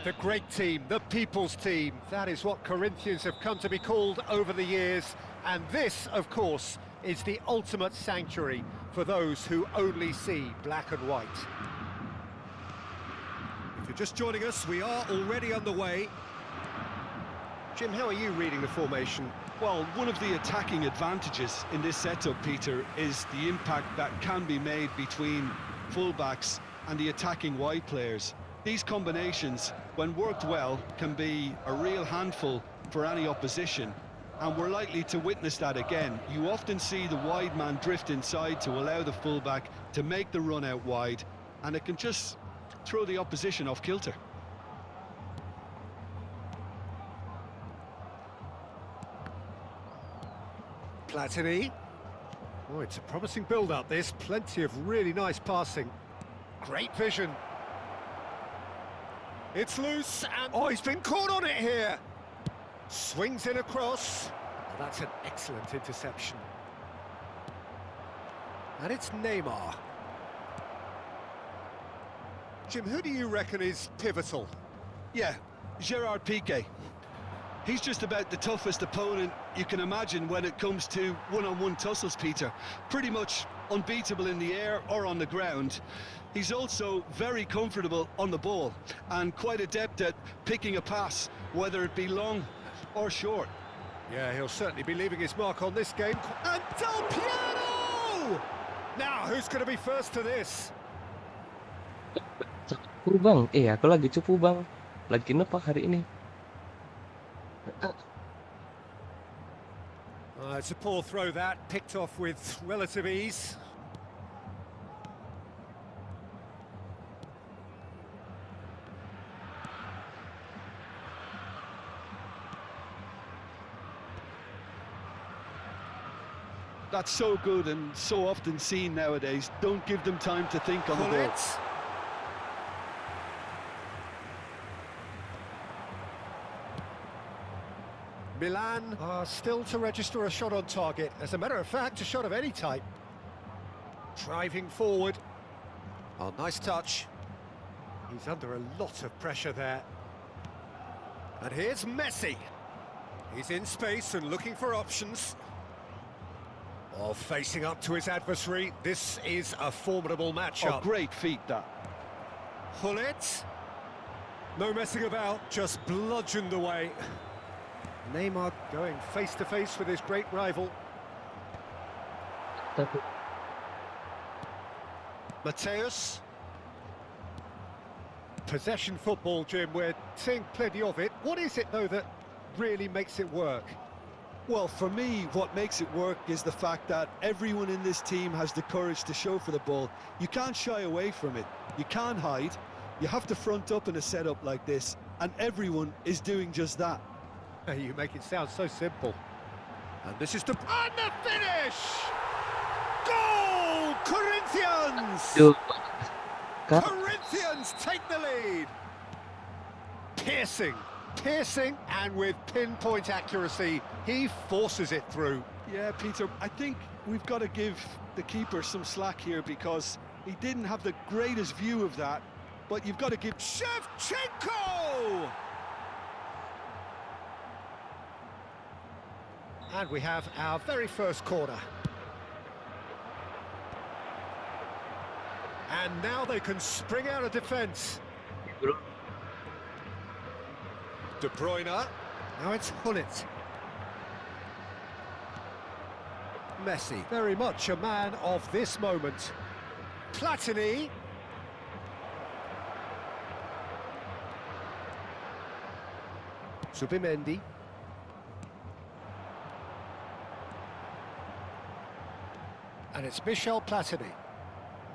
The great team, the people's team, that is what Corinthians have come to be called over the years, and this, of course, is the ultimate sanctuary for those who only see black and white. If you're just joining us, we are already underway. Jim, how are you reading the formation? Well, one of the attacking advantages in this setup, Peter, is the impact that can be made between fullbacks and the attacking wide players. These combinations, when worked well, can be a real handful for any opposition, and we're likely to witness that again. You often see the wide man drift inside to allow the fullback to make the run out wide, and it can just throw the opposition off kilter. Platini. Oh, it's a promising build-up, this. Plenty of really nice passing. Great vision. It's loose, and... oh, he's been caught on it here! Swings in across. Oh, that's an excellent interception. And it's Neymar. Jim, who do you reckon is pivotal? Yeah, Gerard Piqué. He's just about the toughest opponent you can imagine when it comes to one-on-one tussles, Peter. Pretty much unbeatable in the air or on the ground. He's also very comfortable on the ball and quite adept at picking a pass, whether it be long or short. Yeah, he'll certainly be leaving his mark on this game. And Del Piero! Now, who's going to be first to this? Cupu bang, aku lagi cupu bang. Lagi nepak hari ini. It's a poor throw that, picked off with relative ease. That's so good and so often seen nowadays. Don't give them time to think on the ball. Gullit. Milan are still to register a shot on target. As a matter of fact, a shot of any type. Driving forward. Oh, nice touch. He's under a lot of pressure there. And here's Messi. He's in space and looking for options. Oh, facing up to his adversary. This is a formidable matchup. Oh, great feat, that. Gullit. No messing about, just bludgeoned away. Neymar going face-to-face with his great rival. Tapi Mateus. Possession football, Jim, we're seeing plenty of it. What is it, though, that really makes it work? Well, for me, what makes it work is the fact that everyone in this team has the courage to show for the ball. You can't shy away from it. You can't hide. You have to front up in a setup like this, and everyone is doing just that. You make it sound so simple. And this is the... And the finish! Goal! Corinthians! Duh. Kak, Corinthians take the lead! Piercing, and with pinpoint accuracy, he forces it through. Yeah, Peter, I think we've got to give the keeper some slack here because he didn't have the greatest view of that, but you've got to give... Shevchenko! And we have our very first corner. And now they can spring out of defence. bro. De Bruyne. Now it's Gullit. Messi, very much a man of this moment. Platini. Zubimendi. And it's Michel Platini.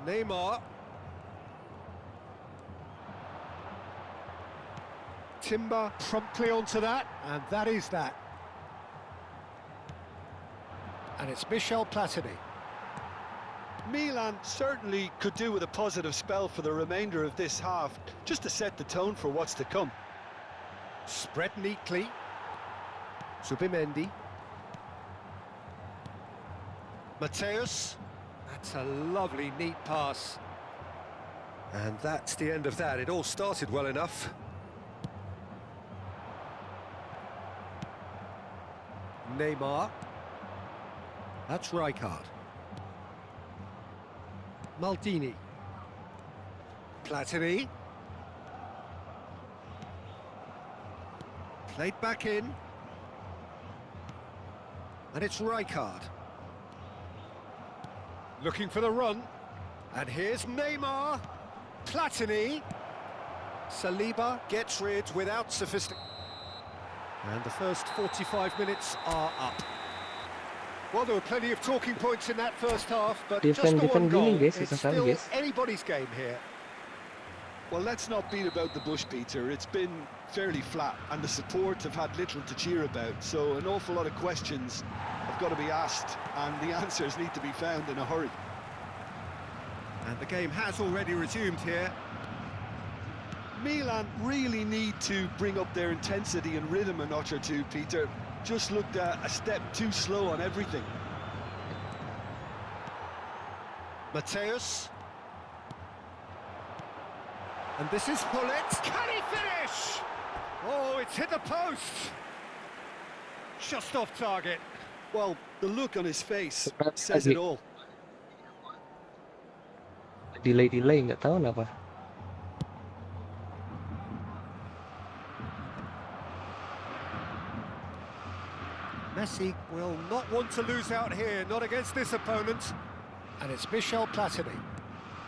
Neymar. Timber promptly onto that, and that is that. And it's Michel Platini. Milan certainly could do with a positive spell for the remainder of this half, just to set the tone for what's to come. Spread neatly. Zubimendi. Mateus. That's a lovely, neat pass. And that's the end of that. It all started well enough. Neymar. That's Rijkaard. Maldini. Platini. Played back in. And it's Rijkaard. Looking for the run. And here's Neymar. Platini. Saliba gets rid without sophistication. And the first 45 minutes are up. Well, there were plenty of talking points in that first half, but just the one Defend goal, winning, guys. it's Isa still guys. anybody's game here. Well, let's not beat about the bush, Peter. It's been fairly flat, and the support have had little to cheer about, so an awful lot of questions have got to be asked, and the answers need to be found in a hurry. And the game has already resumed here. Milan really need to bring up their intensity and rhythm a notch or two, Peter. Just looked a step too slow on everything. Mateus. And this is Gullit. Can he finish? Oh, it's hit the post. Just off target. Well, the look on his face Berat says lagi. it all. Delay nggak tahu kenapa. Messi will not want to lose out here, not against this opponent. And it's Michel Platini.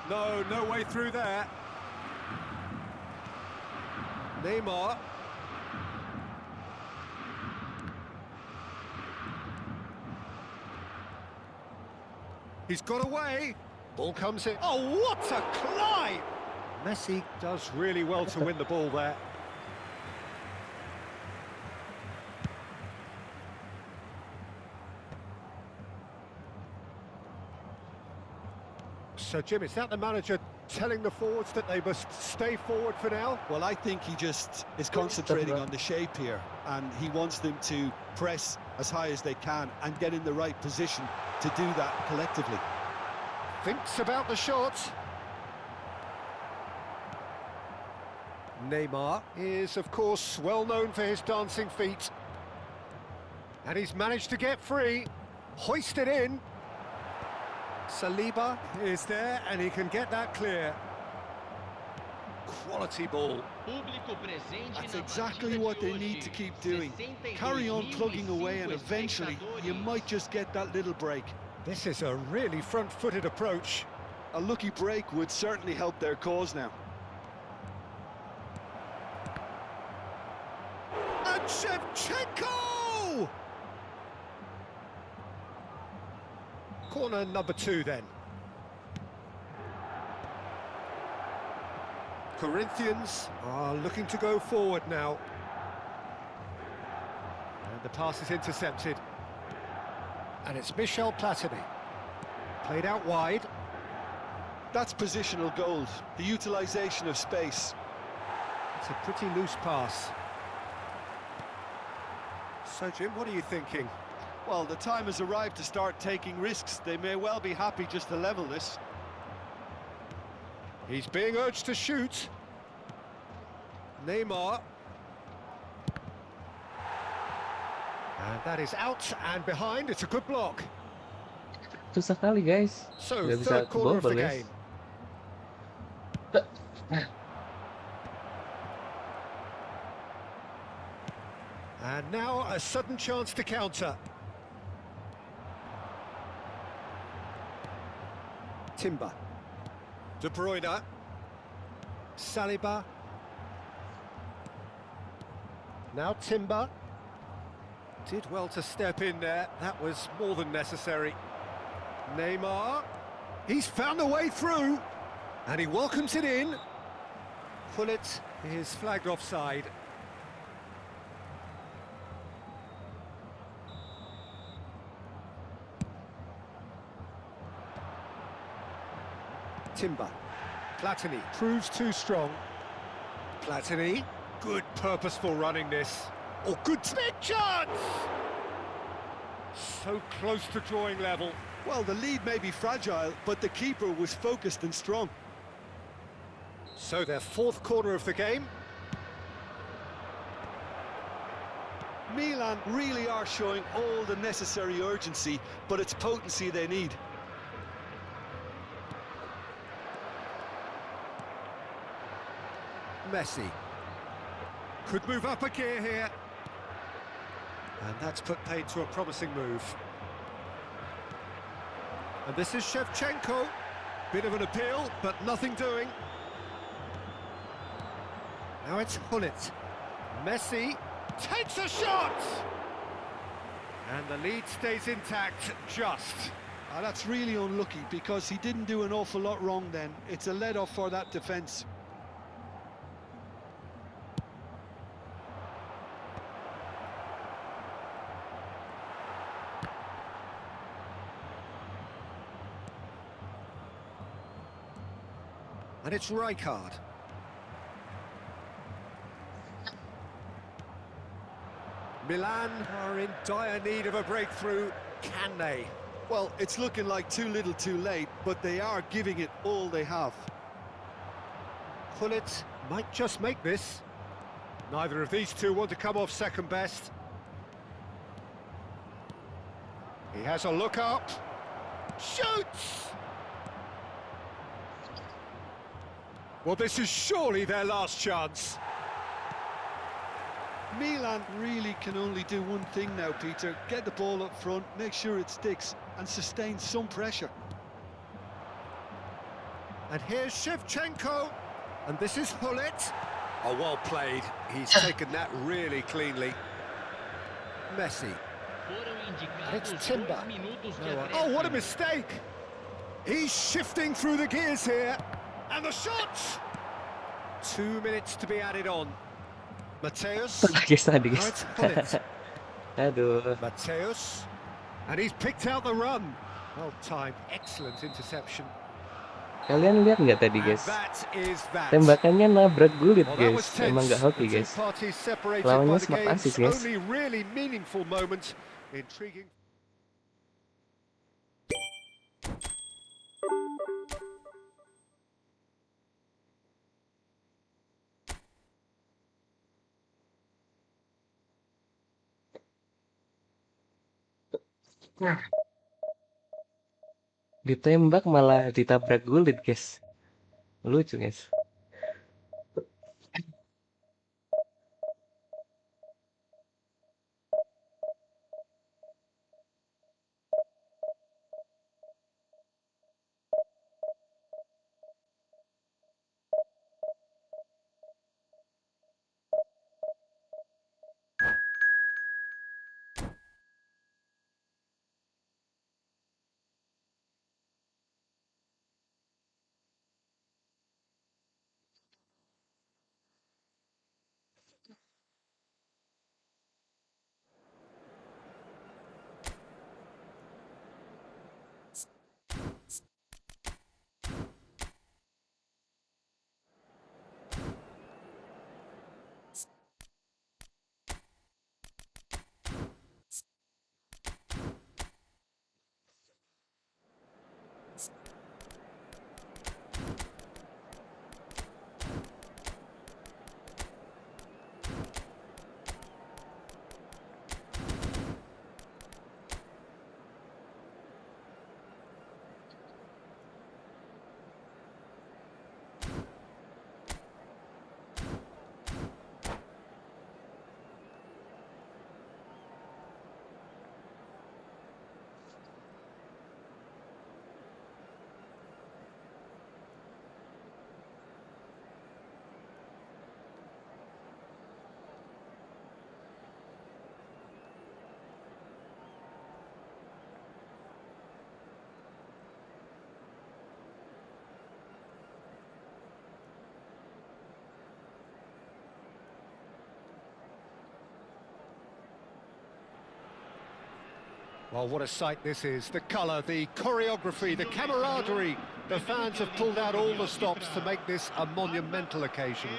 No way through there. Neymar. He's got away. Ball comes in. Oh, what a climb! Messi does really well to win the ball there. So, Jim, is that the manager telling the forwards that they must stay forward for now? Well, I think he just is concentrating on the shape here, and he wants them to press as high as they can and get in the right position to do that collectively. Thinks about the shot. Neymar is, of course, well known for his dancing feet. And he's managed to get free. Hoisted in. Saliba is there, and he can get that clear. Quality ball. That's exactly what they need to keep doing. Carry on plugging away, and eventually you might just get that little break. This is a really front-footed approach. A lucky break would certainly help their cause now. And Shevchenko! Corner number 2 then. Corinthians are looking to go forward now. And the pass is intercepted. And it's Michel Platini. Played out wide. That's positional gold, the utilisation of space. It's a pretty loose pass. So, Jim, what are you thinking? Well, the time has arrived to start taking risks. They may well be happy just to level this. He's being urged to shoot. Neymar. And that is out and behind. It's a good block. Susah kali guys. So, Nggak bisa third corner of the kebobol, guys. game. And now a sudden chance to counter. Timber. De Bruyne. Saliba. Now Timber. Did well to step in there. That was more than necessary. Neymar. He's found a way through. And he welcomes it in. Pullet is flagged offside. Timber. Platini proves too strong. Platini, good purposeful running this. Oh, good big chance! So close to drawing level. Well, the lead may be fragile, but the keeper was focused and strong. So their fourth corner of the game. Milan really are showing all the necessary urgency, but it's potency they need. Messi. Could move up a gear here. And that's put paid to a promising move. And this is Shevchenko. Bit of an appeal, but nothing doing. Now it's Hullet. Messi takes a shot! And the lead stays intact, just. That's really unlucky, because he didn't do an awful lot wrong then. It's a let-off for that defence. And it's Rijkaard. Milan are in dire need of a breakthrough. Can they? Well, it's looking like too little too late, but they are giving it all they have. Pullet might just make this. Neither of these two want to come off second best. He has a look up. Shoots! Well, this is surely their last chance. Milan really can only do one thing now, Peter. Get the ball up front, make sure it sticks, and sustain some pressure. And here's Shevchenko. And this is Hullet. Oh, well played. He's taken that really cleanly. Messi. And it's Timber. Oh, what a mistake! He's shifting through the gears here. And the shot! 2 minutes to be added on. Mateus. Guys tadi Now guys. it's Hullet. Aduh. Mateus. And he's picked out the run. Well timed, excellent interception. Kalian lihat nggak tadi, And guys? that is that. Tembakannya nabrak gulit, Well, that was guys. Emang nggak tense. hoki, The two guys. parties separated by Lawannya the smart game's assist, guys. only really meaningful moment. Intriguing. Ditembak malah ditabrak gulit, guys. Lucu, guys. Well, what a sight this is. The colour, the choreography, the camaraderie. The fans have pulled out all the stops to make this a monumental occasion.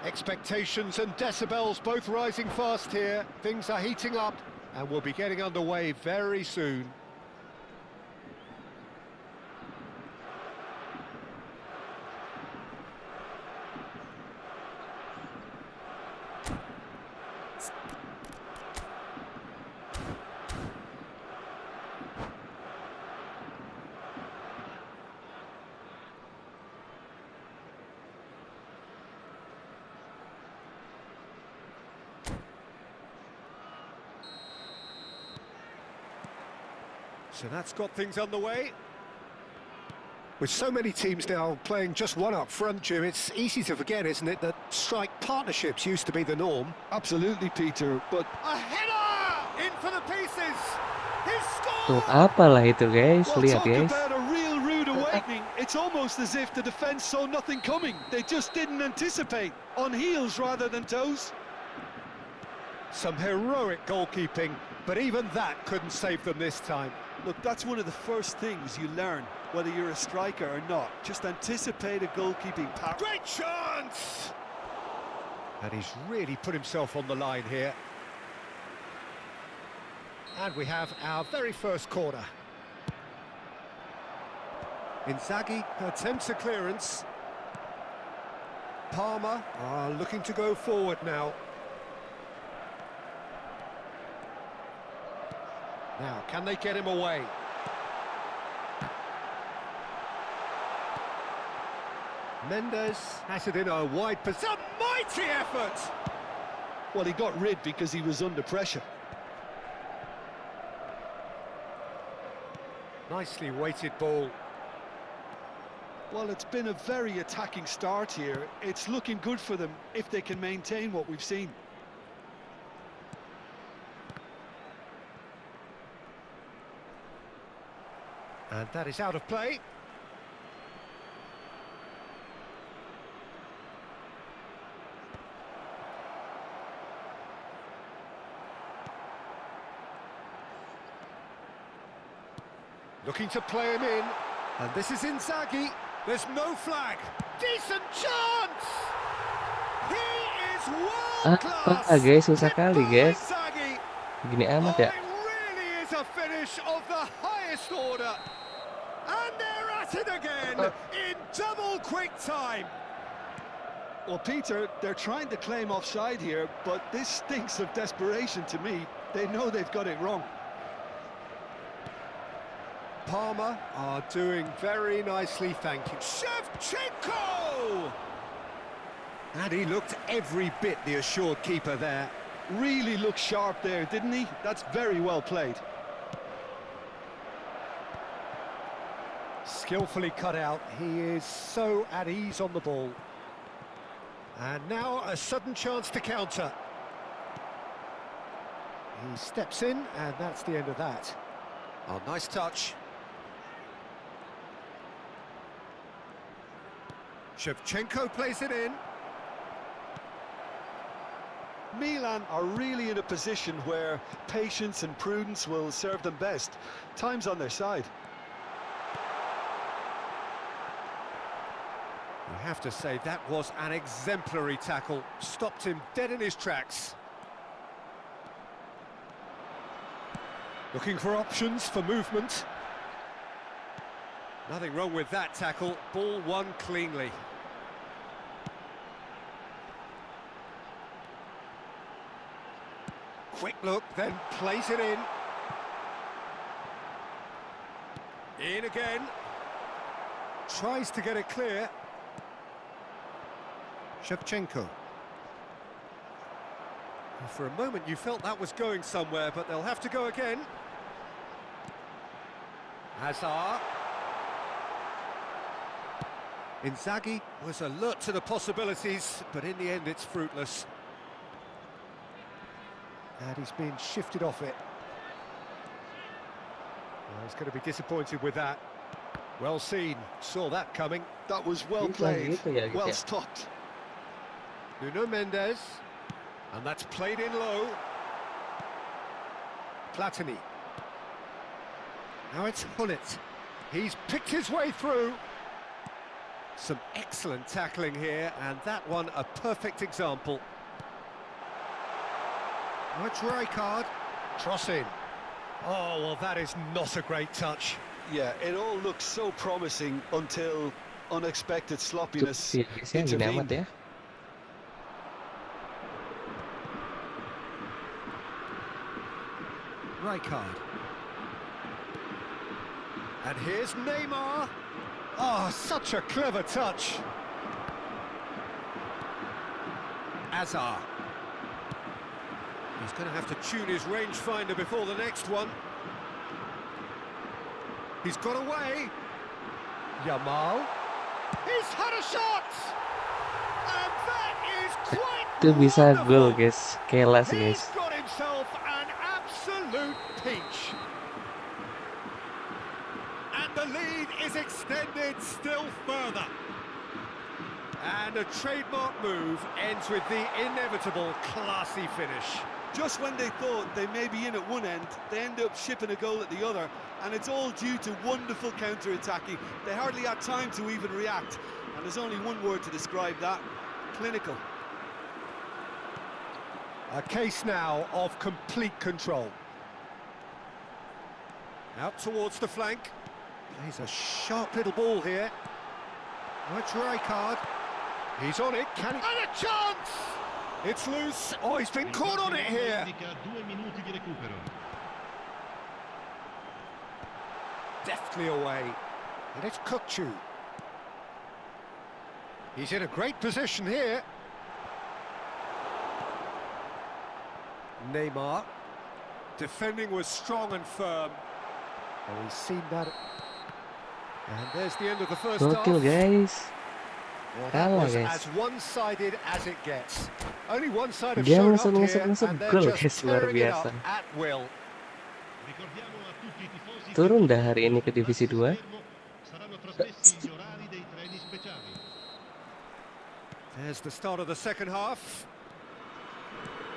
Expectations and decibels both rising fast here. Things are heating up and we'll be getting underway very soon. So that's got things underway. With so many teams now playing just one up front, Jim, it's easy to forget, isn't it, that strike partnerships used to be the norm. Absolutely, Peter, but... A header! In for the pieces! He's Tuh, scored! apalah itu, guys. Well, Lihat, talk guys. about a real rude awakening. It's almost as if the defence saw nothing coming. They just didn't anticipate. On heels rather than toes. Some heroic goalkeeping, but even that couldn't save them this time. Look, that's one of the first things you learn, whether you're a striker or not. Just anticipate a goalkeeping power. Great chance! And he's really put himself on the line here. And we have our very first corner. Inzaghi attempts a clearance. Palmer are looking to go forward now. Now, can they get him away? Mendes has it in a wide position. A mighty effort! Well, he got rid because he was under pressure. Nicely weighted ball. Well, it's been a very attacking start here. It's looking good for them if they can maintain what we've seen. And that is out of play. Looking to play him in. And this is Inzaghi. There's no flag. Decent chance! He is world class! Apa guys, susah kali guys. Inzaghi. Gini amat Oh, ya. it really is a finish of the highest order. And they're at it again in double quick time. Well, Peter, they're trying to claim offside here, but this stinks of desperation to me. They know they've got it wrong. Parma are doing very nicely, thank you. Shevchenko! And he looked every bit the assured keeper there. Really looked sharp there, didn't he? That's very well played. Skillfully cut out. He is so at ease on the ball. And now a sudden chance to counter. He steps in, and that's the end of that. Oh, nice touch. Shevchenko plays it in. Milan are really in a position where patience and prudence will serve them best. Time's on their side. You have to say that was an exemplary tackle. Stopped him dead in his tracks. Looking for options for movement. Nothing wrong with that tackle. Ball won cleanly. Quick look, then plays it in. In again. Tries to get it clear. Shevchenko. For a moment you felt that was going somewhere, but they'll have to go again. Hazard. Inzaghi was alert to the possibilities, but in the end it's fruitless. And he's been shifted off it. Well, he's going to be disappointed with that. Well seen, saw that coming. That was well played, well stopped. Nuno Mendes, and that's played in low. Platini. Now it's Hullet. He's picked his way through. Some excellent tackling here, and that one a perfect example. Now it's Rijkaard. Cross in. Oh, well, that is not a great touch. Yeah, it all looks so promising until unexpected sloppiness Gini amat intervened. ya. Rijkaard. And here's Neymar. Oh, such a clever touch. Hazard. He's going to have to tune his rangefinder before the next one. He's got away. Yamal. He's had a shot! And that is quite Itu bisa gol wonderful. guys, kelas He's guys. got himself an absolute peach. And the lead is extended still further. And a trademark move ends with the inevitable classy finish. Just when they thought they may be in at one end, they end up shipping a goal at the other, and it's all due to wonderful counter-attacking. They hardly had time to even react, and there's only one word to describe that: clinical. A case now of complete control. Out towards the flank. Plays a sharp little ball here. Now it's Rijkaard. He's on it, can he? And a chance! It's loose. Oh, he's been caught on it here. Deftly away. And it's Kukçu. He's in a great position here. Neymar. Defending was strong and firm. Oh, he's seen that. And there's the end of the first half. Gokil guys. Well, that Kalah, was guys. as one-sided as it gets. Only one side have Dia shown up masuk here, and they're gol just guys, luar tearing it up biasa. at will. Turun dah hari ini ke divisi 2. There's the start of the second half.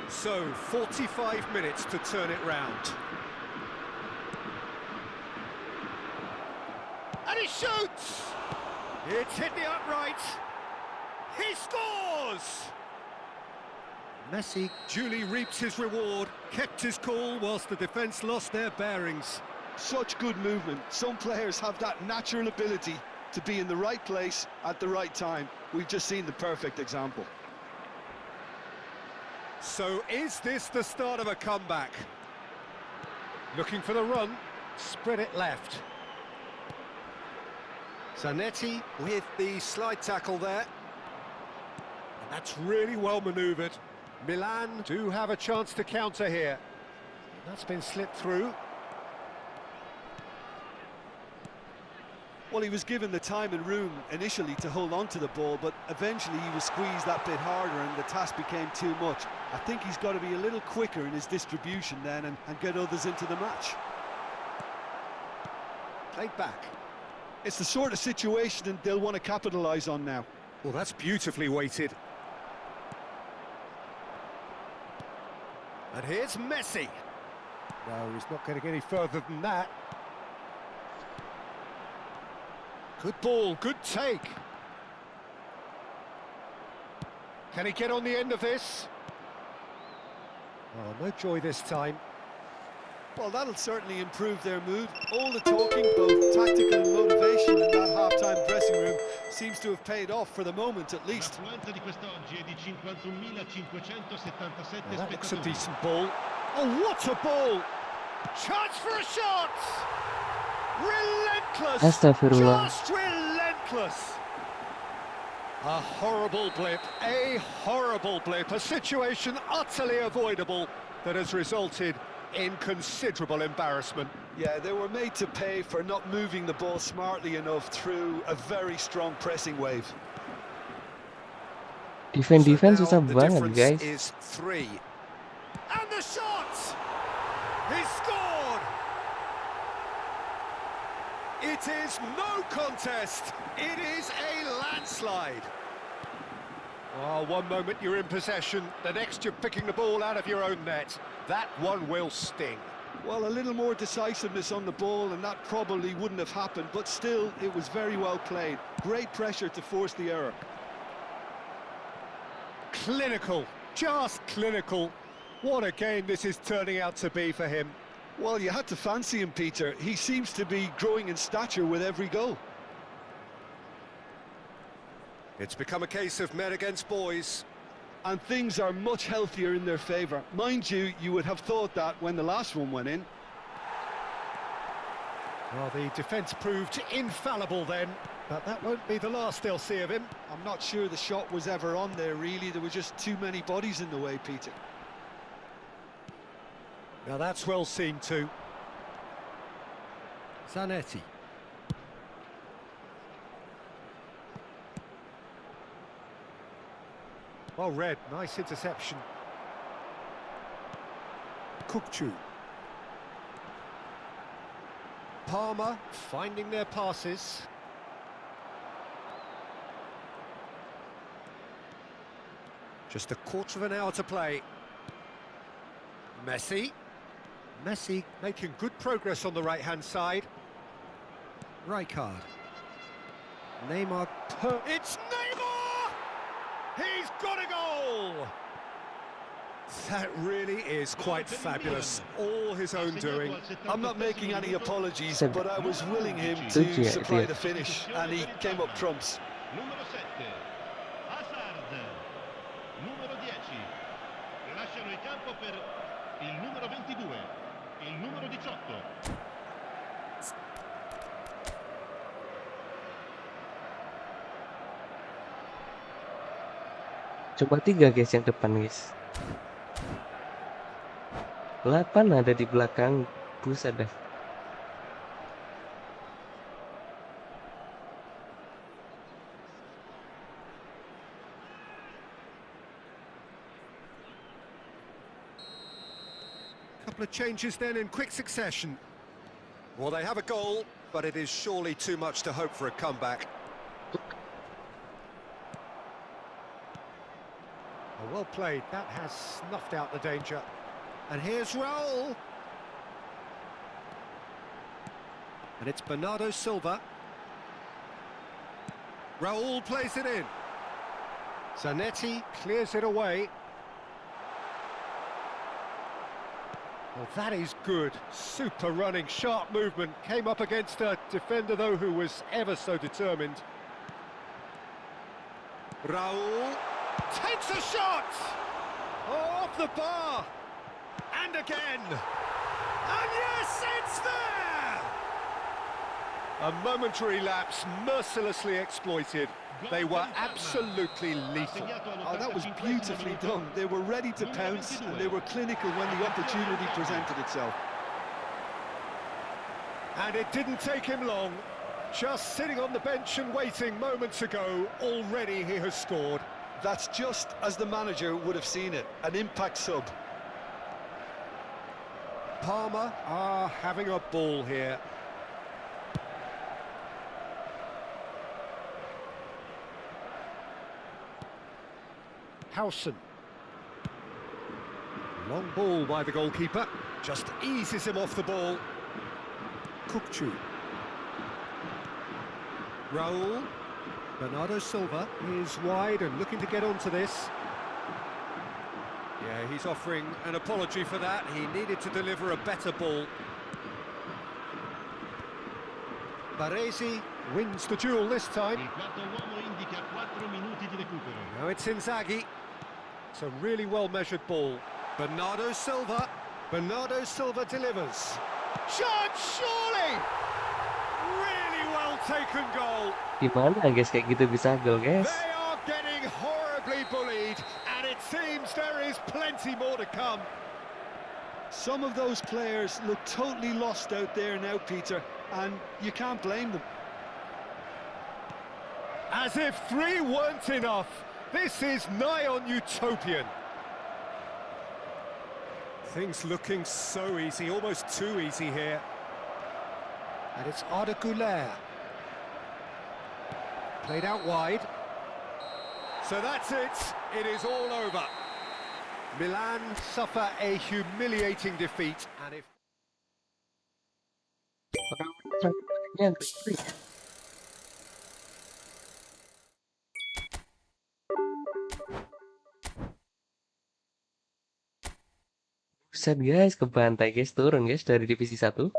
So, 45 minutes to turn it round. shoots! It's hit the upright. He scores! Messi duly reaps his reward, kept his cool whilst the defence lost their bearings. Such good movement. Some players have that natural ability to be in the right place at the right time. We've just seen the perfect example. So is this the start of a comeback? Looking for the run, spread it left. Zanetti with the slide tackle there. And that's really well manoeuvred. Milan do have a chance to counter here. That's been slipped through. Well, he was given the time and room initially to hold on to the ball, but eventually he was squeezed that bit harder and the task became too much. I think he's got to be a little quicker in his distribution then and get others into the match. Played back. It's the sort of situation they'll want to capitalise on now. Well, that's beautifully weighted. And here's Messi. No, he's not going to get any further than that. Good ball, good take. Can he get on the end of this? Oh, no joy this time. Well, that'll certainly improve their mood. All the talking, both tactical and motivation in that half-time dressing room seems to have paid off for the moment at least. L'affluenza di quest'oggi è di 51.577 That looks a spettatori. decent ball. Oh, what a ball! Chance for a shot! Relentless! Astagfirullah. Just relentless! A horrible blip, a situation utterly avoidable that has resulted in considerable embarrassment. Yeah, they were made to pay for not moving the ball smartly enough through a very strong pressing wave. Defense So susah now the banget, difference guys. is 3. And the shot! He scored! It is no contest. It is a landslide. Oh, one moment you're in possession, the next you're picking the ball out of your own net. That one will sting. Well, a little more decisiveness on the ball and that probably wouldn't have happened, but still, it was very well played. Great pressure to force the error. Clinical, just clinical. What a game this is turning out to be for him. Well, you had to fancy him, Peter. He seems to be growing in stature with every goal. It's become a case of men against boys. And things are much healthier in their favour. Mind you, you would have thought that when the last one went in. Well, the defence proved infallible then, but that won't be the last they'll see of him. I'm not sure the shot was ever on there, really. There were just too many bodies in the way, Peter. Now that's well seen too. Zanetti. Well read, nice interception. Kukçu. Palmer finding their passes. Just a quarter of an hour to play. Messi. Messi making good progress on the right-hand side. Rijkaard. Neymar. It's Neymar! He's got a goal! That really is quite fabulous. All his own doing. I'm not making any apologies, Seven. but I was willing him Tujuh to ya, supply itu ya. the finish, and he came up trumps. Numero 7, Hazard. Numero 10, lasciano il campo per il numero 22, il numero 18. Coba 3 guys yang depan guys. 8 ada di belakang, buset dah. Couple of changes then in quick succession. Well, they have a goal, but it is surely too much to hope for a comeback. Oh, well played. That has snuffed out the danger. And here's Raul. And it's Bernardo Silva. Raul plays it in. Zanetti clears it away. Well, that is good. Super running, sharp movement. Came up against a defender, though, who was ever so determined. Raul takes a shot! Oh, off the bar! And again! And yes, it's there! A momentary lapse, mercilessly exploited. They were absolutely lethal. Oh, that was beautifully done. They were ready to pounce, and they were clinical when the opportunity presented itself. And it didn't take him long. Just sitting on the bench and waiting moments ago, already he has scored. That's just as the manager would have seen it, an impact sub. Parma are having a ball here. Howson. Long ball by the goalkeeper. Just eases him off the ball. Kukcu. Raul. Bernardo Silva is wide and looking to get onto this. Yeah, he's offering an apology for that. He needed to deliver a better ball. Baresi wins the duel this time. Il quarto uomo indica 4 minuti di recupero. Now it's Inzaghi. It's a really well-measured ball. Bernardo Silva. Bernardo Silva delivers. Shot, surely! Really well-taken goal. Gimana guys kayak gitu bisa gol guys? They are getting horribly bullied, and it seems there is plenty more to come. Some of those players look totally lost out there now, Peter, and you can't blame them. As if 3 weren't enough, this is nigh on utopian. Things looking so easy, almost too easy here. And it's Arda Güler. Played out wide. So that's it. It is all over. Milan suffer a humiliating defeat, and if... Buset guys, kebantai guys, turun guys dari divisi 1.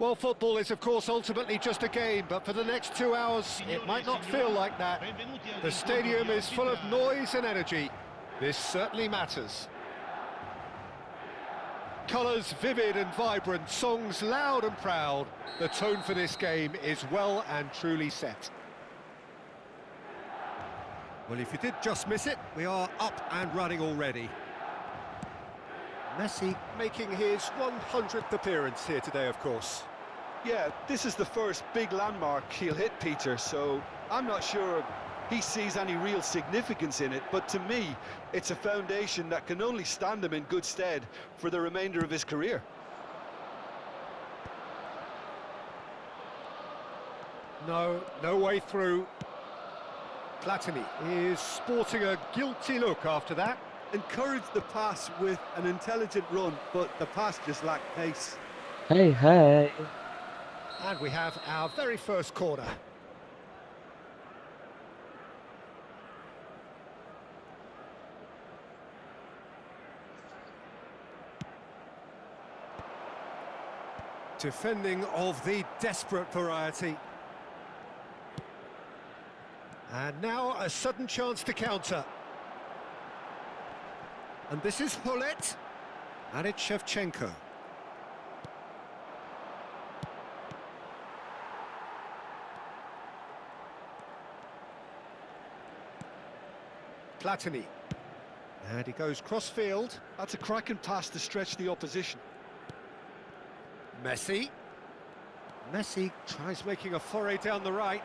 Well, football is, of course, ultimately just a game, but for the next 2 hours, it might not feel like that. The stadium is full of noise and energy. This certainly matters. Colours vivid and vibrant, songs loud and proud. The tone for this game is well and truly set. Well, if you did just miss it, we are up and running already. Messi making his 100th appearance here today, of course. Yeah, this is the first big landmark he'll hit, Peter, so I'm not sure he sees any real significance in it, but to me, it's a foundation that can only stand him in good stead for the remainder of his career. No way through. Platini is sporting a guilty look after that. Encouraged the pass with an intelligent run, but the pass just lacked pace. Hai. And we have our very first corner. Defending of the desperate variety. And now a sudden chance to counter. And this is Hullet. And it's Shevchenko. Platini. And he goes cross-field. That's a cracking pass to stretch the opposition. Messi. Messi tries making a foray down the right.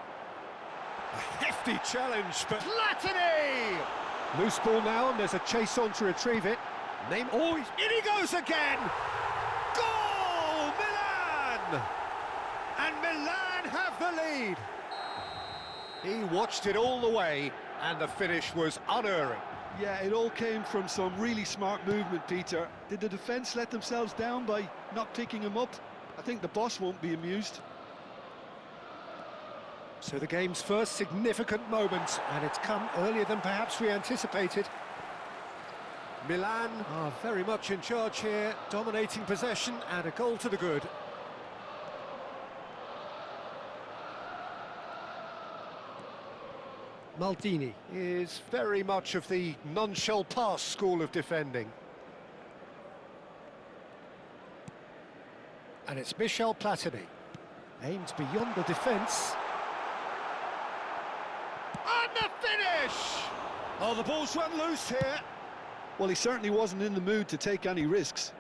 A hefty challenge, but Platini! Loose ball now, and there's a chase on to retrieve it. Oh, in he goes again! Goal! Milan! And Milan have the lead. He watched it all the way, and the finish was unerring. Yeah, it all came from some really smart movement, Peter. Did the defence let themselves down by not picking him up? I think the boss won't be amused. So the game's first significant moment, and it's come earlier than perhaps we anticipated. Milan are very much in charge here, dominating possession, and a goal to the good. Maldini is very much of the none-shall-pass school of defending. And it's Michel Platini. Aimed beyond the defence. And the finish! Oh, the ball's run loose here. Well, he certainly wasn't in the mood to take any risks.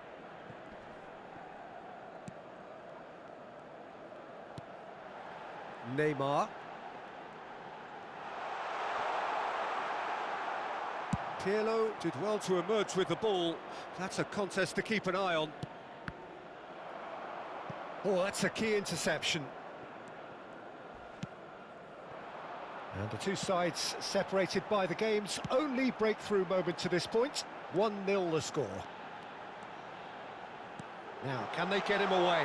Neymar. Pirlo did well to emerge with the ball. That's a contest to keep an eye on. Oh, that's a key interception. And the two sides separated by the game's only breakthrough moment to this point. 1-0 the score. Now, can they get him away?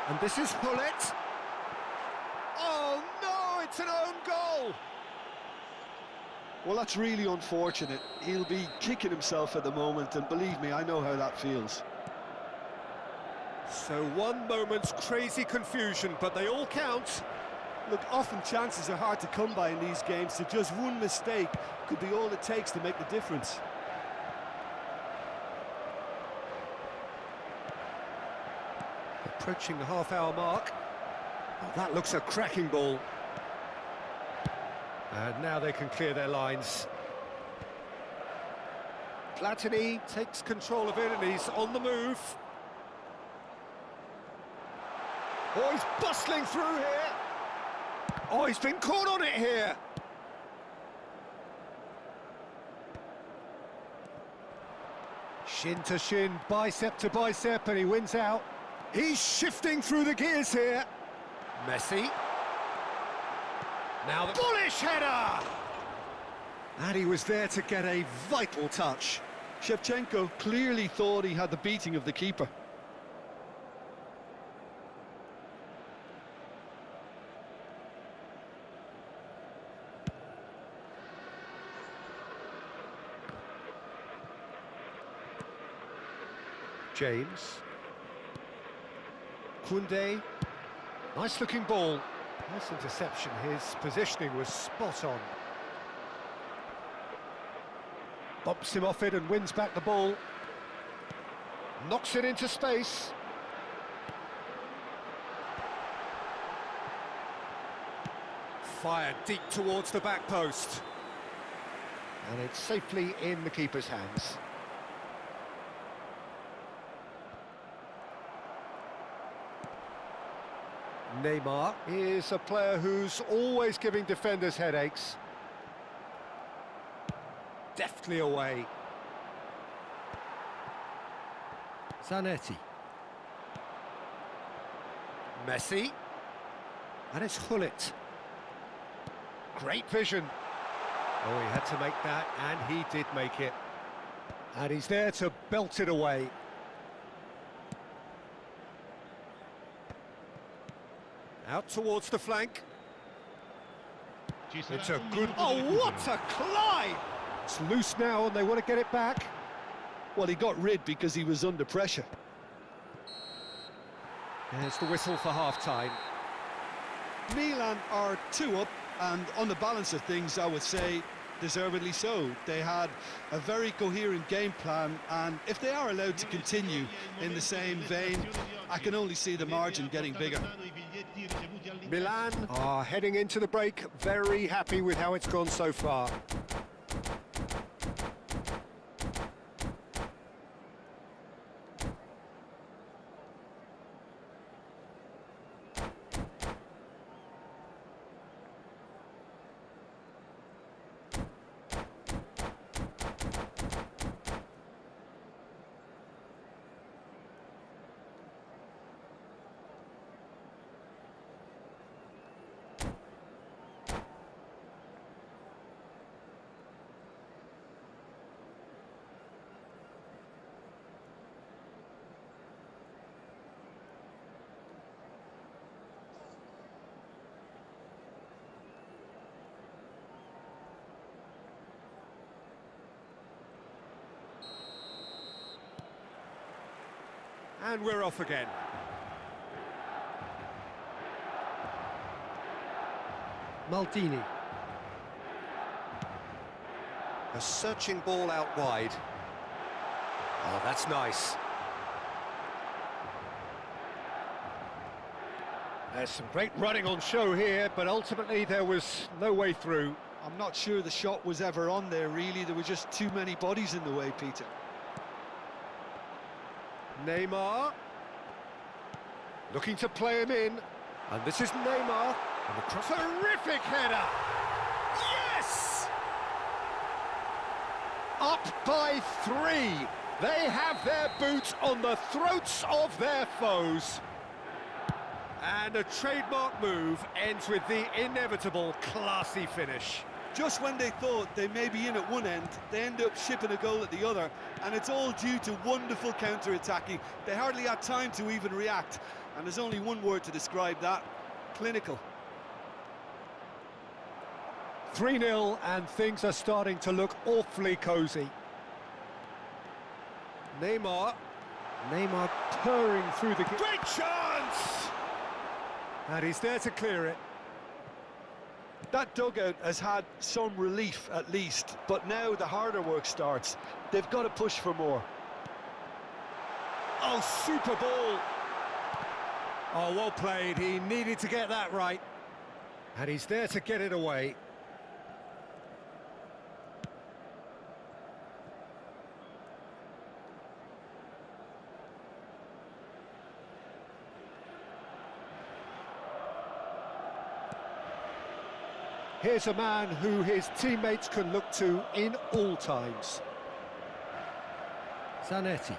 And this is Hullet. Oh, no, it's an own goal! Well, that's really unfortunate. He'll be kicking himself at the moment, and believe me, I know how that feels. So one moment's crazy confusion, but they all count. Look, often chances are hard to come by in these games, so just one mistake could be all it takes to make the difference. Approaching the half-hour mark. Oh, that looks a cracking ball. And now they can clear their lines. Platini takes control of it and he's on the move. Oh, he's bustling through here. Oh, he's been caught on it here. Shin to shin, bicep to bicep, and he wins out. He's shifting through the gears here. Messi. Now the bullish header! And he was there to get a vital touch. Shevchenko clearly thought he had the beating of the keeper. James. Koundé. Nice looking ball. Nice interception. His positioning was spot on. Bumps him off it and wins back the ball. Knocks it into space. Fired deep towards the back post. And it's safely in the keeper's hands. Neymar is a player who's always giving defenders headaches. Deftly away. Zanetti. Messi. And it's Hullet. Great vision. Oh, he had to make that, and he did make it. And he's there to belt it away. Out towards the flank. It's a good... Oh, what a climb! It's loose now, and they want to get it back. Well, he got rid because he was under pressure. There's the whistle for half-time. Milan are 2 up, and on the balance of things, I would say deservedly so. They had a very coherent game plan, and if they are allowed to continue in the same vein, I can only see the margin getting bigger. Milan are heading into the break, very happy with how it's gone so far. And we're off again. Maldini. A searching ball out wide. Oh, that's nice. There's some great running on show here, but ultimately there was no way through. I'm not sure the shot was ever on there, really. There were just too many bodies in the way, Peter. Neymar. Looking to play him in. And this is Neymar. And the cross. Terrific header! Yes! Up by 3. They have their boot on the throats of their foes. And a trademark move ends with the inevitable classy finish. Just when they thought they may be in at one end, they end up shipping a goal at the other, and it's all due to wonderful counter-attacking. They hardly had time to even react, and there's only one word to describe that: clinical. 3-0, and things are starting to look awfully cosy. Neymar purring through the... Great chance! And he's there to clear it. That dugout has had some relief at least, but now the harder work starts. They've got to push for more. Oh, super ball! Oh, well played. He needed to get that right. And he's there to get it away. Here's a man who his teammates can look to in all times. Zanetti.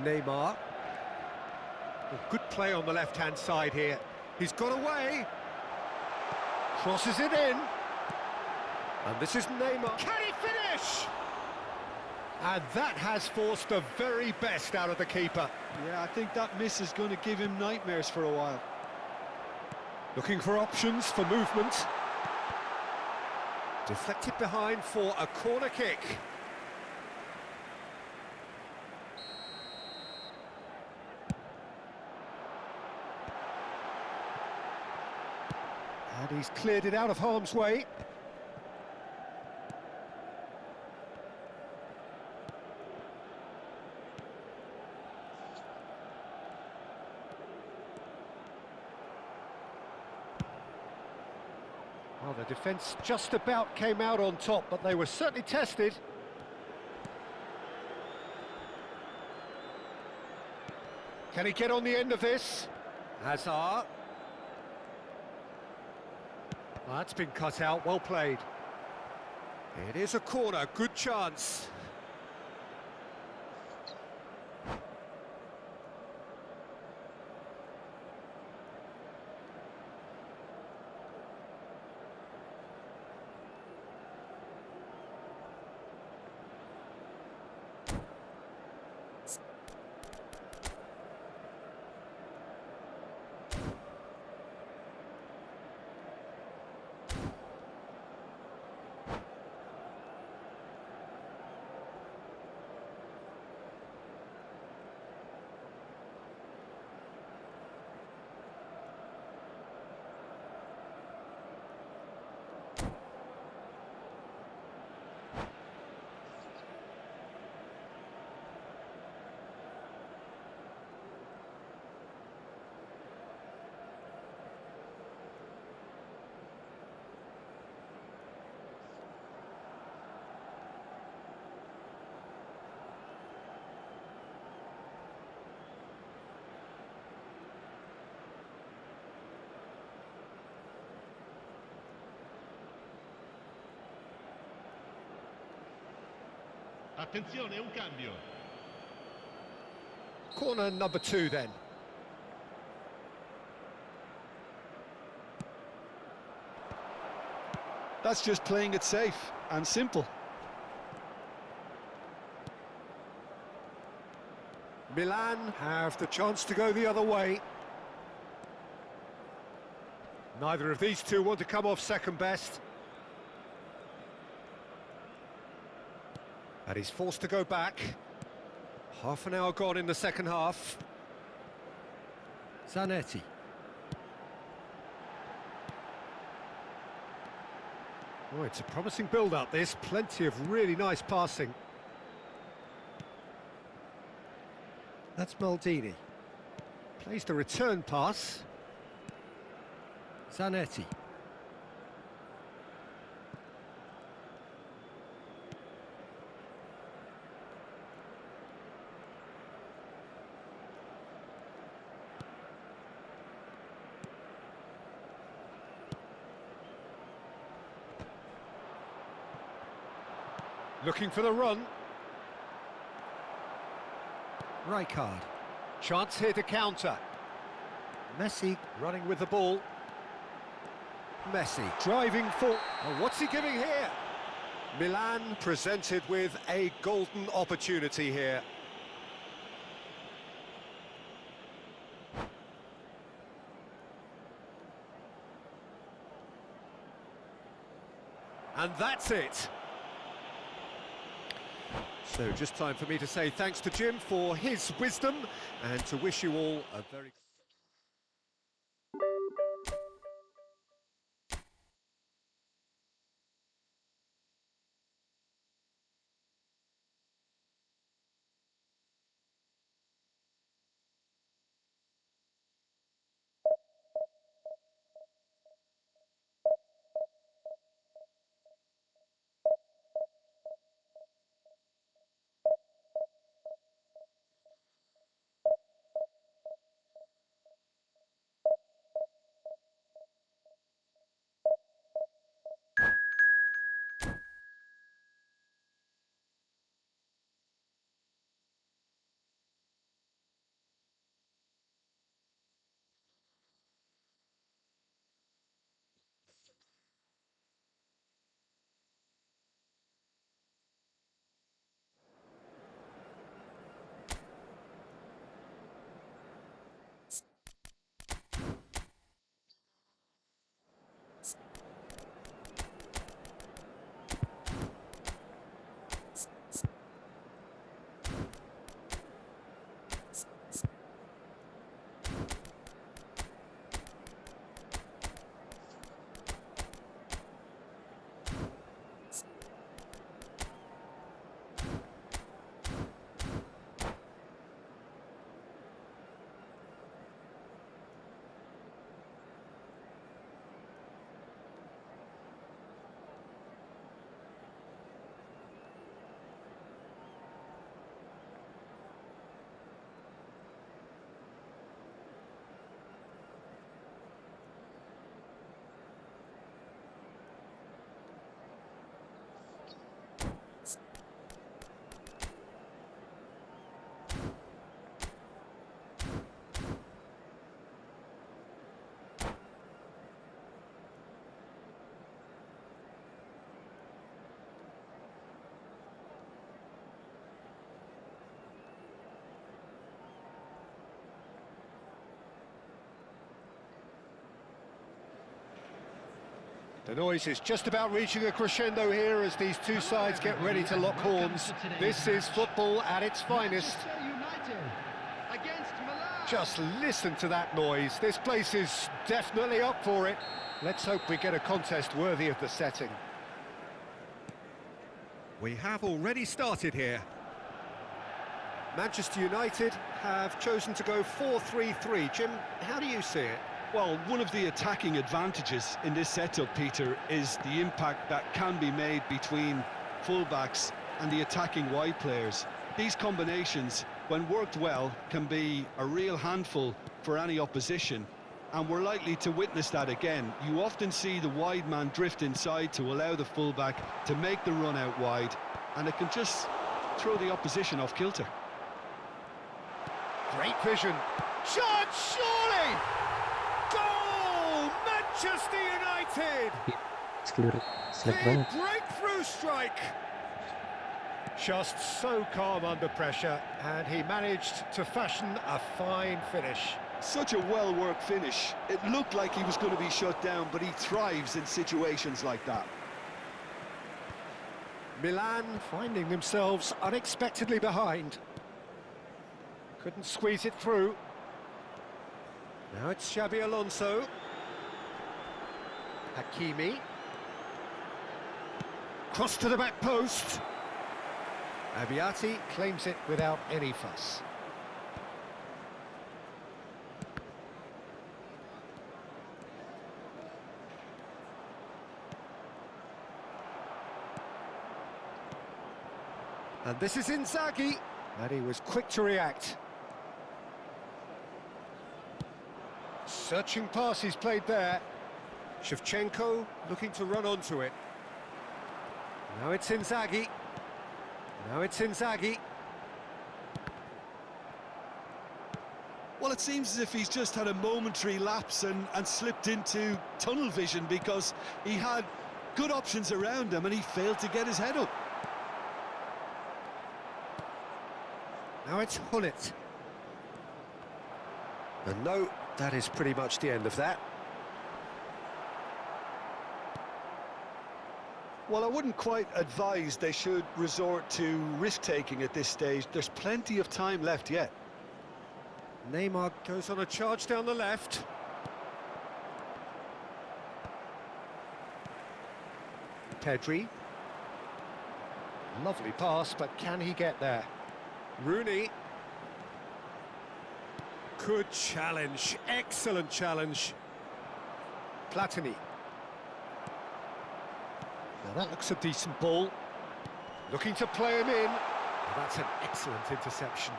Neymar. Oh, good play on the left-hand side here. He's got away. Crosses it in. And this is Neymar. Can he finish? And that has forced the very best out of the keeper. Yeah, I think that miss is going to give him nightmares for a while. Looking for options for movement. Deflected behind for a corner kick. And he's cleared it out of harm's way. Well, the defence just about came out on top, but they were certainly tested. Can he get on the end of this? Hazard. Well, that's been cut out, well played. It is a corner, good chance. Attenzione, un cambio. Corner number 2 then. That's just playing it safe and simple. Milan have the chance to go the other way. Neither of these two want to come off second best. And he's forced to go back. Half an hour gone in the second half. Zanetti. Oh, it's a promising build-up, this. Plenty of really nice passing. That's Maldini. Plays the return pass. Zanetti. Looking for the run. Rijkaard. Chance here to counter. Messi running with the ball. Messi driving for... Oh, what's he giving here? Milan presented with a golden opportunity here. And that's it. So just time for me to say thanks to Jim for his wisdom and to wish you all a very... The noise is just about reaching a crescendo here as these two sides get ready to lock horns. This is football at its finest. Manchester United against Milan. Just listen to that noise. This place is definitely up for it. Let's hope we get a contest worthy of the setting. We have already started here. Manchester United have chosen to go 4-3-3. Jim, how do you see it? Well, one of the attacking advantages in this setup, Peter, is the impact that can be made between fullbacks and the attacking wide players. These combinations, when worked well, can be a real handful for any opposition, and we're likely to witness that again. You often see the wide man drift inside to allow the fullback to make the run out wide, and it can just throw the opposition off kilter. Great vision. Shot, surely! Goal! Manchester United! It's clear. Select Big banget. breakthrough strike! Just so calm under pressure, and he managed to fashion a fine finish. Such a well-worked finish. It looked like he was going to be shut down, but he thrives in situations like that. Milan finding themselves unexpectedly behind. Couldn't squeeze it through. Now it's Xabi Alonso. Hakimi. Cross to the back post. Abiati claims it without any fuss. And this is Inzaghi, and he was quick to react. Searching pass he's played there. Shevchenko looking to run onto it. Now it's Inzaghi. Now it's Inzaghi. Well, it seems as if he's just had a momentary lapse and slipped into tunnel vision, because he had good options around him and he failed to get his head up. Now it's Hullet. And no, that is pretty much the end of that. Well, I wouldn't quite advise they should resort to risk-taking at this stage. There's plenty of time left yet. Neymar goes on a charge down the left. Pedri. Lovely pass, but can he get there? Rooney. Good challenge, excellent challenge. Platini. Now that looks a decent ball. Looking to play him in. That's an excellent interception.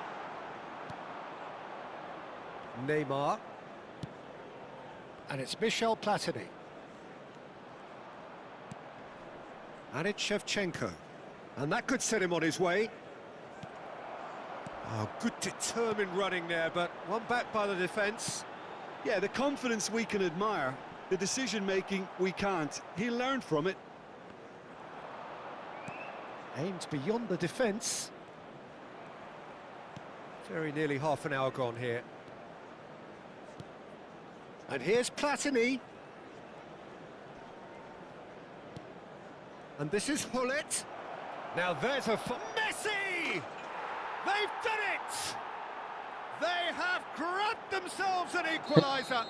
Neymar. And it's Michel Platini. And it's Shevchenko. And that could set him on his way. Oh, good determined running there, but one back by the defence. Yeah, the confidence we can admire, the decision-making we can't. He'll learn from it. Aimed beyond the defence. Very nearly half an hour gone here. And here's Platini. And this is Hullet. Now there's a... Messi! They've done it! They have grabbed themselves an equaliser.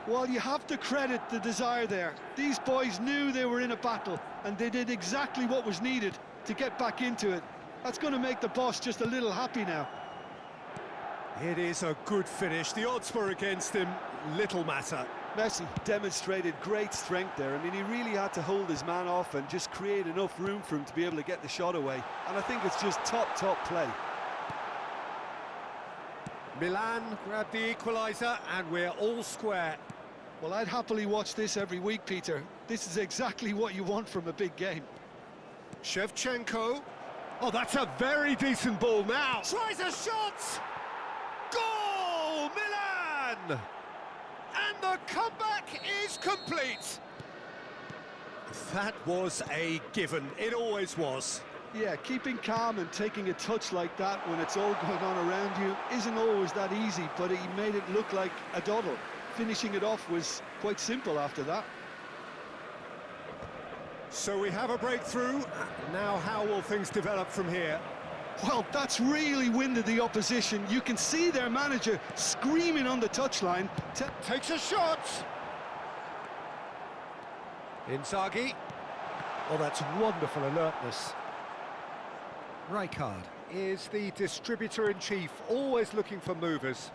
Well, you have to credit the desire there. These boys knew they were in a battle, and they did exactly what was needed to get back into it. That's going to make the boss just a little happy now. It is a good finish. The odds were against him. Little matter. Messi demonstrated great strength there. I mean, he really had to hold his man off and just create enough room for him to be able to get the shot away. And I think it's just top play. Milan grabbed the equaliser, and we're all square. Well, I'd happily watch this every week, Peter. This is exactly what you want from a big game. Shevchenko. Oh, that's a very decent ball now. Tries a shot! Goal! Milan! And the comeback is complete. That was a given. It always was. Yeah, keeping calm and taking a touch like that when it's all going on around you isn't always that easy, but he made it look like a doddle. Finishing it off was quite simple after that. So we have a breakthrough. Now how will things develop from here? Well, that's really winded the opposition. You can see their manager screaming on the touchline. Takes a shot! Inzaghi. Oh, that's wonderful alertness. Rijkaard is the distributor-in-chief, always looking for movers.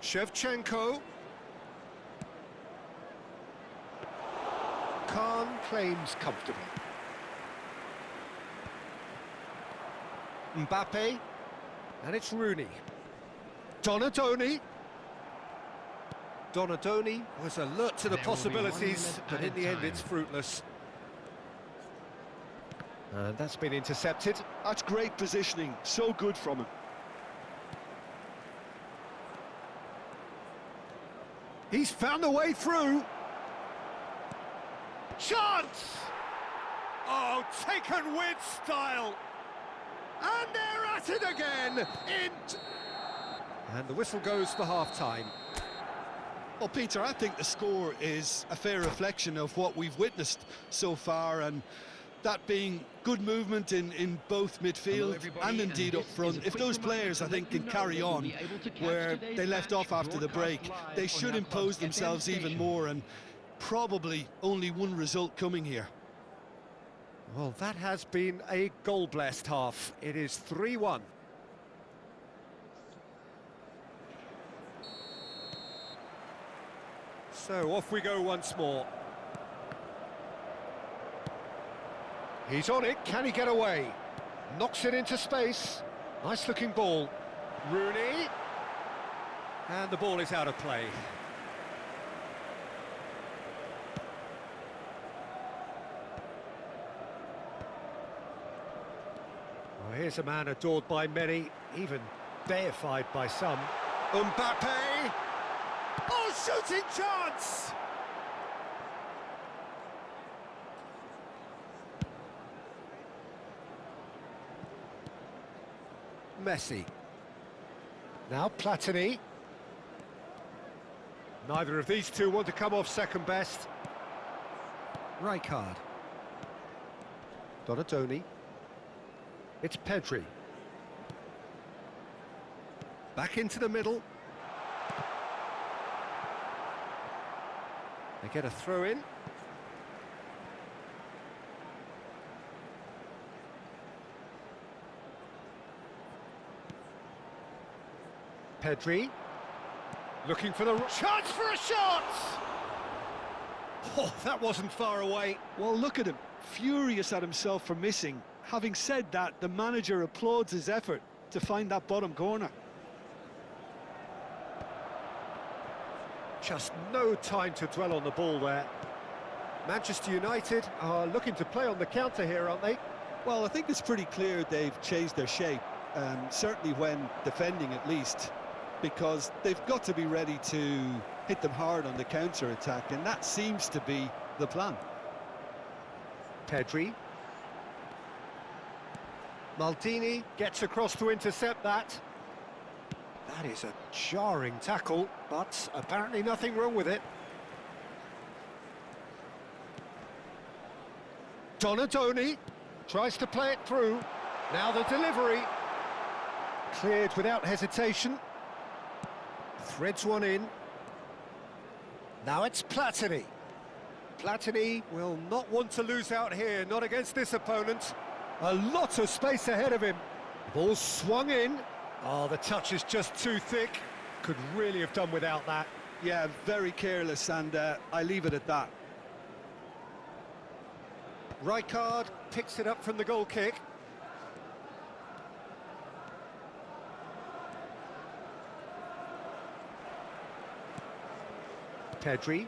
Shevchenko. Khan claims comfortably. Mbappe. And it's Rooney. Donadoni. Donadoni was alert to the There will be 1 possibilities, minute but in added the end time. it's fruitless. And that's been intercepted. That's great positioning, so good from him. He's found a way through. Chance! Oh, taken with style. And they're at it again. And the whistle goes for half-time. Well, Peter, I think the score is a fair reflection of what we've witnessed so far, and that being good movement in both midfield and indeed up front. If those players, I think, can carry on where they left off after the break, they should impose themselves even more, and probably only one result coming here. Well, that has been a goal-blessed half. It is 3-1. So off we go once more. He's on it, can he get away? Knocks it into space. Nice looking ball. Rooney. And the ball is out of play. Well, here's a man adored by many, even deified by some. Mbappe! Oh, shooting chance! Messi. Now Platini. Neither of these two want to come off second best. Rijkaard. Donadoni. It's Pedri. Back into the middle. They get a throw in. Pedri. Looking for the chance for a shot! Oh, that wasn't far away. Well, look at him, furious at himself for missing. Having said that, the manager applauds his effort to find that bottom corner. Just no time to dwell on the ball there. Manchester United are looking to play on the counter here, aren't they? Well, I think it's pretty clear they've changed their shape, certainly when defending at least, because they've got to be ready to hit them hard on the counter-attack, and that seems to be the plan. Pedri. Maldini gets across to intercept that. That is a jarring tackle, but apparently nothing wrong with it. Donadoni tries to play it through. Now the delivery. Cleared without hesitation. Threads one in. Now it's Platini. Platini will not want to lose out here, not against this opponent. A lot of space ahead of him. Ball swung in. Oh, the touch is just too thick. Could really have done without that. Yeah, very careless, and I leave it at that. Rijkaard picks it up from the goal kick. Pedri.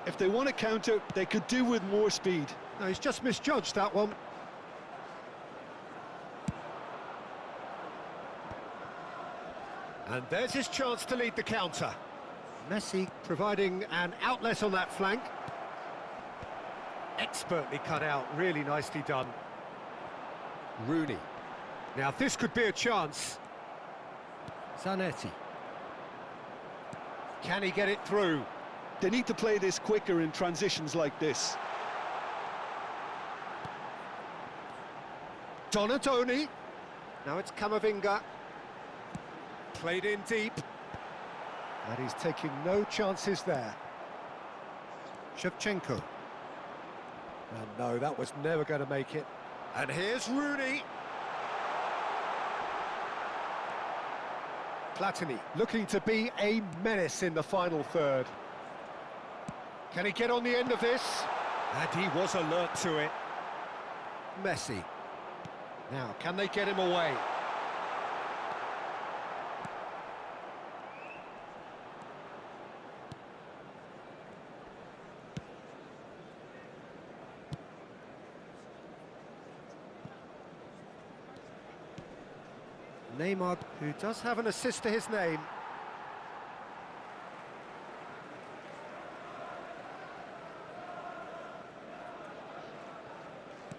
If they want to counter, they could do with more speed. No, he's just misjudged that one. And there's his chance to lead the counter. Messi providing an outlet on that flank. Expertly cut out, really nicely done. Rooney. Now this could be a chance. Zanetti. Can he get it through? They need to play this quicker in transitions like this. Donadoni. Now it's Camavinga. Played in deep. And he's taking no chances there. Shevchenko. And no, that was never going to make it. And here's Rooney. Platini looking to be a menace in the final third. Can he get on the end of this? And he was alert to it. Messi. Now, can they get him away? Neymar, who does have an assist to his name.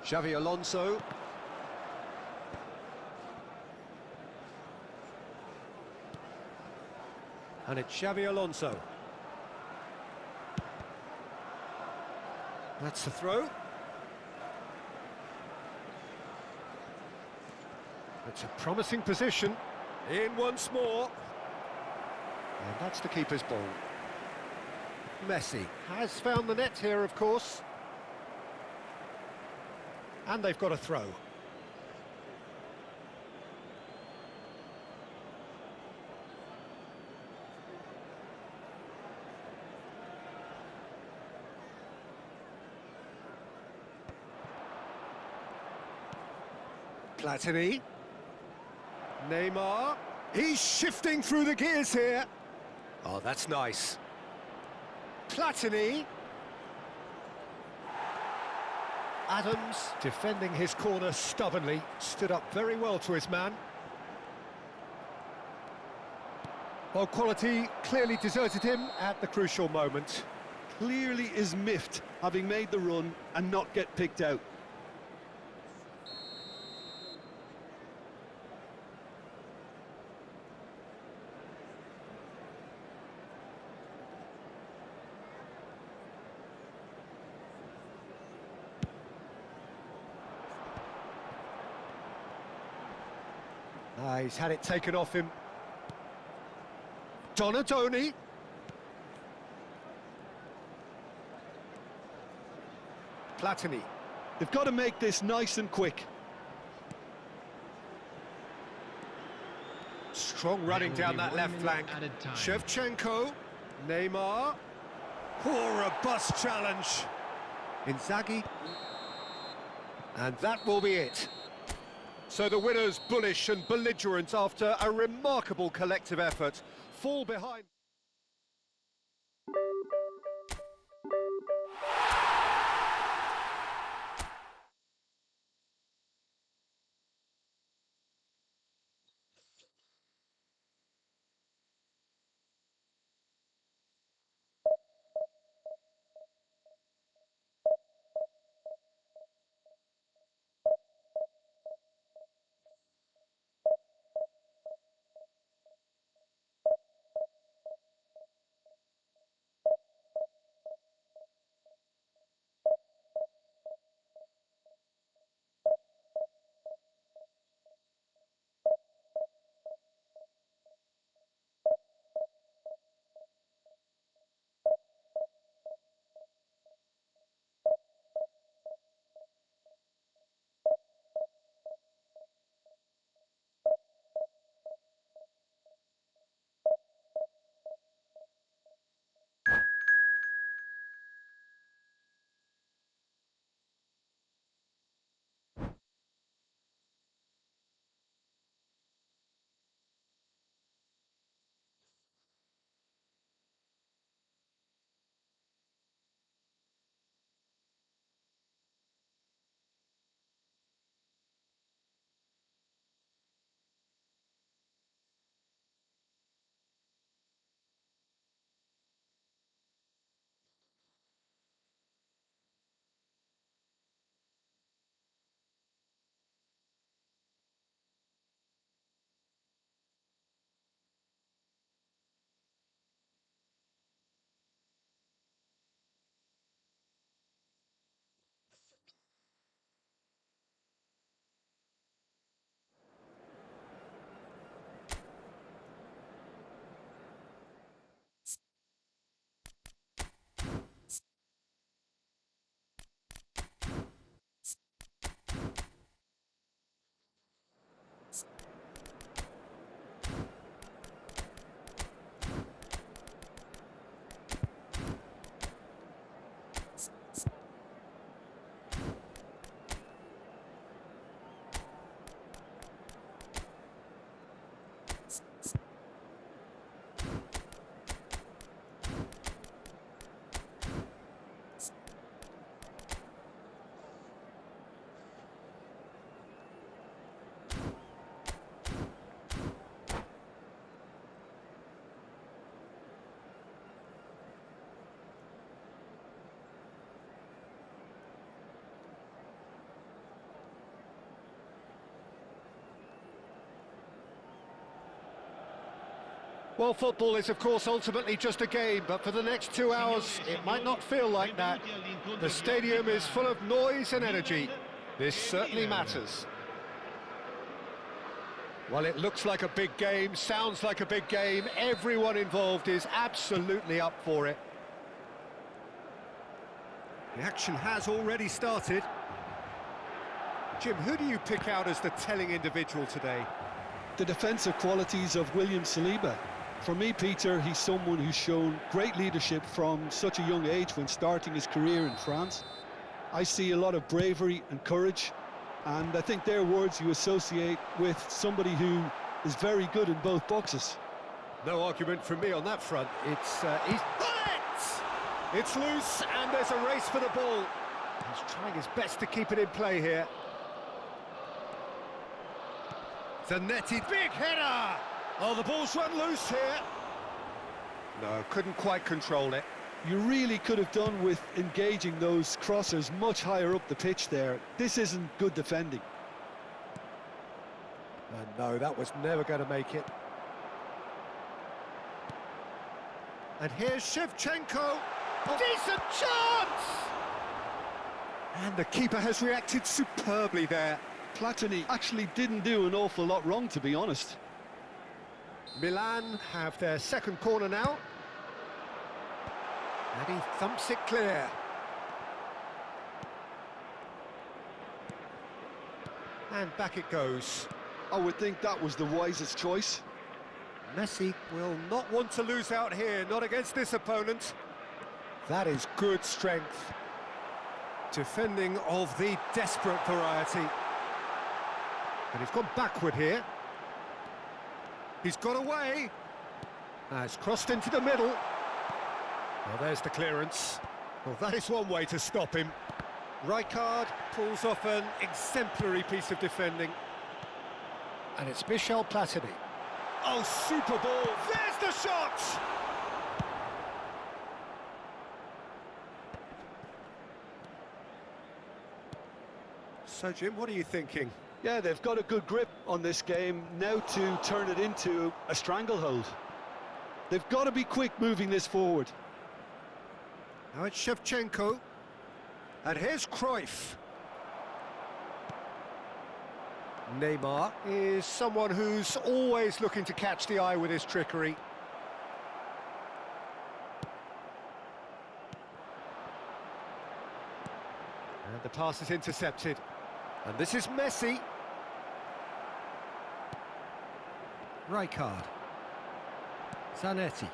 Xavi Alonso. And it's Xavi Alonso. That's the throw. It's a promising position. In once more. And that's the keeper's ball. Messi has found the net here, of course. And they've got a throw. Platini. Neymar. He's shifting through the gears here. Oh, that's nice. Platini. Adams, defending his corner stubbornly, stood up very well to his man. Well, quality clearly deserted him at the crucial moment. Clearly is miffed, having made the run and not get picked out. He's had it taken off him. Donadoni. Platini. They've got to make this nice and quick. Strong running down that left flank. Shevchenko. Neymar. Oh, robust challenge. Inzaghi. And that will be it. So the winners, bullish and belligerent after a remarkable collective effort, fall behind. Well, football is, of course, ultimately just a game, but for the next 2 hours, it might not feel like that. The stadium is full of noise and energy. This certainly matters. Well, it looks like a big game, sounds like a big game. Everyone involved is absolutely up for it. The action has already started. Jim, who do you pick out as the telling individual today? The defensive qualities of William Saliba. For me, Peter, he's someone who's shown great leadership from such a young age when starting his career in France. I see a lot of bravery and courage, and I think they're words you associate with somebody who is very good in both boxes. No argument from me on that front. He's it! It's loose, and there's a race for the ball. He's trying his best to keep it in play here. Zanetti, big header! Oh, the ball's run loose here. No, couldn't quite control it. You really could have done with engaging those crossers much higher up the pitch there. This isn't good defending. And no, that was never going to make it. And here's Shevchenko. Oh. Decent chance! And the keeper has reacted superbly there. Platini actually didn't do an awful lot wrong, to be honest. Milan have their second corner now. And he thumps it clear. And back it goes. I would think that was the wisest choice. Messi will not want to lose out here, not against this opponent. That is good strength. Defending of the desperate variety. And he's gone backward here. He's got away. It's crossed into the middle. Well, there's the clearance. Well, that is one way to stop him. Rijkaard pulls off an exemplary piece of defending. And it's Michel Platini. Oh, super ball. There's the shot! So, Jim, what are you thinking? Yeah, they've got a good grip on this game, now to turn it into a stranglehold. They've got to be quick moving this forward. Now it's Shevchenko. And here's Cruyff. Neymar is someone who's always looking to catch the eye with his trickery. And the pass is intercepted. And this is Messi. Rijkaard. Zanetti.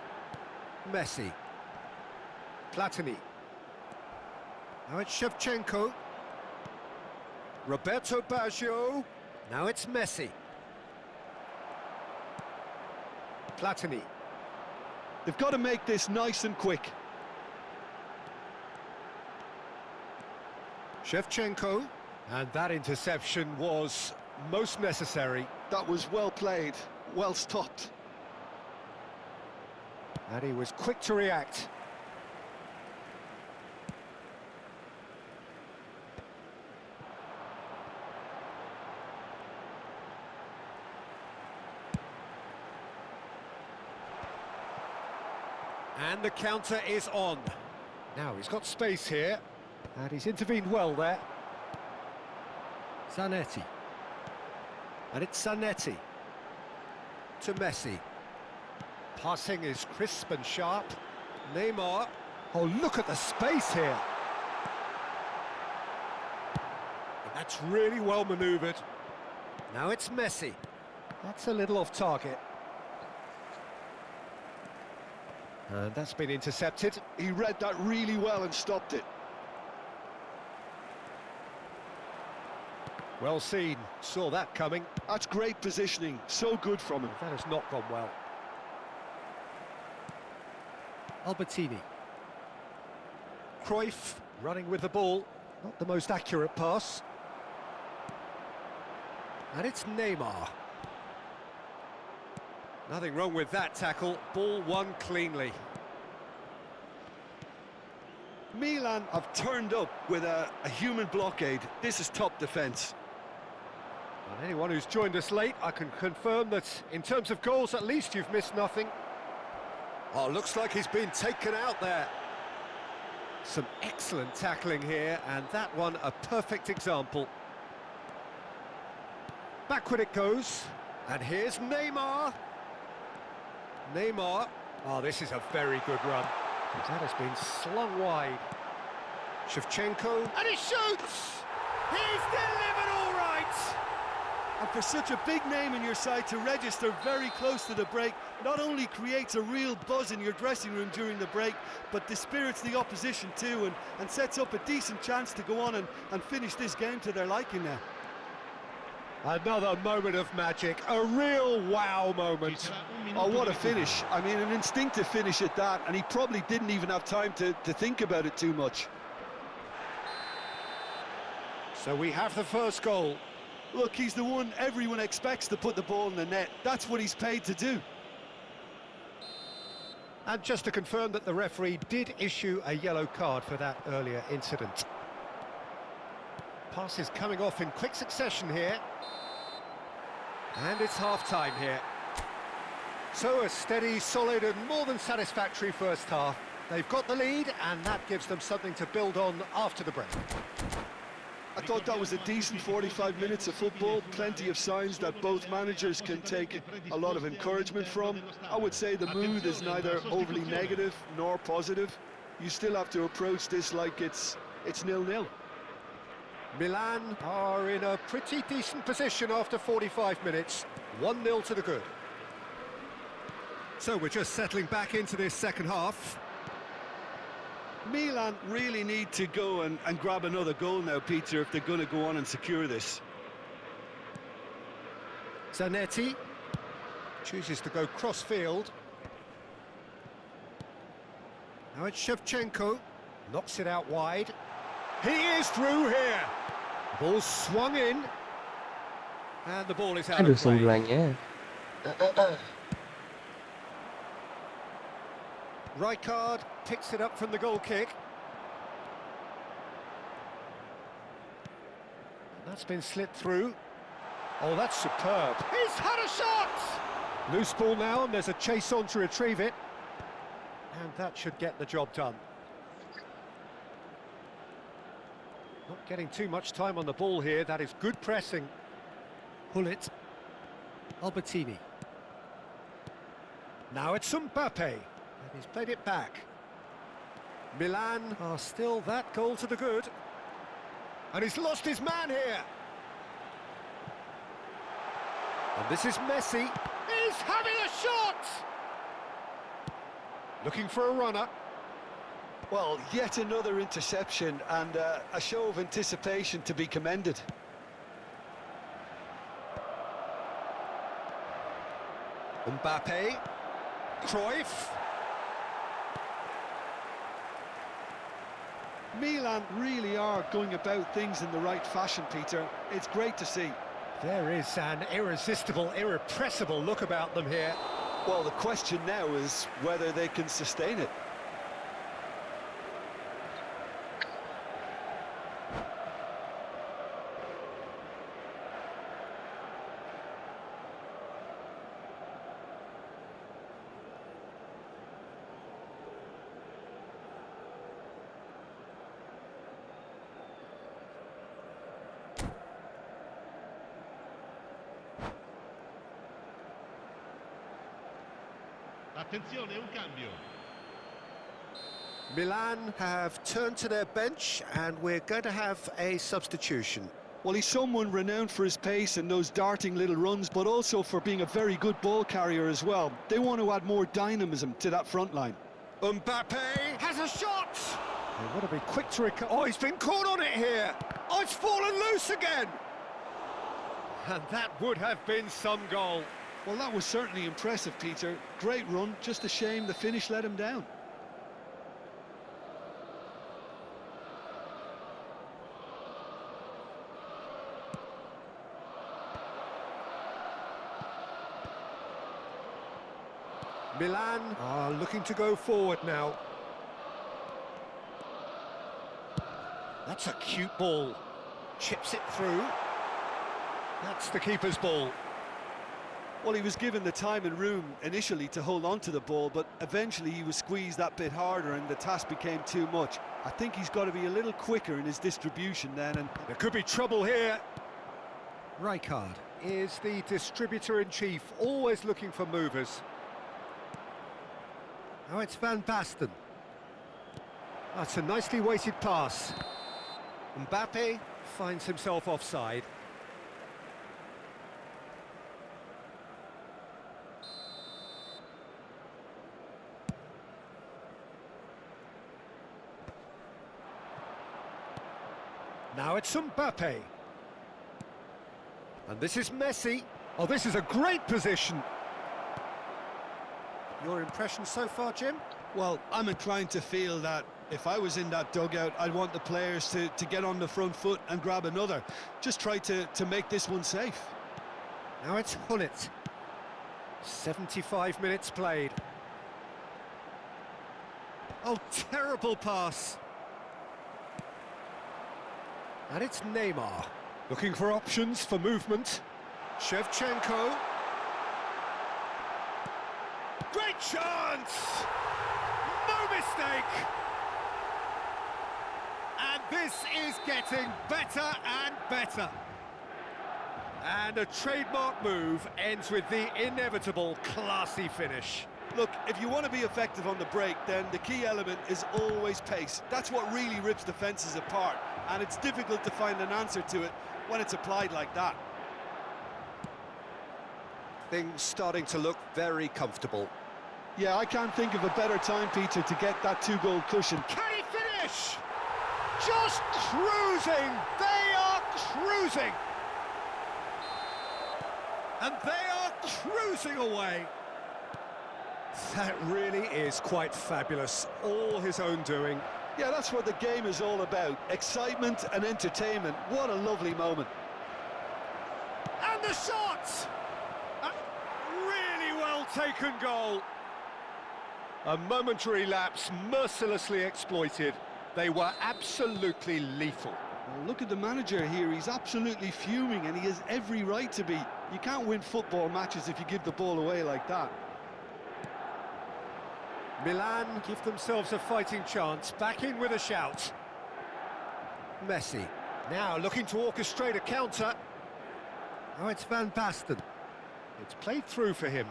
Messi. Platini. Now it's Shevchenko. Roberto Baggio. Now it's Messi. Platini. They've got to make this nice and quick. Shevchenko. And that interception was most necessary. That was well played, well stopped. And he was quick to react. And the counter is on. Now he's got space here. And he's intervened well there. Zanetti. And it's Zanetti. To Messi. Passing is crisp and sharp. Neymar. Oh, look at the space here. And that's really well manoeuvred. Now it's Messi. That's a little off target. And that's been intercepted. He read that really well and stopped it. Well seen, saw that coming. That's great positioning, so good from him. That has not gone well. Albertini. Cruyff running with the ball. Not the most accurate pass. And it's Neymar. Nothing wrong with that tackle. Ball won cleanly. Milan have turned up with a human blockade. This is top defence. And anyone who's joined us late, I can confirm that in terms of goals, at least you've missed nothing. Oh, looks like he's been taken out there. Some excellent tackling here, and that one a perfect example. Backward it goes, and here's Neymar. Neymar. Oh, this is a very good run. That has been slung wide. Shevchenko. And he shoots! He's delivered all right! And for such a big name in your side to register very close to the break, not only creates a real buzz in your dressing room during the break, but dispirits the opposition too, and sets up a decent chance to go on and finish this game to their liking now. Another moment of magic, a real wow moment. Oh, what a finish. I mean, an instinctive finish at that, and he probably didn't even have time to think about it too much. So we have the first goal. Look, he's the one everyone expects to put the ball in the net. That's what he's paid to do. And just to confirm that the referee did issue a yellow card for that earlier incident. Passes coming off in quick succession here. And it's half-time here. So a steady, solid and more than satisfactory first half. They've got the lead and that gives them something to build on after the break. I thought that was a decent 45 minutes of football, plenty of signs that both managers can take a lot of encouragement from. I would say the mood is neither overly negative nor positive. You still have to approach this like it's 0-0. Milan are in a pretty decent position after 45 minutes, 1-0 to the good. So we're just settling back into this second half. Milan really need to go and grab another goal now, Peter, if they're going to go on and secure this. Zanetti chooses to go cross-field. Now it's Shevchenko, knocks it out wide. He is through here. Ball swung in. And the ball is out Aduh, of play. sebelahnya. Rijkaard picks it up from the goal kick. That's been slipped through. Oh, that's superb. He's had a shot! Loose ball now, and there's a chase on to retrieve it. And that should get the job done. Not getting too much time on the ball here. That is good pressing. Hullet. Albertini. Now it's Mbappe. And he's played it back. Milan are still that goal to the good. And he's lost his man here. And this is Messi. He's having a shot! Looking for a runner. Well, yet another interception and a show of anticipation to be commended. Mbappe. Cruyff. Milan really are going about things in the right fashion, Peter. It's great to see. There is an irresistible, irrepressible look about them here. Well, the question now is whether they can sustain it. Attenzione, un cambio. Milan have turned to their bench and we're going to have a substitution. Well, he's someone renowned for his pace and those darting little runs, but also for being a very good ball carrier as well. They want to add more dynamism to that front line. Mbappe has a shot! They want to be quick to recover. Oh, he's been caught on it here! Oh, it's fallen loose again! And that would have been some goal. Well, that was certainly impressive, Peter. Great run, just a shame the finish let him down. Milan are looking to go forward now. That's a cute ball. Chips it through. That's the keeper's ball. Well, he was given the time and room initially to hold on to the ball, but eventually he was squeezed that bit harder and the task became too much. I think he's got to be a little quicker in his distribution then, and There could be trouble here. Rijkaard is the distributor-in-chief, always looking for movers. Now it's Van Basten. That's a nicely weighted pass. Mbappe finds himself offside. Now it's Mbappe. And this is Messi. Oh, this is a great position. Your impression so far, Jim? well, I'm inclined to feel that if I was in that dugout, I'd want the players to get on the front foot and grab another. Just try to make this one safe. Now it's Hullet. 75 minutes played. Oh, terrible pass. And it's Neymar. Looking for options for movement. Shevchenko. Great chance! No mistake! And this is getting better and better. And a trademark move ends with the inevitable classy finish. Look, if you want to be effective on the break, then the key element is always pace. That's what really rips defences apart, and it's difficult to find an answer to it when it's applied like that. Things starting to look very comfortable. Yeah, I can't think of a better time, Peter, to get that two-goal cushion. Can he finish? Just cruising! They are cruising! And they are cruising away! That really is quite fabulous. All his own doing. Yeah, that's what the game is all about. Excitement and entertainment. What a lovely moment. And the shot! A really well taken goal. A momentary lapse mercilessly exploited. They were absolutely lethal. Well, look at the manager here. He's absolutely fuming, and he has every right to be. You can't win football matches if you give the ball away like that. Milan give themselves a fighting chance, back in with a shout. Messi, now looking to orchestrate a counter. Oh, it's Van Basten. It's played through for him.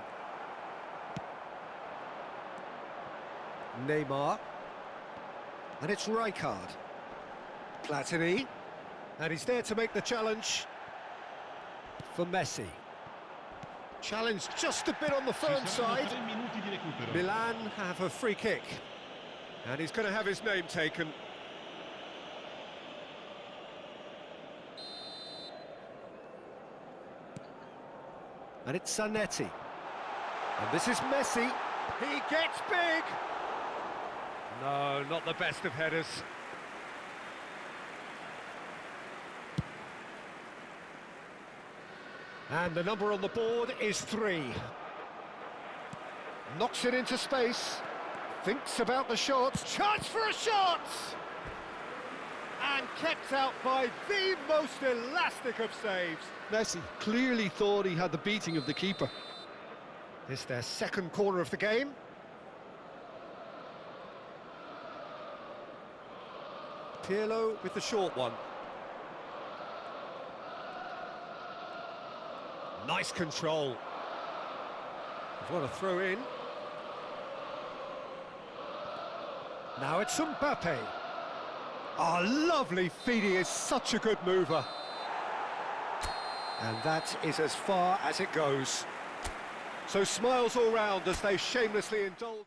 Neymar. And it's Rijkaard. Platini. And he's there to make the challenge for Messi. Challenge just a bit on the firm side. Milan have a free kick. And he's going to have his name taken. And it's Zanetti. And this is Messi. He gets big. No, not the best of headers. And the number on the board is 3. Knocks it into space. Thinks about the shot. Chance for a shot! And kept out by the most elastic of saves. Messi clearly thought he had the beating of the keeper. This their second corner of the game. Pirlo with the short one. Nice control. What a throw in. Now it's Mbappe. Oh, lovely feed. He is such a good mover. And that is as far as it goes. So smiles all round as they shamelessly indulge.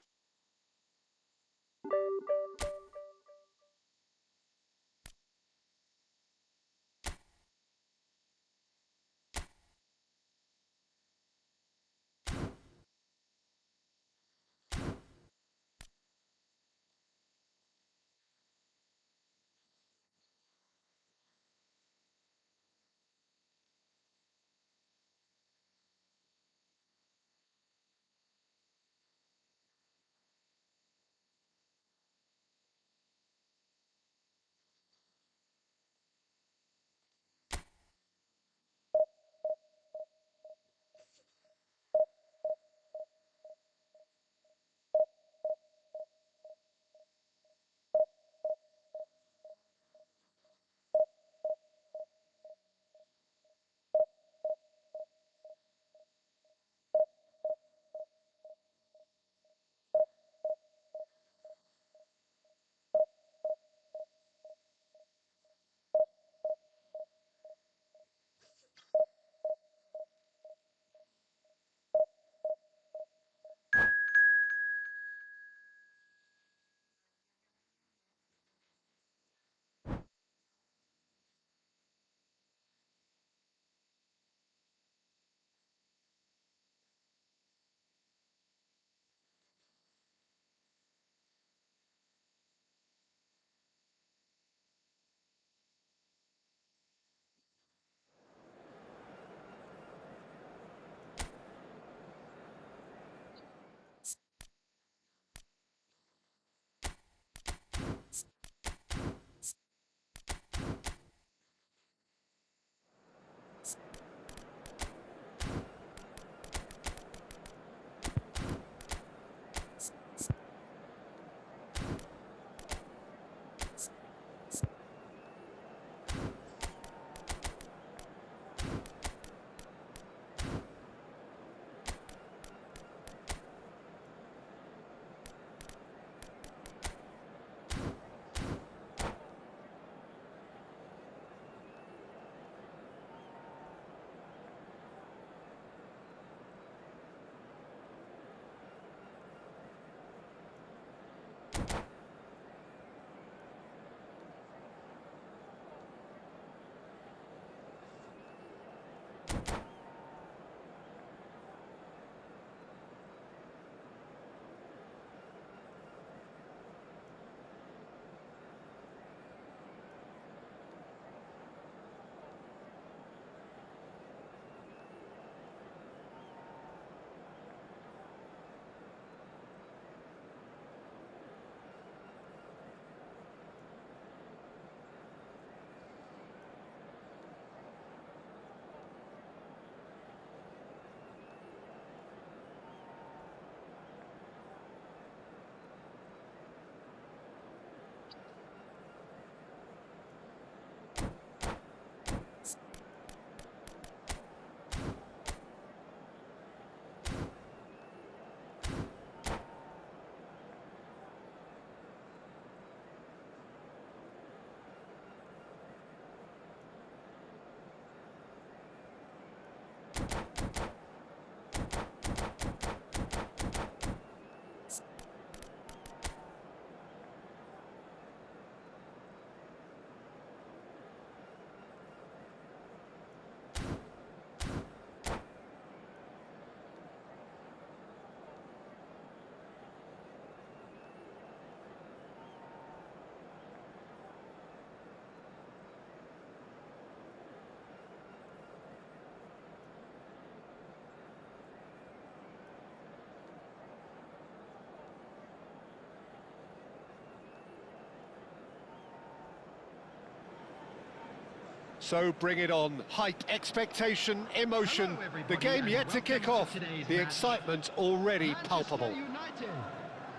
So bring it on. Hype, expectation, emotion. Hello, everybody, The game and yet to welcome kick to off. today's The match. excitement already palpable. Manchester United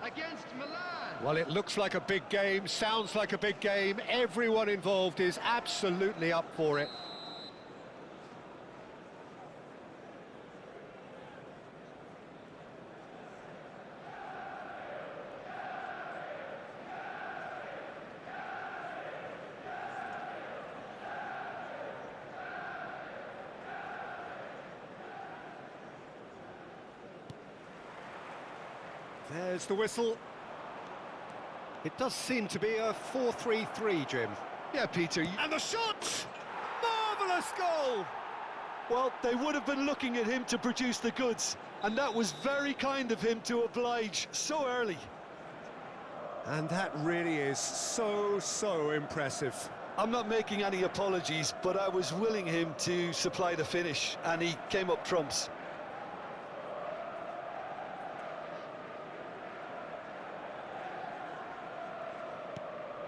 against Milan. Well, it looks like a big game, sounds like a big game. Everyone involved is absolutely up for it. There's the whistle. It does seem to be a 4-3-3, Jim. Yeah, Peter. And the shot! Marvellous goal! Well, they would have been looking at him to produce the goods, and that was very kind of him to oblige so early. And that really is so impressive. I'm not making any apologies, but I was willing him to supply the finish, and he came up trumps.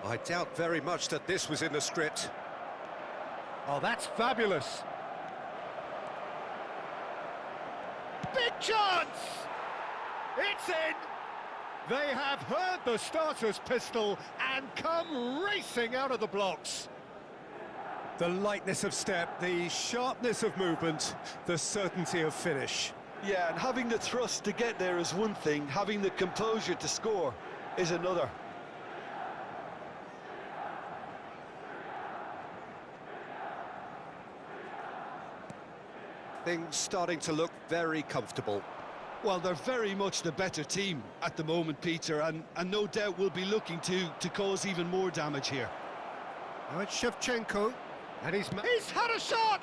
I doubt very much that this was in the script. Oh, that's fabulous. Big chance! It's in! They have heard the starter's pistol and come racing out of the blocks. The lightness of step, the sharpness of movement, the certainty of finish. Yeah, and having the thrust to get there is one thing, having the composure to score is another. Things starting to look very comfortable. Well, they're very much the better team at the moment, Peter, and no doubt will be looking to cause even more damage here. Now it's Shevchenko, and he's had a shot!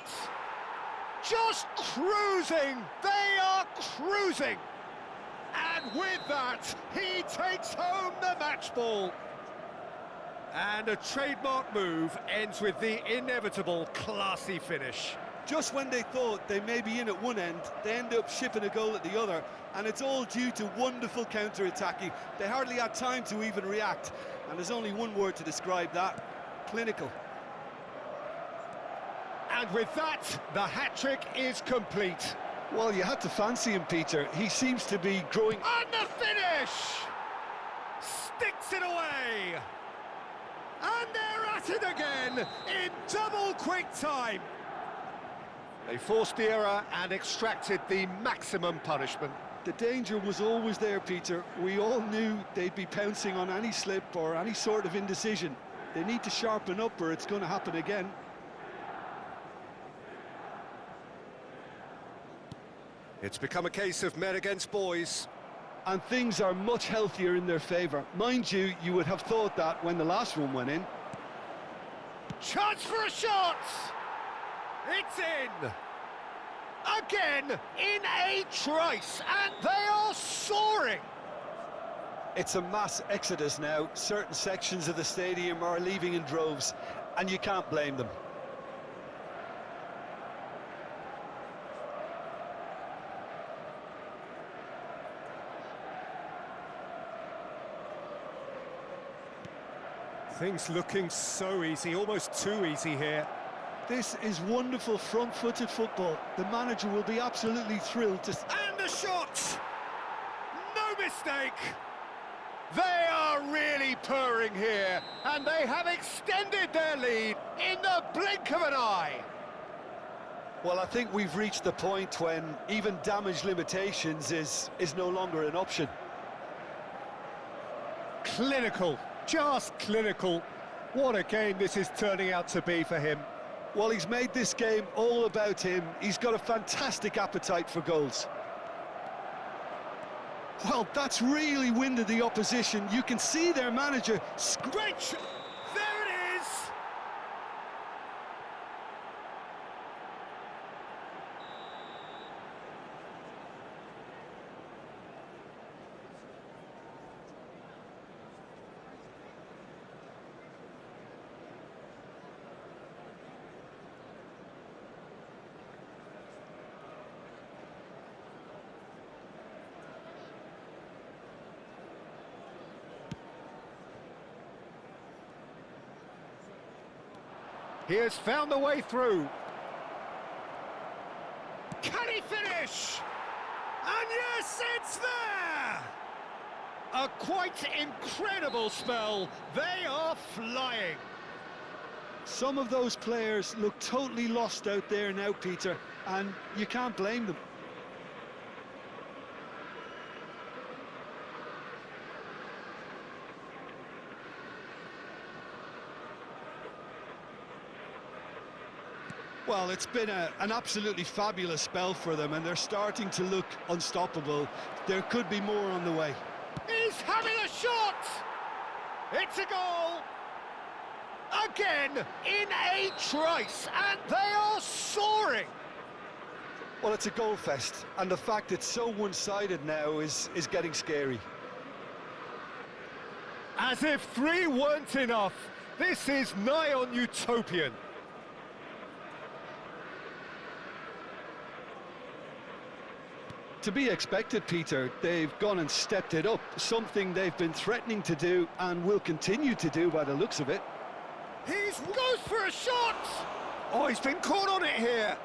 Just cruising! They are cruising! And with that, he takes home the match ball. And a trademark move ends with the inevitable classy finish. Just when they thought they may be in at one end, they end up shipping a goal at the other, and it's all due to wonderful counter-attacking. They hardly had time to even react, and there's only one word to describe that: clinical. And with that, the hat-trick is complete. Well, you had to fancy him, Peter. He seems to be growing... And the finish! Sticks it away! And they're at it again in double quick time. They forced the error and extracted the maximum punishment. The danger was always there, Peter. We all knew they'd be pouncing on any slip or any sort of indecision. They need to sharpen up or it's going to happen again. It's become a case of men against boys. And things are much healthier in their favour. Mind you, you would have thought that when the last one went in. Chance for a shot! It's in! Again, in a trice, and they are soaring! It's a mass exodus now. Certain sections of the stadium are leaving in droves, and you can't blame them. Things looking so easy, almost too easy here. This is wonderful front-footed football. The manager will be absolutely thrilled to... And the shot! No mistake! They are really purring here, and they have extended their lead in the blink of an eye. Well, I think we've reached the point when even damage limitations is no longer an option. Clinical, just clinical. What a game this is turning out to be for him. Well, he's made this game all about him. He's got a fantastic appetite for goals. Well, that's really winded the opposition. You can see their manager... Great shot! There it is! He has found the way through. Can he finish? And yes, it's there! A quite incredible spell. They are flying. Some of those players look totally lost out there now, Peter, and you can't blame them. Well, it's been an absolutely fabulous spell for them, and they're starting to look unstoppable. There could be more on the way. He's having a shot! It's a goal! Again, in a trice, and they are soaring! Well, it's a goal fest, and the fact it's so one-sided now is getting scary. As if 3 weren't enough, this is nigh on utopian. To be expected, Peter. They've gone and stepped it up, something they've been threatening to do and will continue to do by the looks of it. He goes for a shot! Oh, he's been caught on it here.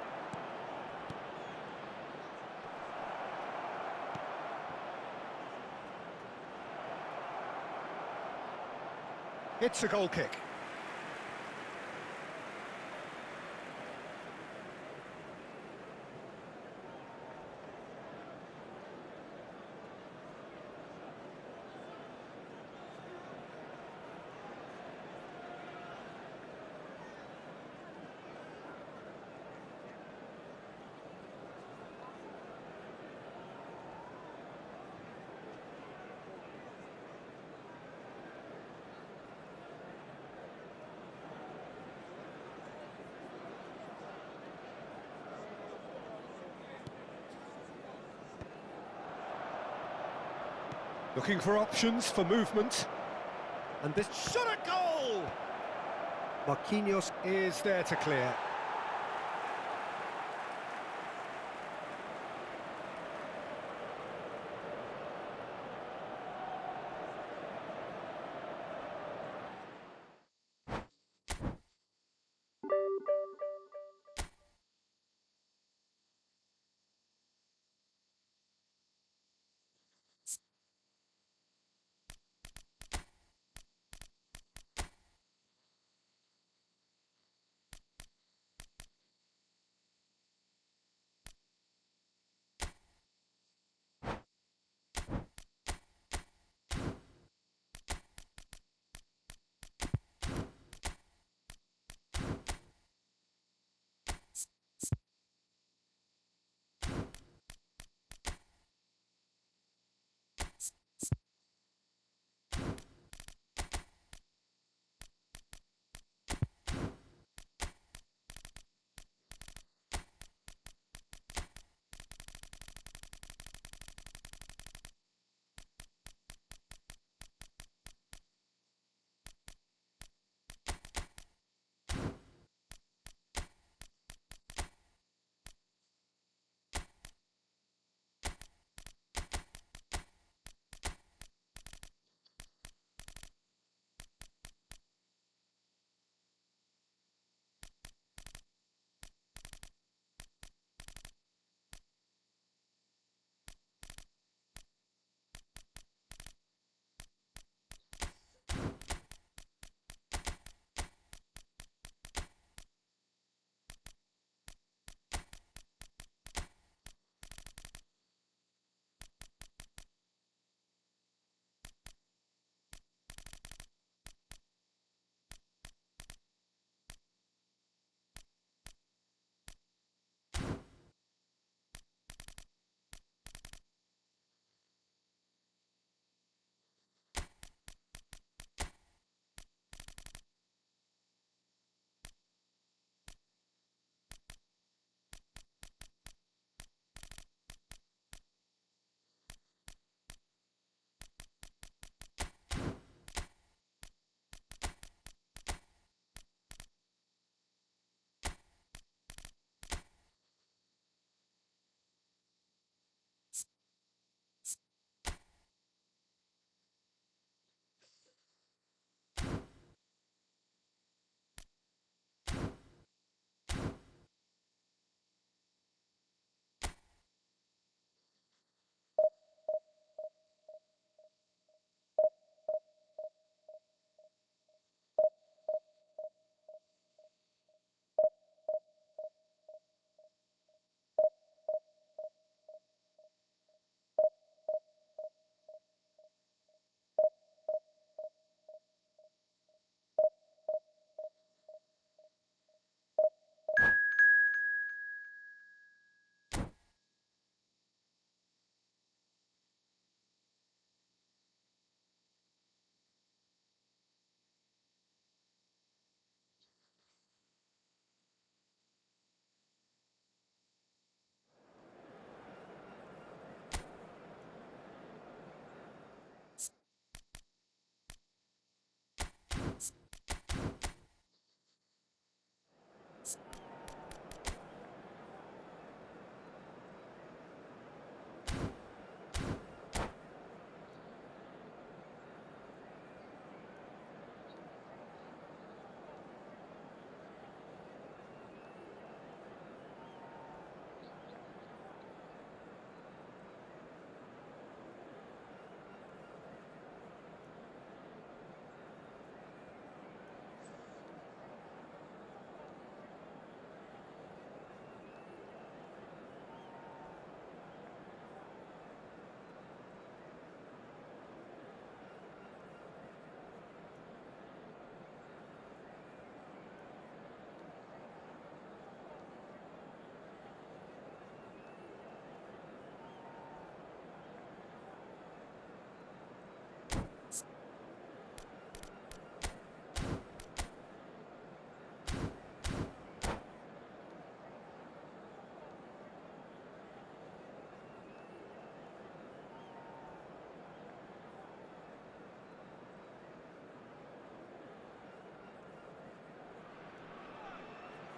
It's a goal kick. Looking for options for movement. And this shot at goal! Marquinhos is there to clear.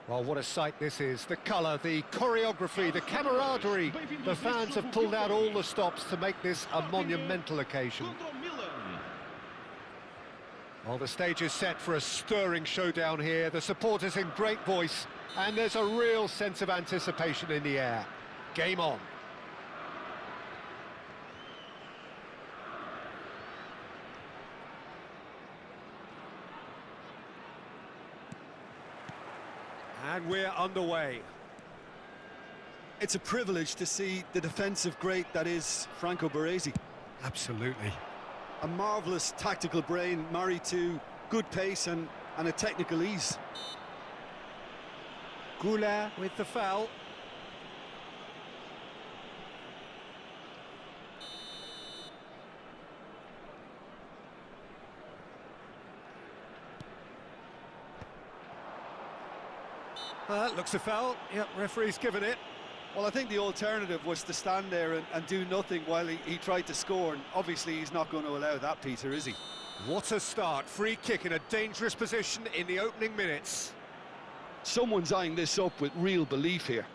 Well, what a sight this is. The colour, the choreography, the camaraderie. The fans have pulled out all the stops to make this a monumental occasion. Well, the stage is set for a stirring showdown here. The supporters in great voice, and there's a real sense of anticipation in the air. Game on. And we're underway. It's a privilege to see the defensive great that is Franco Baresi. Absolutely. A marvellous tactical brain married to good pace and a technical ease. Goulart with the foul. Looks a foul. Yep, referee's given it. Well, I think the alternative was to stand there and do nothing while he tried to score, and obviously he's not going to allow that, Peter, is he? What a start. Free kick in a dangerous position in the opening minutes. Someone's eyeing this up with real belief here.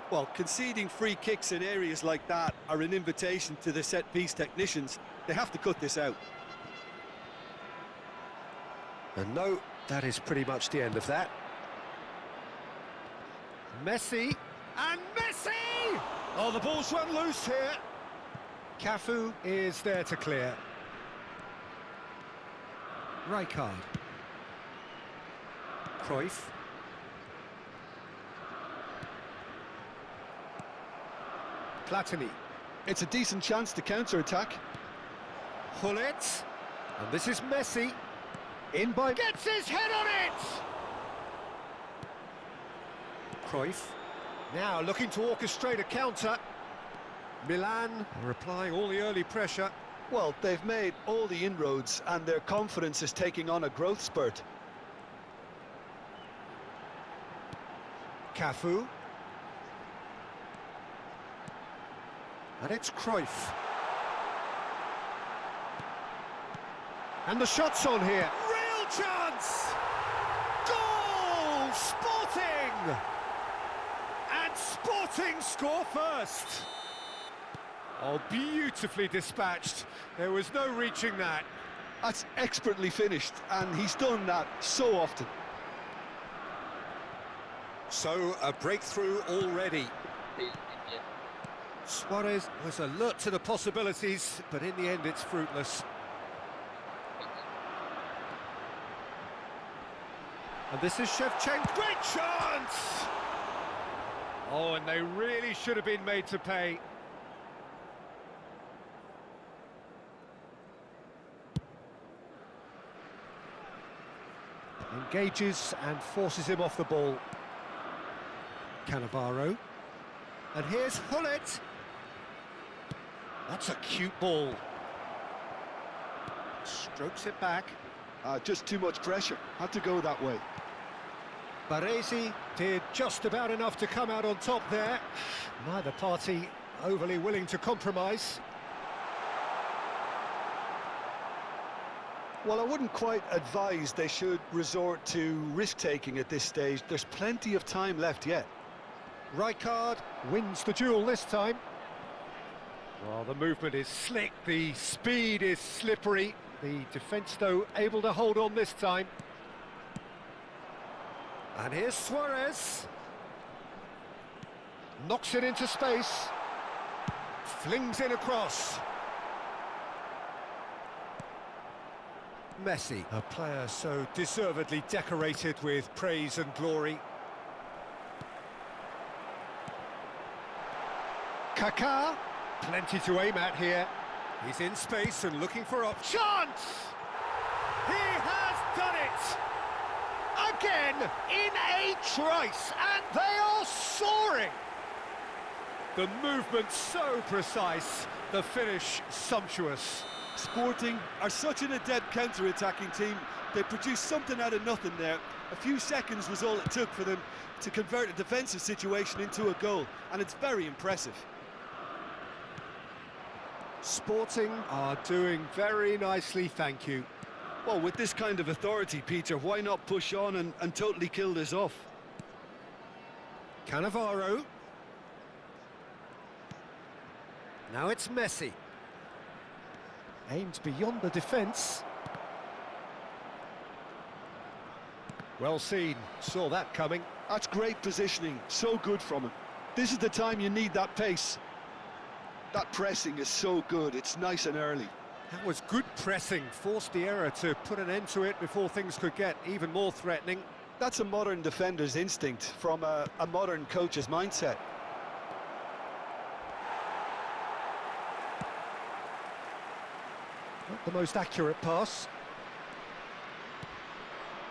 Well, conceding free kicks in areas like that are an invitation to the set-piece technicians. They have to cut this out. And no, that is pretty much the end of that. Messi, and Messi! Oh, the ball's run loose here. Cafu is there to clear. Rijkaard. Cruyff. Platini. It's a decent chance to counter-attack. Hullet. And this is Messi. In by... Gets his head on it! Cruyff. Now looking to orchestrate a counter. Milan are applying all the early pressure. Well, they've made all the inroads and their confidence is taking on a growth spurt. Cafu. And it's Cruyff. And the shot's on here. Real chance! Goal! Sporting! And Sporting score first. Oh, beautifully dispatched. There was no reaching that. That's expertly finished, and he's done that so often. So, a breakthrough already. Suarez was alert to the possibilities, but in the end it's fruitless. And this is Shevchenko. Great chance! Oh, and they really should have been made to pay. Engages and forces him off the ball. Cannavaro. And here's Hullet. That's a cute ball. Strokes it back. Just too much pressure. Had to go that way. Baresi did just about enough to come out on top there. Neither party overly willing to compromise. Well, I wouldn't quite advise they should resort to risk-taking at this stage. There's plenty of time left yet. Rijkaard wins the duel this time. Well, the movement is slick, the speed is slippery. The defence, though, able to hold on this time. And here's Suarez. Knocks it into space. Flings it across. Messi, a player so deservedly decorated with praise and glory. Kaká, plenty to aim at here. He's in space and looking for a chance! He has done it! Again, in a trice, and they are soaring! The movement so precise, the finish sumptuous. Sporting are such an adept counter-attacking team. They produced something out of nothing there. A few seconds was all it took for them to convert a defensive situation into a goal, and it's very impressive. Sporting are doing very nicely, thank you. Well, with this kind of authority, Peter, why not push on and totally kill this off? Cannavaro. Now it's Messi. Aimed beyond the defence. Well seen, saw that coming. That's great positioning, so good from him. This is the time you need that pace. That pressing is so good, it's nice and early. That was good pressing, forced the error to put an end to it before things could get even more threatening. That's a modern defender's instinct from a modern coach's mindset. Not the most accurate pass.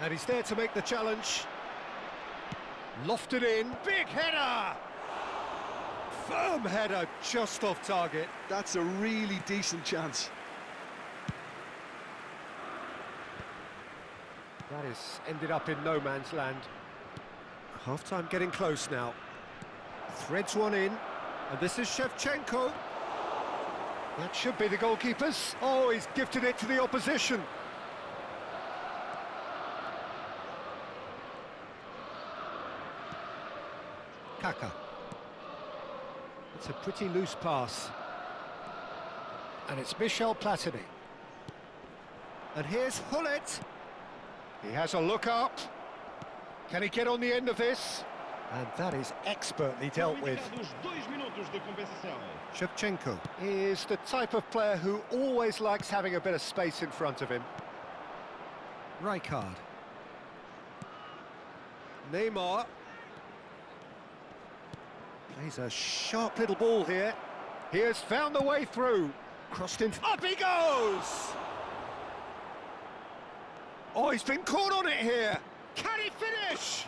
And he's there to make the challenge. Lofted in, big header! Firm header, just off target. That's a really decent chance. That has ended up in no man's land. Half-time getting close now. Threads one in, and this is Shevchenko. That should be the goalkeeper's. Oh, he's gifted it to the opposition. Kaka. It's a pretty loose pass. And it's Michel Platini. And here's Hullet. He has a look up. Can he get on the end of this? And that is expertly dealt with. Shevchenko is the type of player who always likes having a bit of space in front of him. Rijkaard. Neymar. Plays a sharp little ball here. He has found the way through. Crossed in. Up he goes! Oh, he's been caught on it here. Can he finish?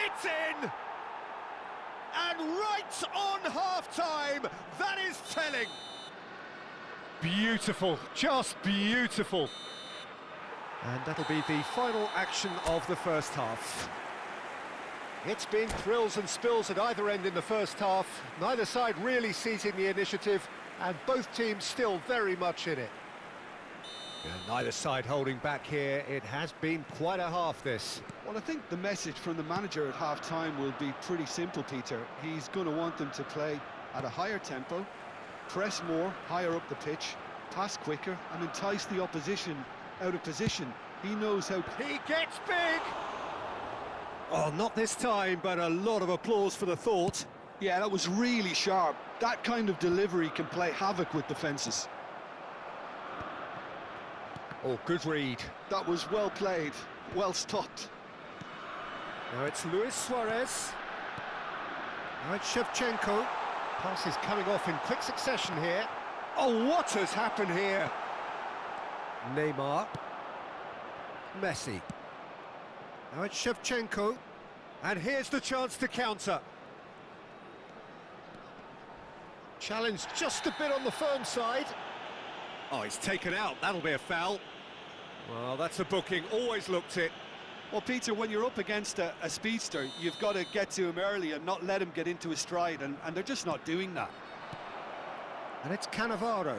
It's in! And right on half-time, that is telling. Beautiful, just beautiful. And that'll be the final action of the first half. It's been thrills and spills at either end in the first half. Neither side really seizing the initiative, and both teams still very much in it. And neither side holding back here. It has been quite a half, this. Well, I think the message from the manager at half-time will be pretty simple, Peter. He's going to want them to play at a higher tempo, press more, higher up the pitch, pass quicker, and entice the opposition out of position. He knows how... He gets big! Oh, not this time, but a lot of applause for the thought. Yeah, that was really sharp. That kind of delivery can play havoc with defences. Oh, good read. That was well played, well stopped. Now it's Luis Suarez. Now it's Shevchenko. Pass is coming off in quick succession here. Oh, what has happened here? Neymar. Messi. Now it's Shevchenko. And here's the chance to counter. Challenge just a bit on the firm side. Oh, he's taken out. That'll be a foul. Well, that's a booking. Always looked it. Well, Peter, when you're up against a speedster, you've got to get to him early and not let him get into his stride, and they're just not doing that. And it's Cannavaro.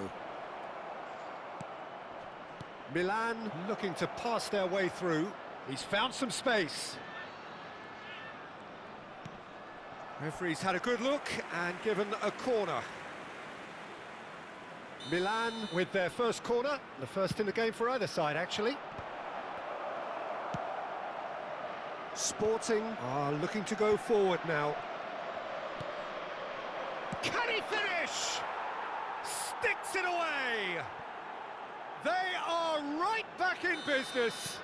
Milan looking to pass their way through. He's found some space. Referee's had a good look and given a corner. Milan with their first corner, the first in the game for either side, actually. Sporting are looking to go forward now. Can he finish? Sticks it away! They are right back in business.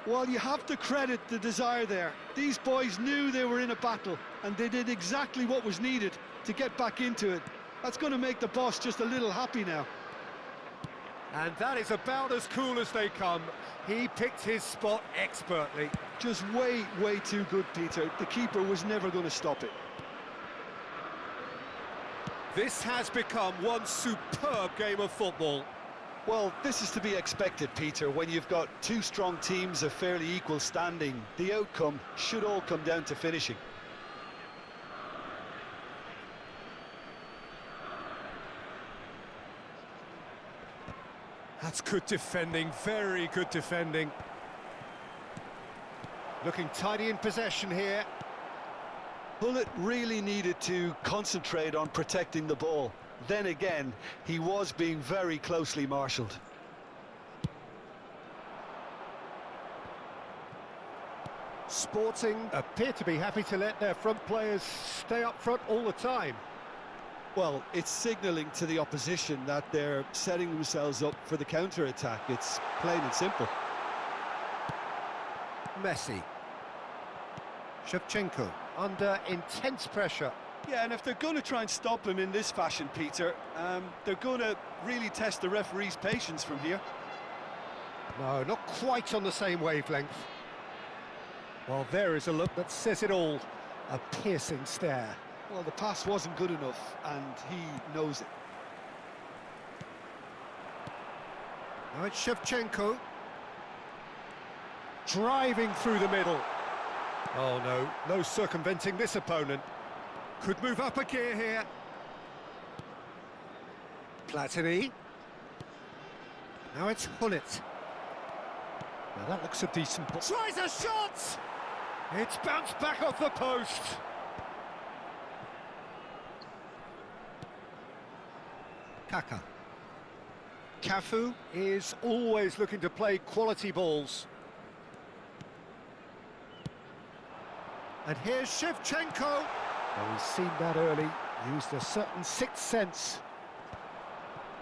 Well, you have to credit the desire there. These boys knew they were in a battle, and they did exactly what was needed to get back into it. That's going to make the boss just a little happy now. And that is about as cool as they come. He picked his spot expertly. Just way, way too good, Peter. The keeper was never going to stop it. This has become one superb game of football. Well, this is to be expected, Peter. When you've got two strong teams of fairly equal standing, the outcome should all come down to finishing. That's good defending, very good defending. Looking tidy in possession here. Bullet really needed to concentrate on protecting the ball. Then again, he was being very closely marshalled. Sporting appear to be happy to let their front players stay up front all the time. Well, it's signalling to the opposition that they're setting themselves up for the counter-attack. It's plain and simple. Messi. Shevchenko under intense pressure. Yeah, and if they're going to try and stop him in this fashion, Peter, they're going to really test the referee's patience from here. No, not quite on the same wavelength. Well, there is a look that says it all. A piercing stare. Well, the pass wasn't good enough, and he knows it. Now it's Shevchenko. Driving through the middle. Oh, no circumventing this opponent. Could move up a gear here. Platini. Now it's Hullet. Now that looks a decent ball. Tries a shot! It's bounced back off the post. Kaka. Cafu is always looking to play quality balls. And here's Shevchenko. Well, he's seen that early, used a certain sixth sense.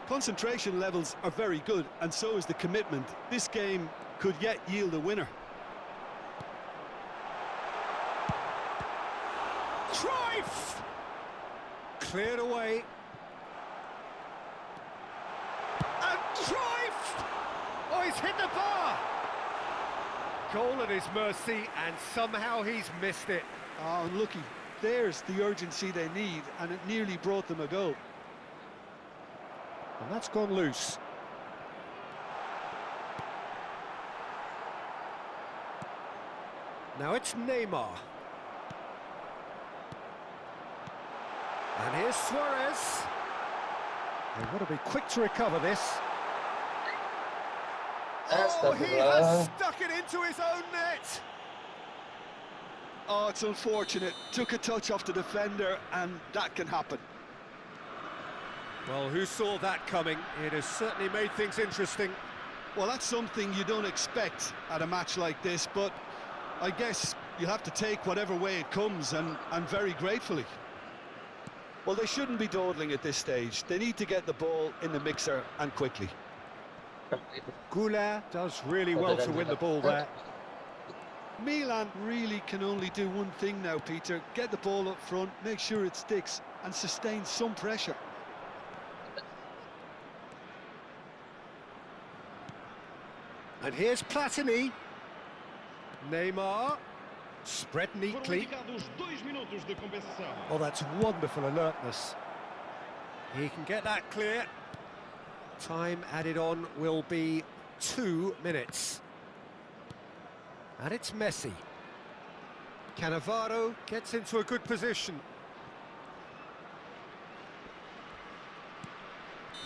Concentration levels are very good, and so is the commitment. This game could yet yield a winner. Cruyff! Cleared away. And Cruyff! Oh, he's hit the bar! Goal at his mercy, and somehow he's missed it. Oh, unlucky. There's the urgency they need, and it nearly brought them a goal. And that's gone loose. Now it's Neymar. And here's Suarez. They want to be quick to recover this. Oh, he has stuck it into his own net. Oh, it's unfortunate. Took a touch off the defender, and that can happen. Well, who saw that coming? It has certainly made things interesting. Well, that's something you don't expect at a match like this, but I guess you'll have to take whatever way it comes, and very gratefully. Well, they shouldn't be dawdling at this stage. They need to get the ball in the mixer, and quickly. Goulart does really well to win the ball there. Milan really can only do one thing now, Peter. Get the ball up front, make sure it sticks, and sustain some pressure. And here's Platini. Neymar. Spread neatly. Oh, that's wonderful alertness. He can get that clear. Time added on will be 2 minutes. And it's Messi. Cannavaro gets into a good position.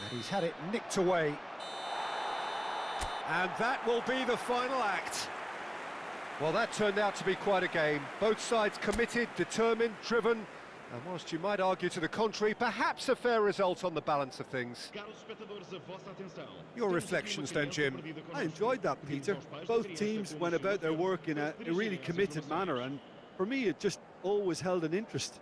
And he's had it nicked away. And that will be the final act. Well, that turned out to be quite a game. Both sides committed, determined, driven. And whilst you might argue to the contrary, perhaps a fair result on the balance of things. Your reflections then, Jim? I enjoyed that, Peter. Both teams went about their work in a really committed manner, and for me it just always held an interest.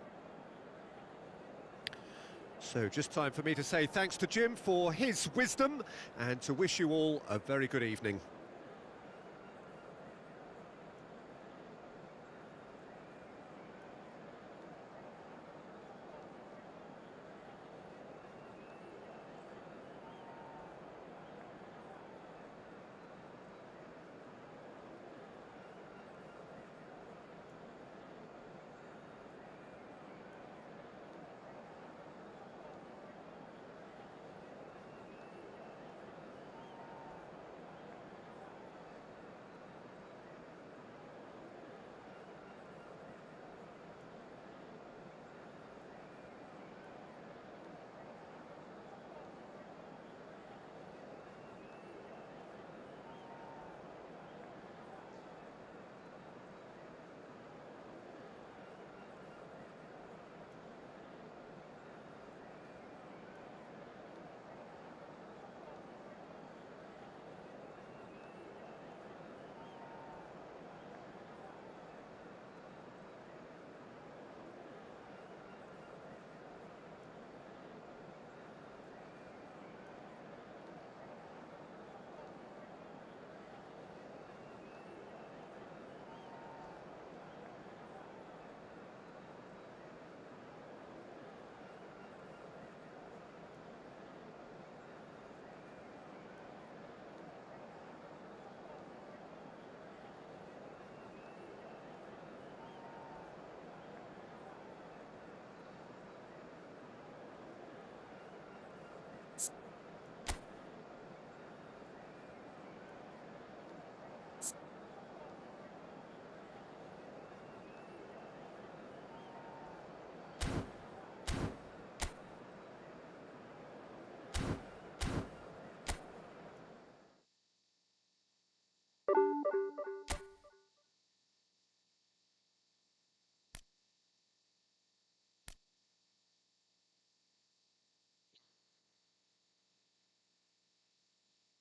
So just time for me to say thanks to Jim for his wisdom and to wish you all a very good evening.